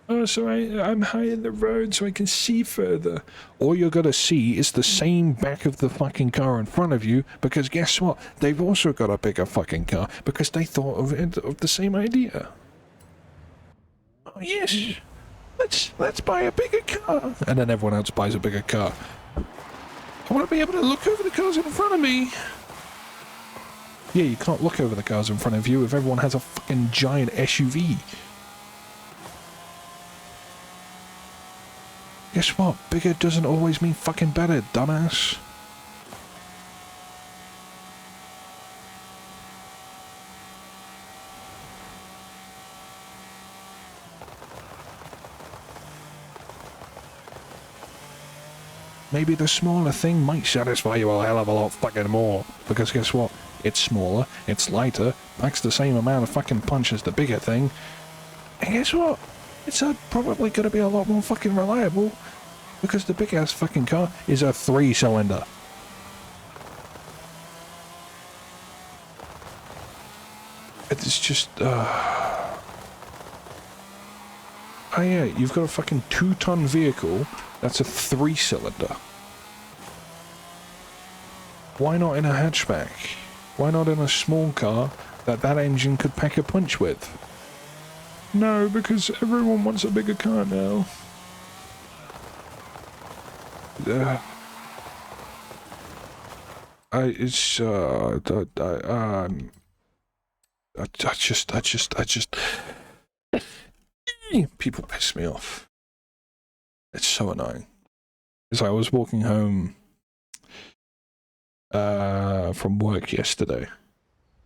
Oh, so I'm high in the road so I can see further. All you're gonna see is the same back of the fucking car in front of you, because guess what? They've also got a bigger fucking car, because they thought of the same idea. Oh, yes, let's buy a bigger car. And then everyone else buys a bigger car. I want to be able to look over the cars in front of me. Yeah, you can't look over the cars in front of you if everyone has a fucking giant SUV. Guess what? Bigger doesn't always mean fucking better, dumbass. Maybe the smaller thing might satisfy you a hell of a lot fucking more. Because guess what? It's smaller, it's lighter, packs the same amount of fucking punch as the bigger thing. And guess what? It's probably going to be a lot more fucking reliable, because the big-ass fucking car is a 3-cylinder. It's just, oh yeah, you've got a fucking 2-ton vehicle that's a 3-cylinder. Why not in a hatchback? Why not in a small car that engine could pack a punch with? No, because everyone wants a bigger car now. I just people piss me off. It's so annoying. As I was walking home from work yesterday,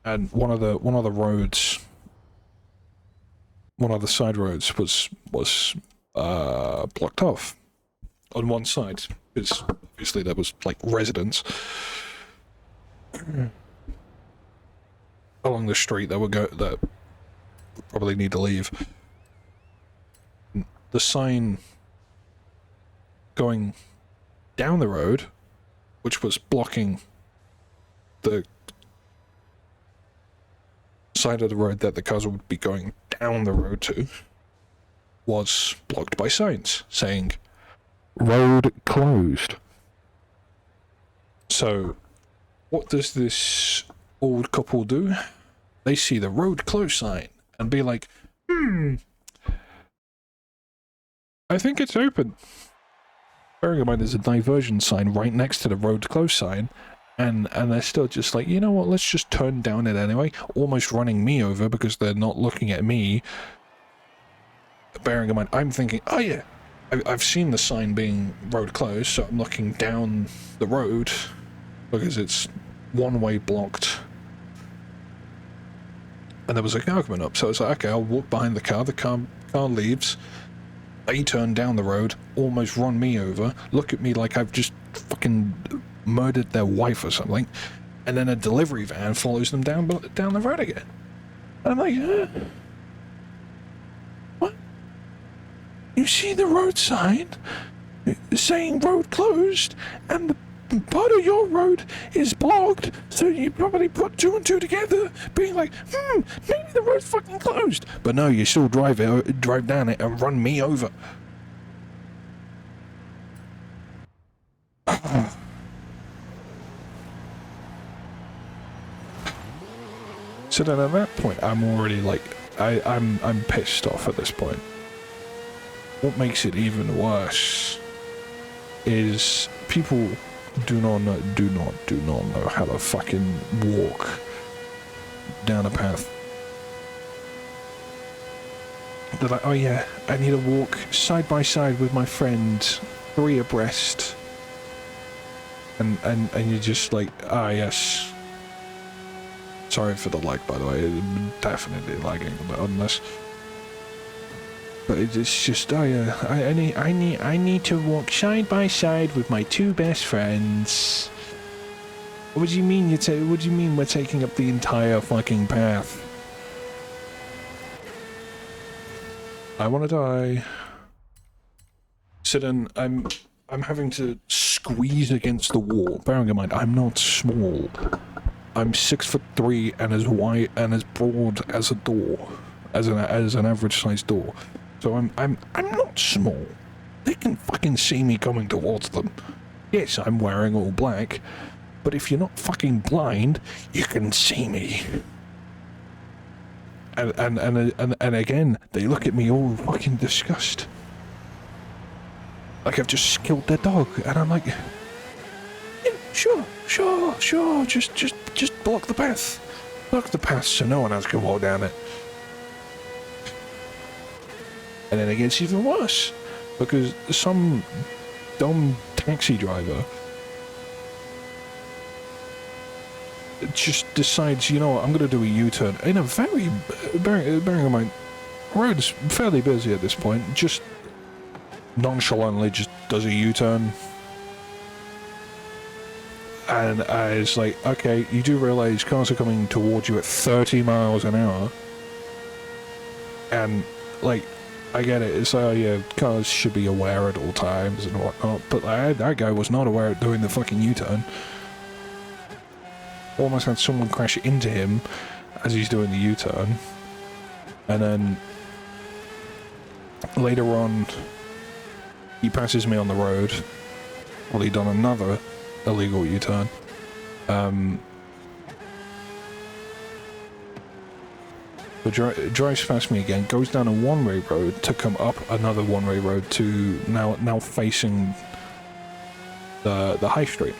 and one of the roads, one of the side roads was blocked off on one side, because obviously there was like residents along the street that would probably need to leave. The sign going down the road, which was blocking the side of the road that the cars would be going down the road to, was blocked by signs saying road closed. So what does this old couple do? They see the road closed sign and be like, I think it's open. Bearing in mind there's a diversion sign right next to the road closed sign, and they're still just like, you know what, let's just turn down it anyway, almost running me over because they're not looking at me. Bearing in mind, I'm thinking, oh yeah, I've seen the sign being road closed, so I'm looking down the road because it's one-way blocked. And there was a car coming up, so it's like, okay, I'll walk behind the car leaves, they turn down the road, almost run me over, look at me like I've just fucking murdered their wife or something, and then a delivery van follows them down the road again. And I'm like, what? You see the road sign saying road closed, and the part of your road is blocked, so you probably put 2 and 2 together, being like, maybe the road's fucking closed. But no, you still drive down it and run me over. So then at that point, I'm already like, I'm pissed off at this point. What makes it even worse is people do not know how to fucking walk down a path. They're like, oh yeah, I need to walk side by side with my friend, 3 abreast. And you're just like, ah yes. Sorry for the lag, by the way, I'm definitely lagging a bit on this. But it's just, oh yeah, I need to walk side by side with my 2 best friends. What do you mean what do you mean we're taking up the entire fucking path? I want to die. So then I'm having to squeeze against the wall. Bearing in mind, I'm not small. I'm 6'3" and as wide and as broad as a door, as an average sized door. So I'm not small. They can fucking see me coming towards them. Yes, I'm wearing all black, but if you're not fucking blind, you can see me. And again, they look at me all fucking disgust. Like I've just killed their dog, and I'm like, yeah, sure, just block the path. Block the path so no one else can walk down it. And then it gets even worse, because some dumb taxi driver just decides, you know what, I'm going to do a U-turn in a very, bearing in mind, road's fairly busy at this point, just nonchalantly just does a U-turn. And it's like, okay, you do realise cars are coming towards you at 30 miles an hour. And, like, I get it, it's like, oh yeah, cars should be aware at all times and whatnot, but that guy was not aware of doing the fucking U-turn. Almost had someone crash into him as he's doing the U-turn. And then later on, he passes me on the road while he'd done another illegal U-turn. Drives past me again, goes down a one-way road to come up another one-way road to now facing the high street.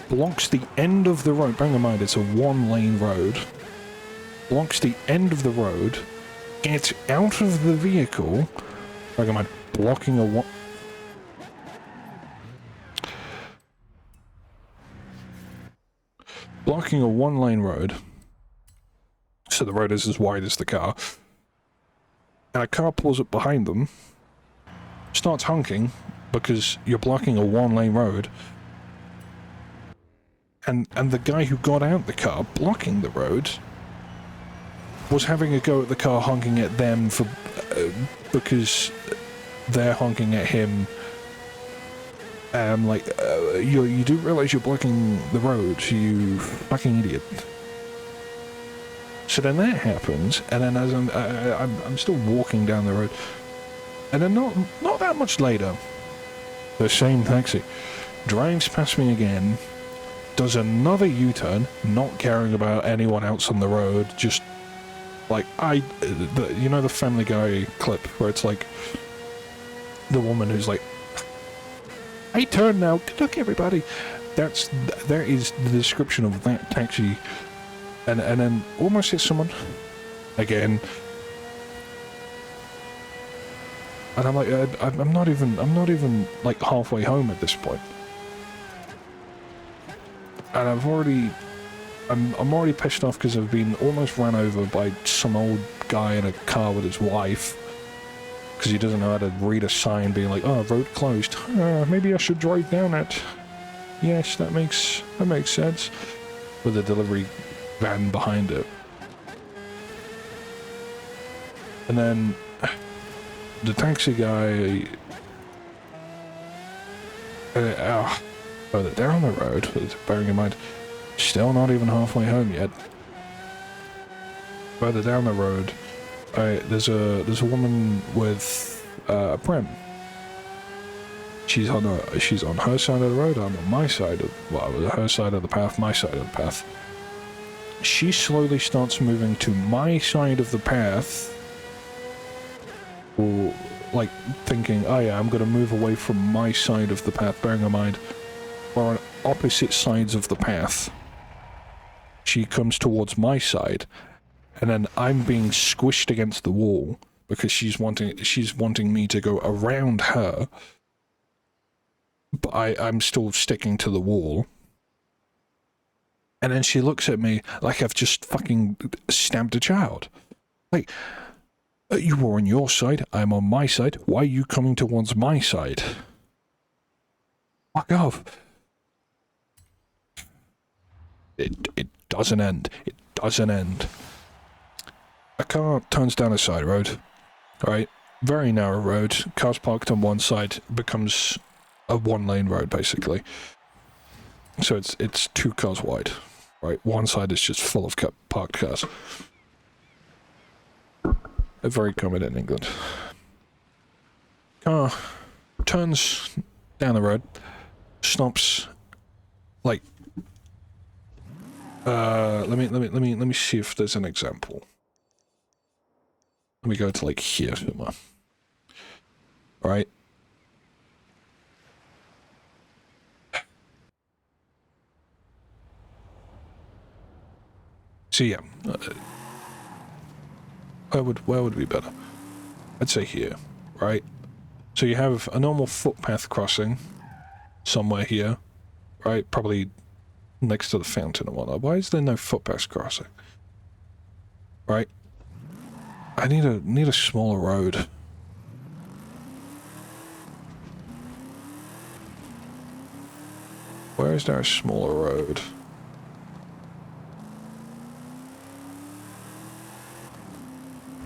Blocks the end of the road, bearing in mind it's a one-lane road, blocks the end of the road, gets out of the vehicle, bearing in mind blocking a one-lane road, so the road is as wide as the car, and a car pulls up behind them, starts honking, because you're blocking a one-lane road, and the guy who got out the car, blocking the road, was having a go at the car honking at them for because they're honking at him. Like, you do realise you're blocking the road, you fucking idiot. So then that happens, and then as I'm still walking down the road, and then not that much later, the same taxi drives past me again, does another U-turn, not caring about anyone else on the road, just like you know the Family Guy clip where it's like the woman who's like, "I turn now, good luck everybody." That is the description of that taxi, and then almost hits someone again, and I'm like, I'm not even like halfway home at this point. And I'm already pissed off because I've been almost run over by some old guy in a car with his wife because he doesn't know how to read a sign being like, "Oh, road closed. Maybe I should drive down it." Yes, that makes sense. With a delivery van behind it. And then the taxi guy they're on the road, bearing in mind, still not even halfway home yet. Further down the road, there's a woman with a pram. She's on her side of the road. I'm on my side of her side of the path, my side of the path. She slowly starts moving to my side of the path, or like thinking, "Oh yeah, I'm going to move away from my side of the path." Bearing in mind, we're on opposite sides of the path. She comes towards my side, and then I'm being squished against the wall because she's wanting me to go around her, but I'm still sticking to the wall. And then she looks at me like I've just fucking stabbed a child. Like, you were on your side, I'm on my side, why are you coming towards my side? Fuck off. It doesn't end. It doesn't end. A car turns down a side road, right? Very narrow road. Cars parked on one side becomes a one-lane road, basically. So it's 2 cars wide, right? One side is just full of parked cars. Very common in England. Car turns down the road, stops, like. Let me see if there's an example. Let me go to like here somewhere. Right. So yeah, where would be better? I'd say here, right? So you have a normal footpath crossing somewhere here, right? Probably next to the fountain and whatnot. Why is there no footpath crossing? Right? I need a smaller road. Where is there a smaller road?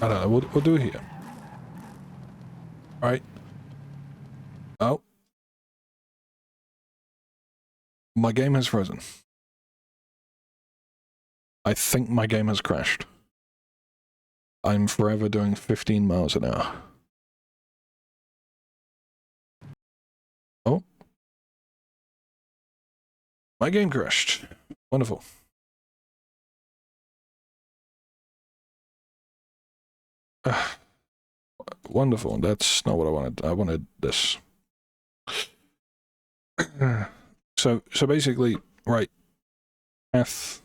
I don't know, we'll do it here. Right? Oh. My game has frozen. I think my game has crashed. I'm forever doing 15 miles an hour. Oh. My game crashed. Wonderful. Wonderful. That's not what I wanted. I wanted this. So basically, right, path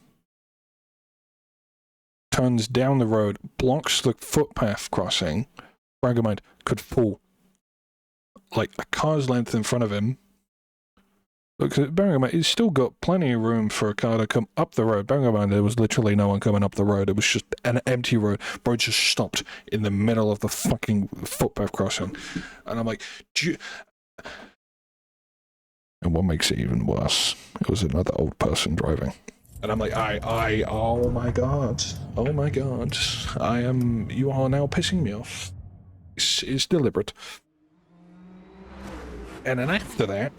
turns down the road, blocks the footpath crossing. Bearing in mind, could fall like a car's length in front of him. Because bearing in mind, he's still got plenty of room for a car to come up the road. Bearing in mind, there was literally no one coming up the road. It was just an empty road. Bro just stopped in the middle of the fucking footpath crossing. And I'm like, and what makes it even worse, it was another old person driving. And I'm like, oh my god, you are now pissing me off. It's deliberate. And then after that,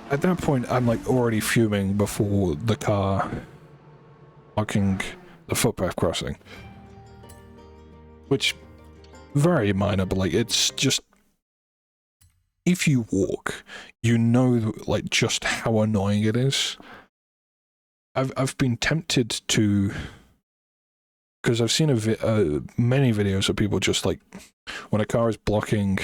at that point, I'm like already fuming before the car blocking the footpath crossing. Which, very minor, but like, it's just, if you walk, you know, like, just how annoying it is. I've been tempted to, because I've seen many videos of people just like, when a car is blocking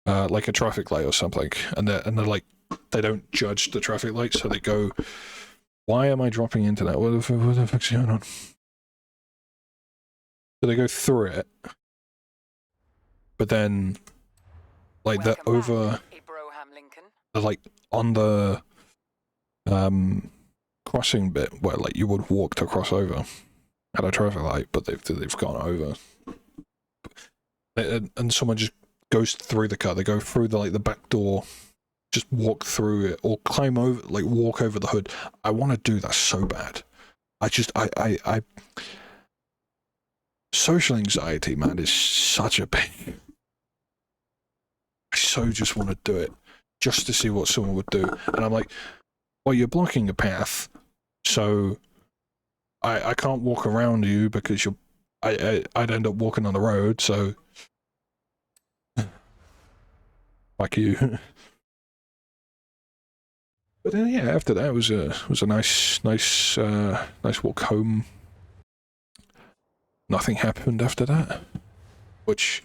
like a traffic light or something, and they're like, they don't judge the traffic light, so they go, why am I dropping into that? What the fuck's going on? So they go through it, but then, like, they're over, they're like on the crossing bit where like you would walk to cross over at a traffic light, but they've gone over, and someone just goes through the car. They go through the back door, just walk through it, or climb over, like walk over the hood. I want to do that so bad. I social anxiety, man, is such a pain. I so just want to do it just to see what someone would do. And I'm like, well, you're blocking a path, so I can't walk around you because I'd end up walking on the road, so fuck you. But then, yeah, after that, it was a nice walk home. Nothing happened after that, which,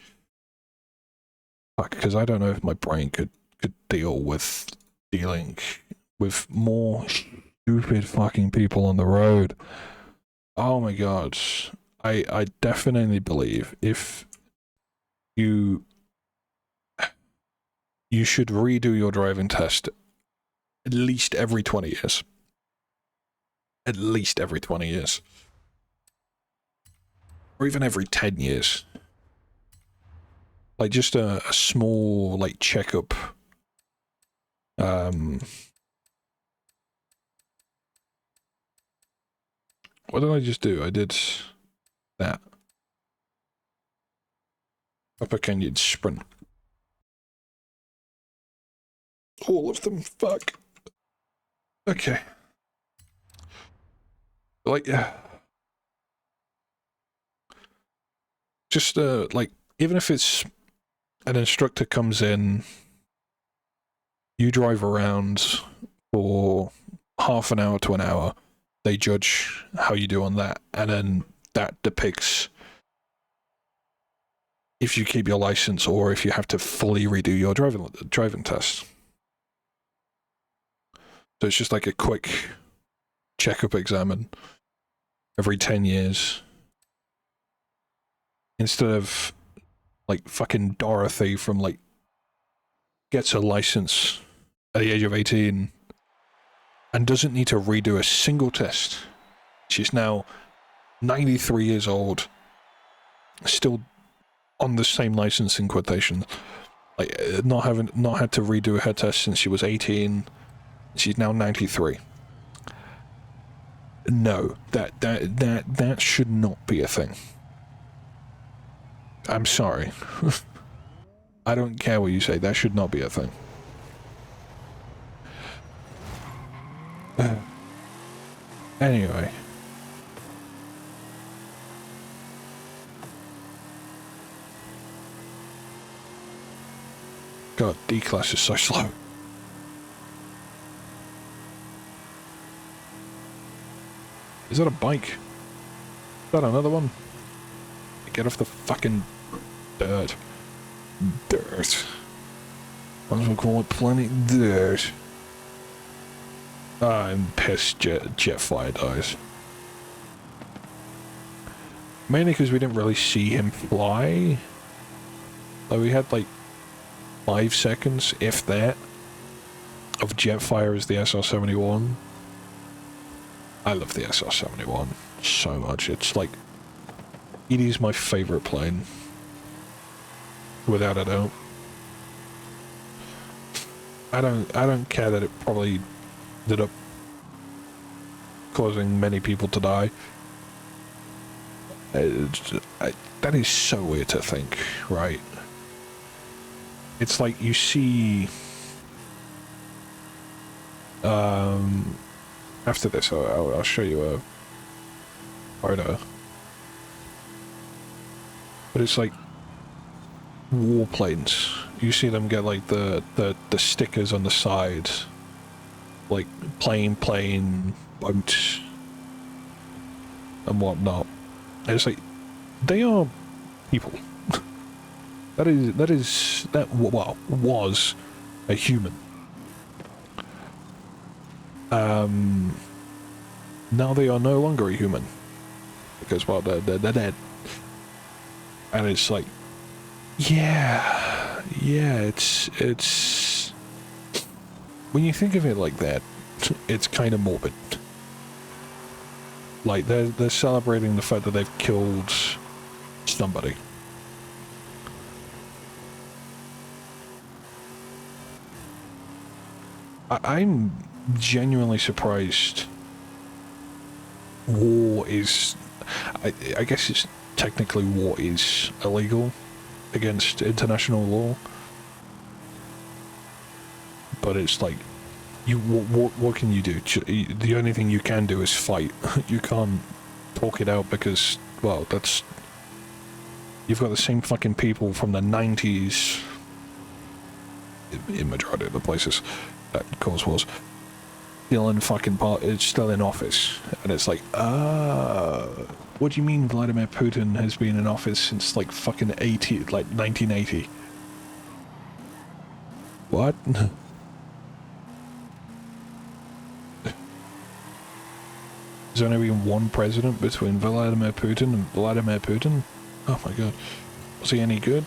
fuck, because I don't know if my brain could deal with dealing with more stupid fucking people on the road. Oh my god, I definitely believe if you should redo your driving test at least every 20 years. At least every 20 years. Or even every 10 years. Like, just a small, like, checkup What did I just do? I did that. Upper Canyon sprint. All of them. Fuck. Okay. Like, yeah. Just, like, even if it's an instructor comes in, you drive around for half an hour to an hour, they judge how you do on that, and then that depicts if you keep your license or if you have to fully redo your driving test. So it's just like a quick checkup exam every 10 years. Instead of like fucking Dorothy from like gets a license at the age of 18 and doesn't need to redo a single test. She's now 93 years old, still on the same license in quotation, like not had to redo her test since she was 18. She's now 93. No, that should not be a thing. I'm sorry. I don't care what you say, that should not be a thing. Anyway. God, D-Class is so slow. Is that a bike? Is that another one? Get off the fucking dirt. Dirt. Might as well call it planet dirt. I'm pissed Jetfire dies. Mainly because we didn't really see him fly. Like, we had like 5 seconds, if that, of Jetfire as the SR-71. I love the SR-71 so much. It's like, it is my favourite plane. Without a doubt. I don't care that it probably ended up causing many people to die. That is so weird to think, right? It's like you see... after this, I'll show you a photo. But it's like warplanes. You see them get like the stickers on the side, like plane, boat, and whatnot. And it's like they are people. that was a human. Now they are no longer a human because, well, they're dead. And it's like, yeah, it's when you think of it like that, it's kind of morbid. Like they're celebrating the fact that they've killed somebody. I'm genuinely surprised war is... I guess it's technically war is illegal against international law, but it's like, what can you do? The only thing you can do is fight. You can't talk it out because, well, that's... You've got the same fucking people from the 90s, in majority of the places that cause wars, still in fucking it's still in office, and it's like, what do you mean Vladimir Putin has been in office since like fucking 1980? What? There's only been one president between Vladimir Putin and Vladimir Putin? Oh my god. Was he any good?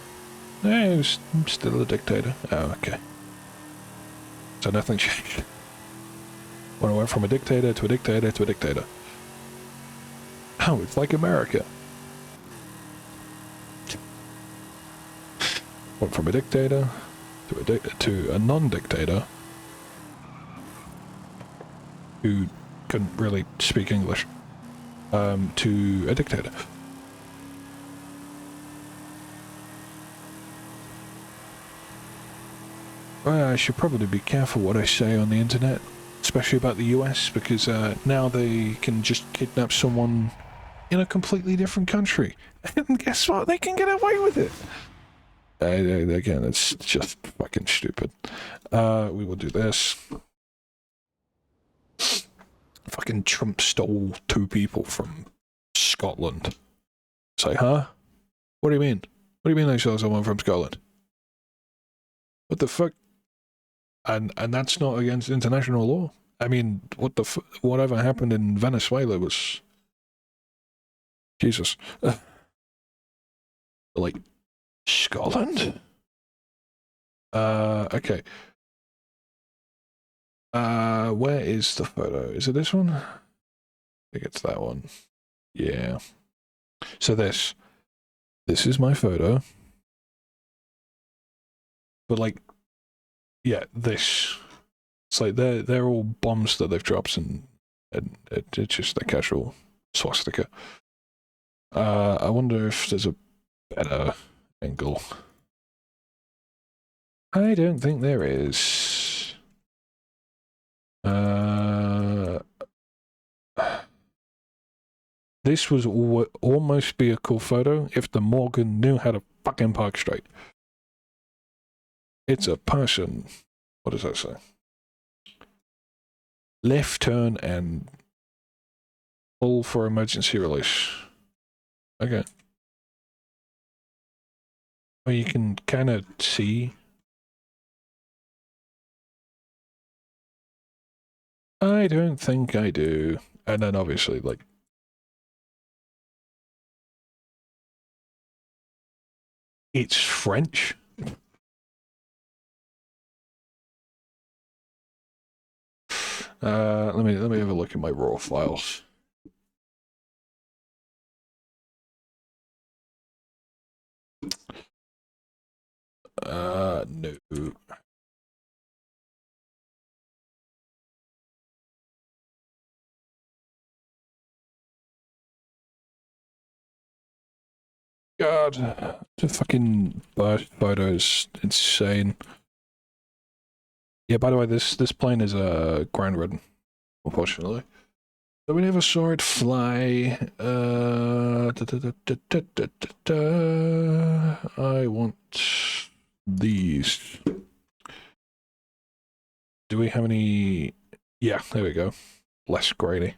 No, he was still a dictator. Oh, okay. So nothing changed. When I went from a dictator to a dictator to a dictator. Oh, it's like America. Went from a dictator to a non-dictator who couldn't really speak English, to a dictator. Well, I should probably be careful what I say on the internet, especially about the US, because now they can just kidnap someone in a completely different country. And guess what? They can get away with it. Again, it's just fucking stupid. We will do this. Fucking Trump stole 2 people from Scotland. It's like, huh? What do you mean? What do you mean they stole someone from Scotland? What the fuck? And that's not against international law. I mean, whatever happened in Venezuela was... Jesus. Like... Scotland? Okay. Where is the photo? Is it this one? I think it's that one. Yeah. So this is my photo. But like, yeah, this. It's like they're all bombs that they've dropped, and it's just a casual swastika. I wonder if there's a better angle. I don't think there is. This was almost be a cool photo if the Morgan knew how to fucking park straight. It's a person. What does that say? Left turn and pull for emergency release. Okay. Well, you can kind of see. I don't think I do. And then obviously, like, it's French. Let me have a look at my raw files. No. God, the fucking photo is insane. Yeah, by the way, this plane is ground ridden, unfortunately. So we never saw it fly. I want these. Do we have any? Yeah, there we go. Less grainy.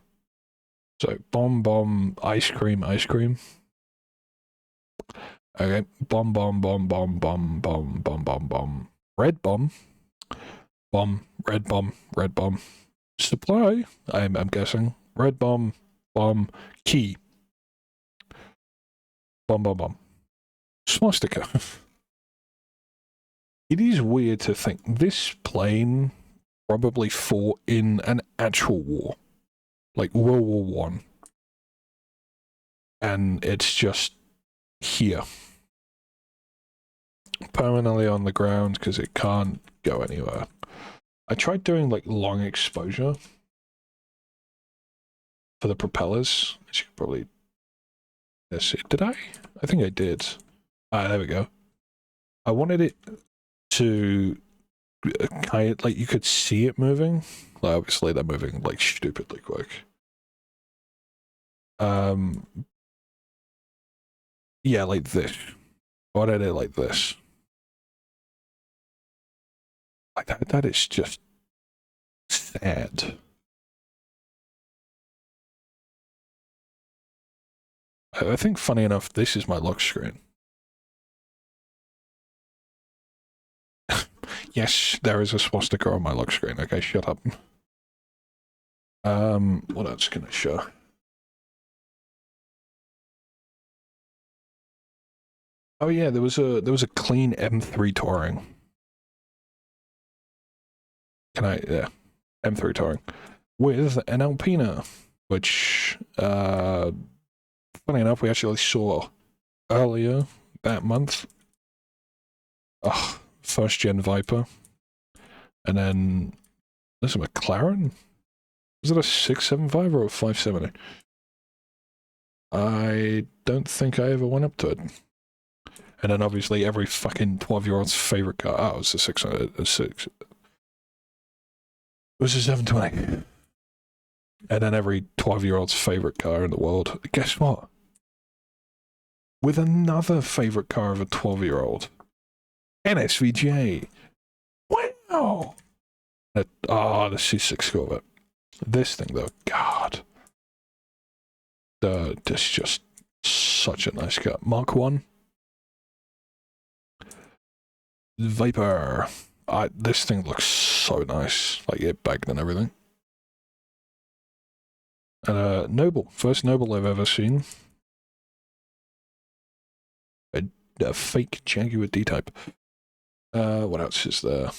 So bomb, ice cream. Okay, bomb, red bomb, red bomb. Supply. I'm guessing red bomb, key. Bomb. Swastika. It is weird to think this plane probably fought in an actual war, like World War I, and it's just here, permanently on the ground because it can't go anywhere. I tried doing like long exposure for the propellers. As you could probably guess it. Did I? I think I did. There we go. I wanted it to kind of like you could see it moving. Like, obviously they're moving like stupidly quick. Yeah, like this. I wanted it like this. Like that is just sad. I think, funny enough, this is my lock screen. Yes, there is a swastika on my lock screen. Okay, shut up. What else can I show? Oh yeah, there was a clean M3 touring. Yeah, M3 touring with an Alpina, which funny enough we actually saw earlier that month. Oh, first gen Viper, and then there's a McLaren. Was it a 675 or a 570? I don't think I ever went up to it. And then obviously every fucking 12-year-old's favorite car. Oh, it was a 600, a 6. It was a 720. And then every 12-year-old's favorite car in the world. Guess what? With another favorite car of a 12-year-old. NSVJ. Wow! The C6 Corvette. This thing, though, God. This is just such a nice car. Mark 1. Viper. This thing looks so nice. Like, it bagged and everything. And Noble. First Noble I've ever seen. A fake Jaguar D-Type. What else is there?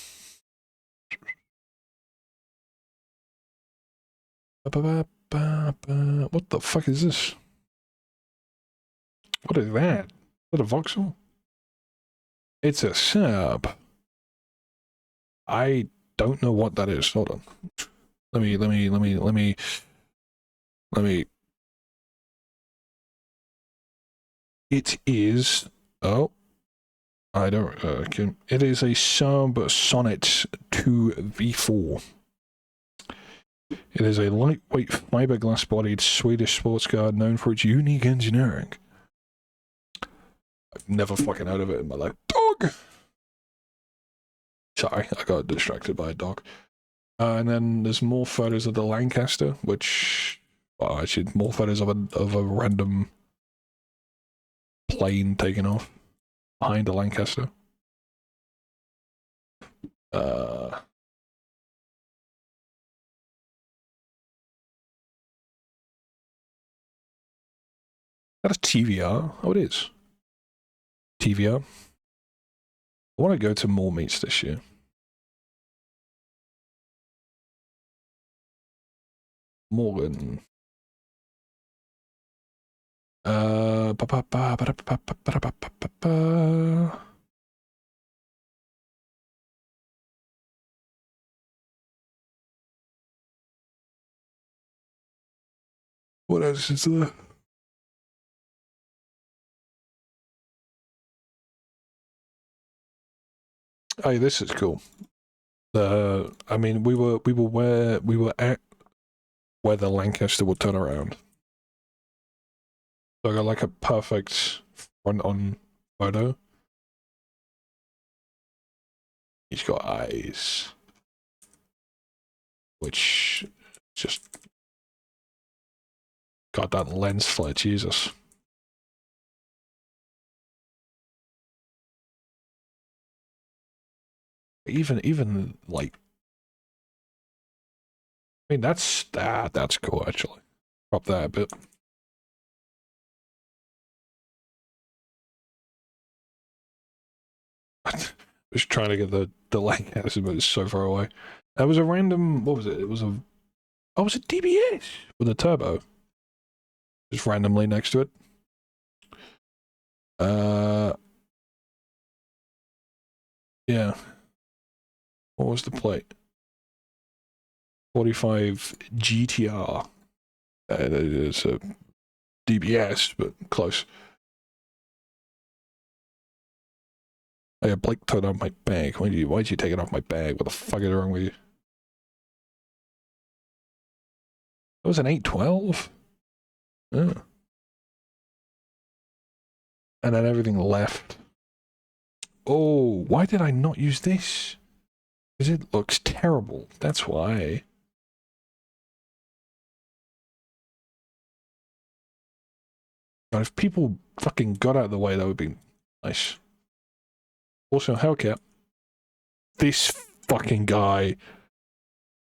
What the fuck is this? What is that? Is that a Vauxhall? It's a Saab. I don't know what that is. Hold on. Let me. It is. Oh. I don't. It is a Saab Sonnet 2 V4. It is a lightweight fiberglass-bodied Swedish sports car known for its unique engineering. I've never fucking heard of it in my life. Dog! Sorry, I got distracted by a dog. And then there's more photos of the Lancaster, which... Well, actually, more photos of a random plane taking off behind a Lancaster. Is that a TVR? Oh, it is. TVR. I want to go to more meets this year. Morgan. What else is there? Hey, this is cool. I mean, we were at where the Lancaster will turn around. So I got like a perfect front-on photo. He's got eyes, which just got that lens flare, Jesus. Even like, I mean, that's cool actually. Crop that a bit. I was trying to get the Lancaster, but it's so far away. That was a random. What was it? It was a. Oh, it was a DBS with a turbo. Just randomly next to it. Yeah. What was the plate? 45 GTR. It is a DBS, but close. Hey, Blake took off my bag. Why'd you take it off my bag? What the fuck is wrong with you? That was an 812? Yeah. And then everything left. Oh, why did I not use this? Because it looks terrible. That's why. God, if people fucking got out of the way, that would be nice. Also, Hellcat. This fucking guy.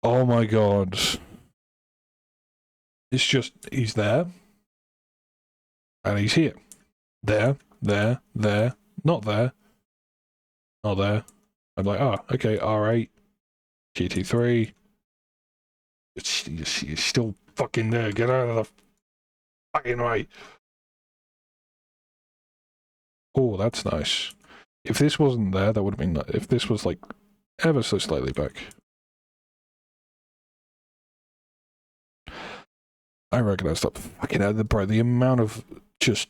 Oh my god. It's just, he's there. And he's here. There, not there. Not there. I'm like, oh, okay, R8. GT3. You're still fucking there. Get out of the fucking way. Oh, that's nice. If this wasn't there, that would have been nice. If this was like ever so slightly back. I recognize that. Fucking hell, bro, the amount of just...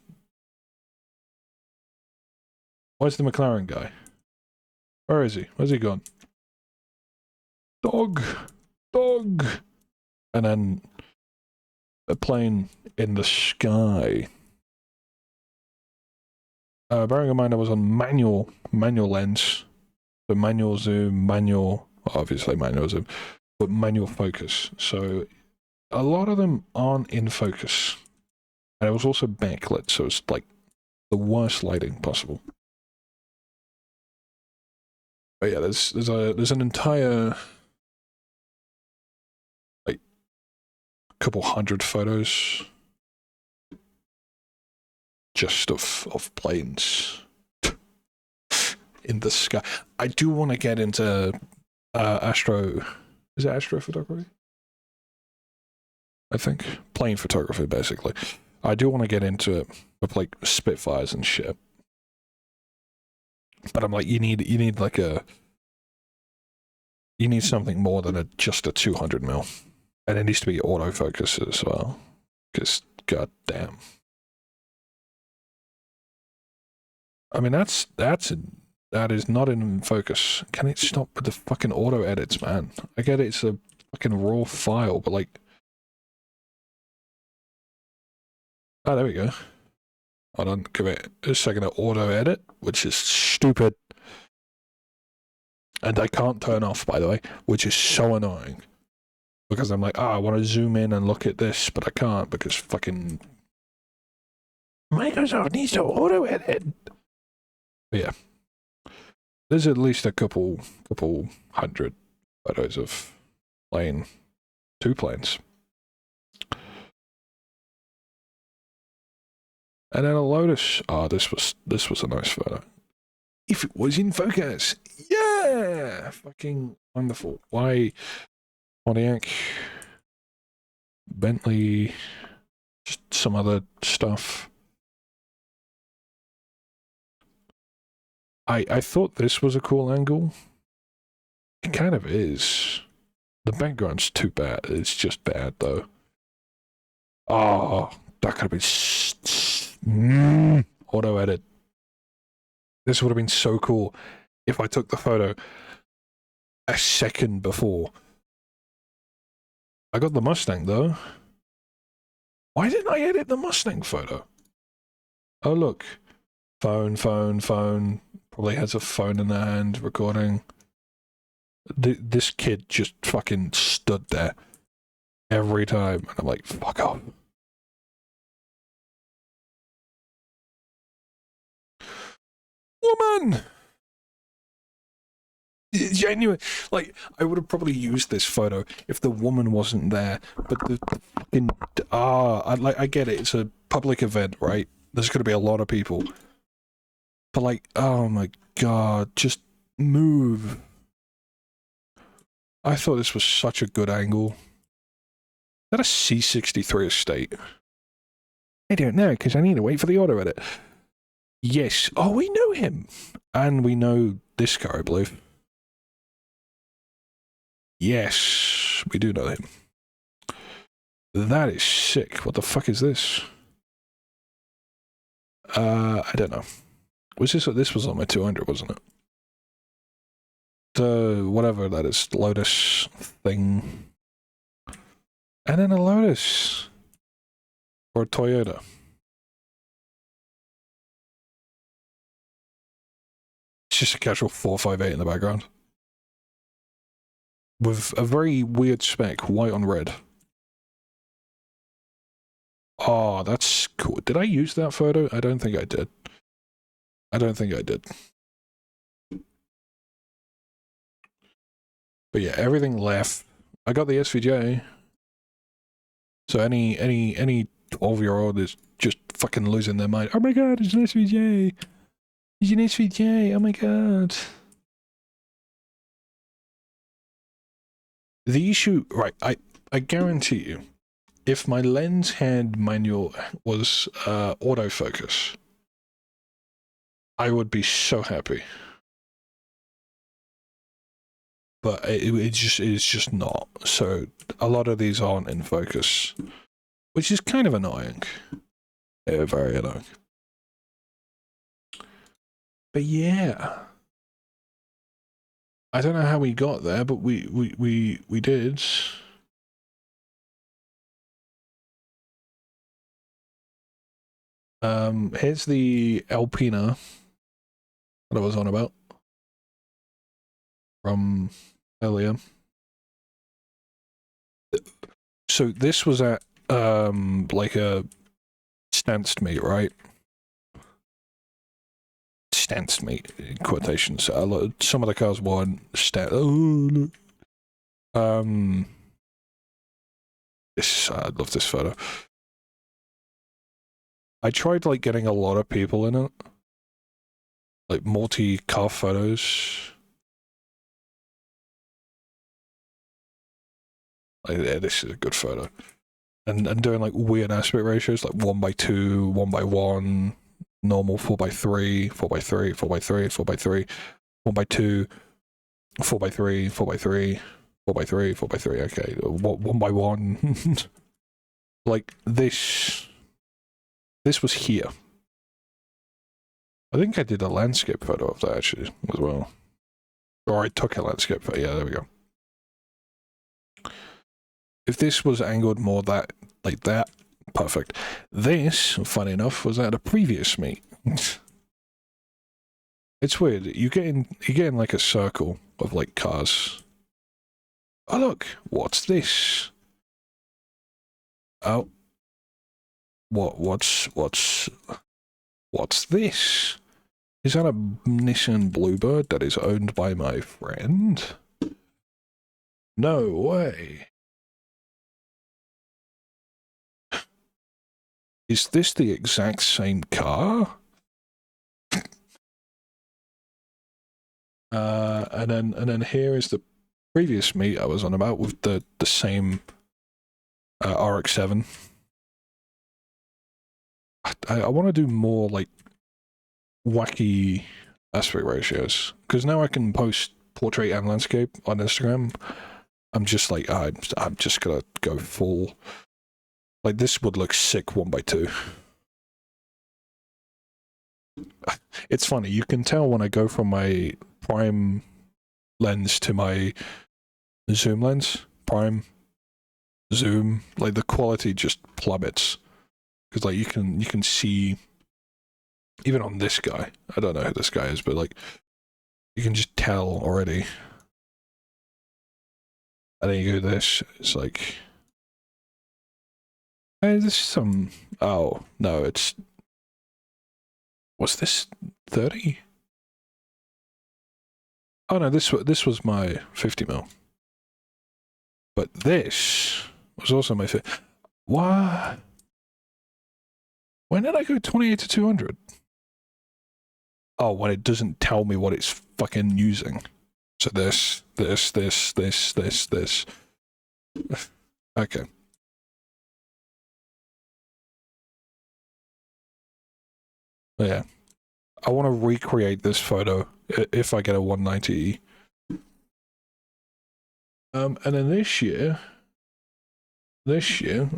Where's the McLaren guy? Where is he? Where's he gone? Dog! Dog! And then a plane in the sky. Bearing in mind I was on manual lens, so manual zoom, obviously manual zoom, but manual focus. So a lot of them aren't in focus. And it was also backlit, so it's like the worst lighting possible. But yeah, there's an entire like couple hundred photos just of planes in the sky. I do want to get into is it astrophotography? I think plane photography, basically. I do want to get into it with like Spitfires and shit. But I'm like, you need like you need something more than just a 200mm, and it needs to be autofocus as well. Because goddamn. I mean, that is not in focus. Can it stop with the fucking auto edits, man? I get it, it's a fucking raw file, but like... Oh, there we go. Hold on, give it a second to auto edit, which is stupid. And I can't turn off, by the way, which is so annoying. Because I'm like, I want to zoom in and look at this, but I can't because fucking... Microsoft needs to auto edit. But yeah. There's at least a couple hundred photos of two planes. And then a Lotus. Oh, this was a nice photo. If it was in focus, yeah, fucking wonderful. Why, Pontiac, Bentley, just some other stuff. I thought this was a cool angle. It kind of is. The background's too bad. It's just bad, though. Oh, that could have been... Auto-edit. This would have been so cool if I took the photo a second before. I got the Mustang, though. Why didn't I edit the Mustang photo? Oh, look. Phone. Probably has a phone in their hand, recording. This kid just fucking stood there every time, and I'm like, fuck off. Woman! Genuine. Like, I would have probably used this photo if the woman wasn't there, but the fucking... I get it, it's a public event, right? There's gonna be a lot of people. But like, oh my god, just move. I thought this was such a good angle. Is that a C63 estate? I don't know, because I need to wait for the auto edit. Yes. Oh, we know him. And we know this guy, I believe. Yes, we do know him. That is sick. What the fuck is this? I don't know. Was this was on my 200, wasn't it? The whatever that is, Lotus thing. And then a Lotus. Or a Toyota. It's just a casual 458 in the background. With a very weird spec, white on red. Oh, that's cool. Did I use that photo? I don't think I did. But yeah, everything left. I got the SVJ. So any 12-year-old is just fucking losing their mind. Oh my god, it's an SVJ. It's an SVJ. Oh my god. The issue, right, I guarantee you, if my lens had manual was autofocus, I would be so happy. But it's just not. So a lot of these aren't in focus. which is kind of annoying. Yeah, very annoying. But yeah, I don't know how we got there, but we did. Here's the Alpina that I was on about from earlier. So this was at like a stanced meet, right? Stanced meet in quotations. Some of the cars weren't this I love this photo. I tried like getting a lot of people in it, like multi-car photos. Like, yeah, this is a good photo. And doing like weird aspect ratios, like 1:2, 1:1, normal 4:3, 4:3, 4:3, 4:3, 1:2, 4:3, 4:3, 4:3, 4:3. Okay, 1:1. Like this was here. I think I did a landscape photo of that actually as well, or I took a landscape photo. Yeah, there we go. If this was angled more like that, perfect. This, funny enough, was at a previous meet. It's weird. You get in like a circle of like cars. Oh look, what's this? Oh, what's this? Is that a Nissan Bluebird that is owned by my friend? No way. Is this the exact same car? And then here is the previous meet I was on about with the same RX-7. I want to do more like wacky aspect ratios because now I can post portrait and landscape on Instagram. I'm just like I'm just gonna go full. Like this would look sick 1:2. It's funny, you can tell when I go from my prime lens to my zoom lens, prime, zoom, like the quality just plummets. Because like you can see, even on this guy, I don't know who this guy is, but like you can just tell already. And then you go this, it's like, hey, this is some, oh, no, it's, what's this, 30? Oh no, this was my 50mm. But this was also my what? When did I go 28 to 200? Oh, when it doesn't tell me what it's fucking using. So this. Okay. Yeah. I want to recreate this photo if I get a 190E. And then this year,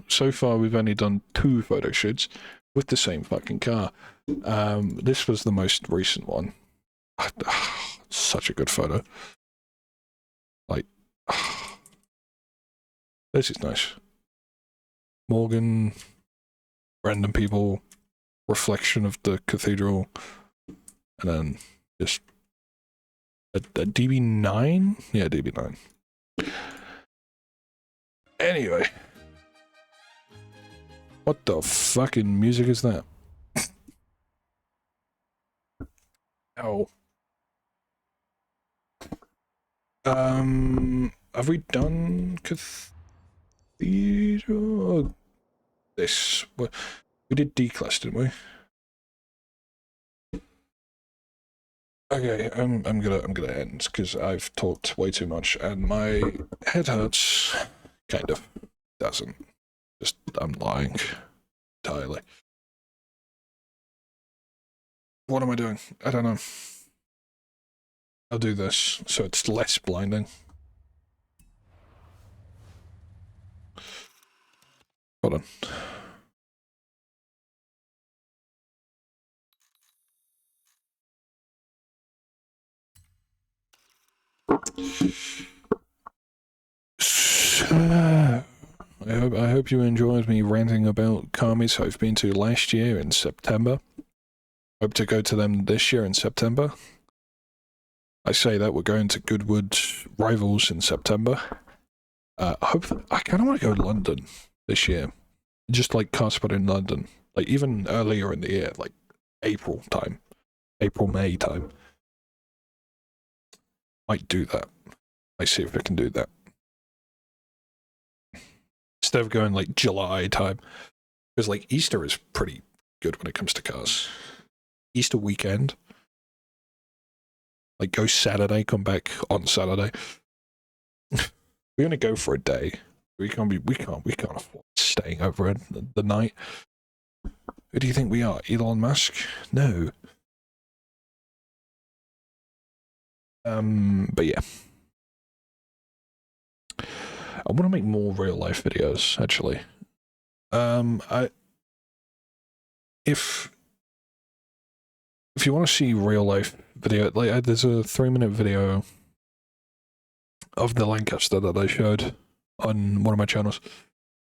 so far we've only done 2 photo shoots with the same fucking car. This was the most recent one. Such a good photo. Like, this is nice. Morgan, random people, reflection of the cathedral, and then just a DB9? Yeah, DB9. Anyway. What the fucking music is that? Oh. Have we done cathedral? This. We did D-class, didn't we? Okay, I'm gonna end because I've talked way too much and my head hurts. Kind of. Doesn't. Just I'm lying entirely. What am I doing? I don't know. I'll do this so it's less blinding. Hold on. I hope you enjoyed me ranting about commies I've been to last year in September. Hope to go to them this year in September. I say that we're going to Goodwood Rivals in September. I kind of want to go to London this year. Just like cosplay in London. Like even earlier in the year, like April time. April, May time. Might do that. Might see if I can do that. Instead of going like July time. Because like Easter is pretty good when it comes to cars. Easter weekend. Like go Saturday, come back on Saturday. We're gonna go for a day. We can't afford staying over the night. Who do you think we are? Elon Musk? No. But yeah. I want to make more real life videos, actually. If you want to see real life video, like there's a 3-minute video of the Lancaster that I showed on one of my channels.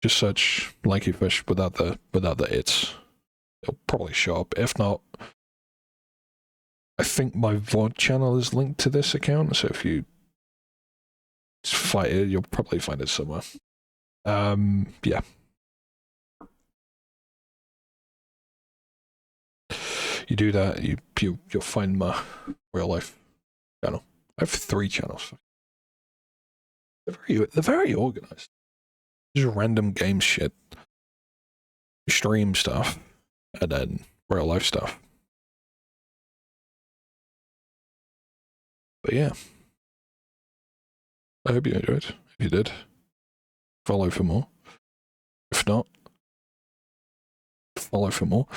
Just search Lanky Fish without the it's. It'll probably show up. If not, I think my VOD channel is linked to this account, so if you find it, you'll probably find it somewhere. Yeah. You do that, you'll find my real life channel. I have 3 channels. They're very organized. Just random game shit, stream stuff, and then real life stuff. But yeah, I hope you enjoyed. If you did, follow for more. If not, follow for more.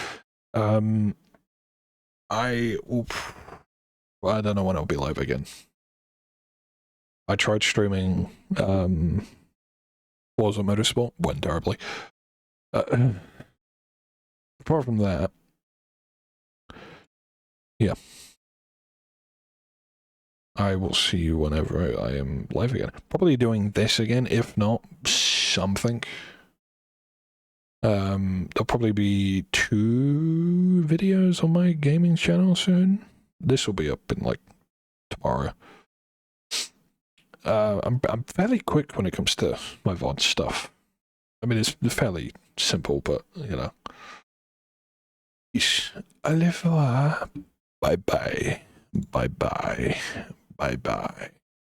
I don't know when I'll be live again. I tried streaming Warzone Motorsport, went terribly. Apart from that, yeah. I will see you whenever I am live again. Probably doing this again, if not something. There'll probably be 2 videos on my gaming channel soon. This will be up in like tomorrow. I'm fairly quick when it comes to my VOD stuff. I mean, it's fairly simple, but you know. Au revoir. Bye bye. Bye bye. Bye bye.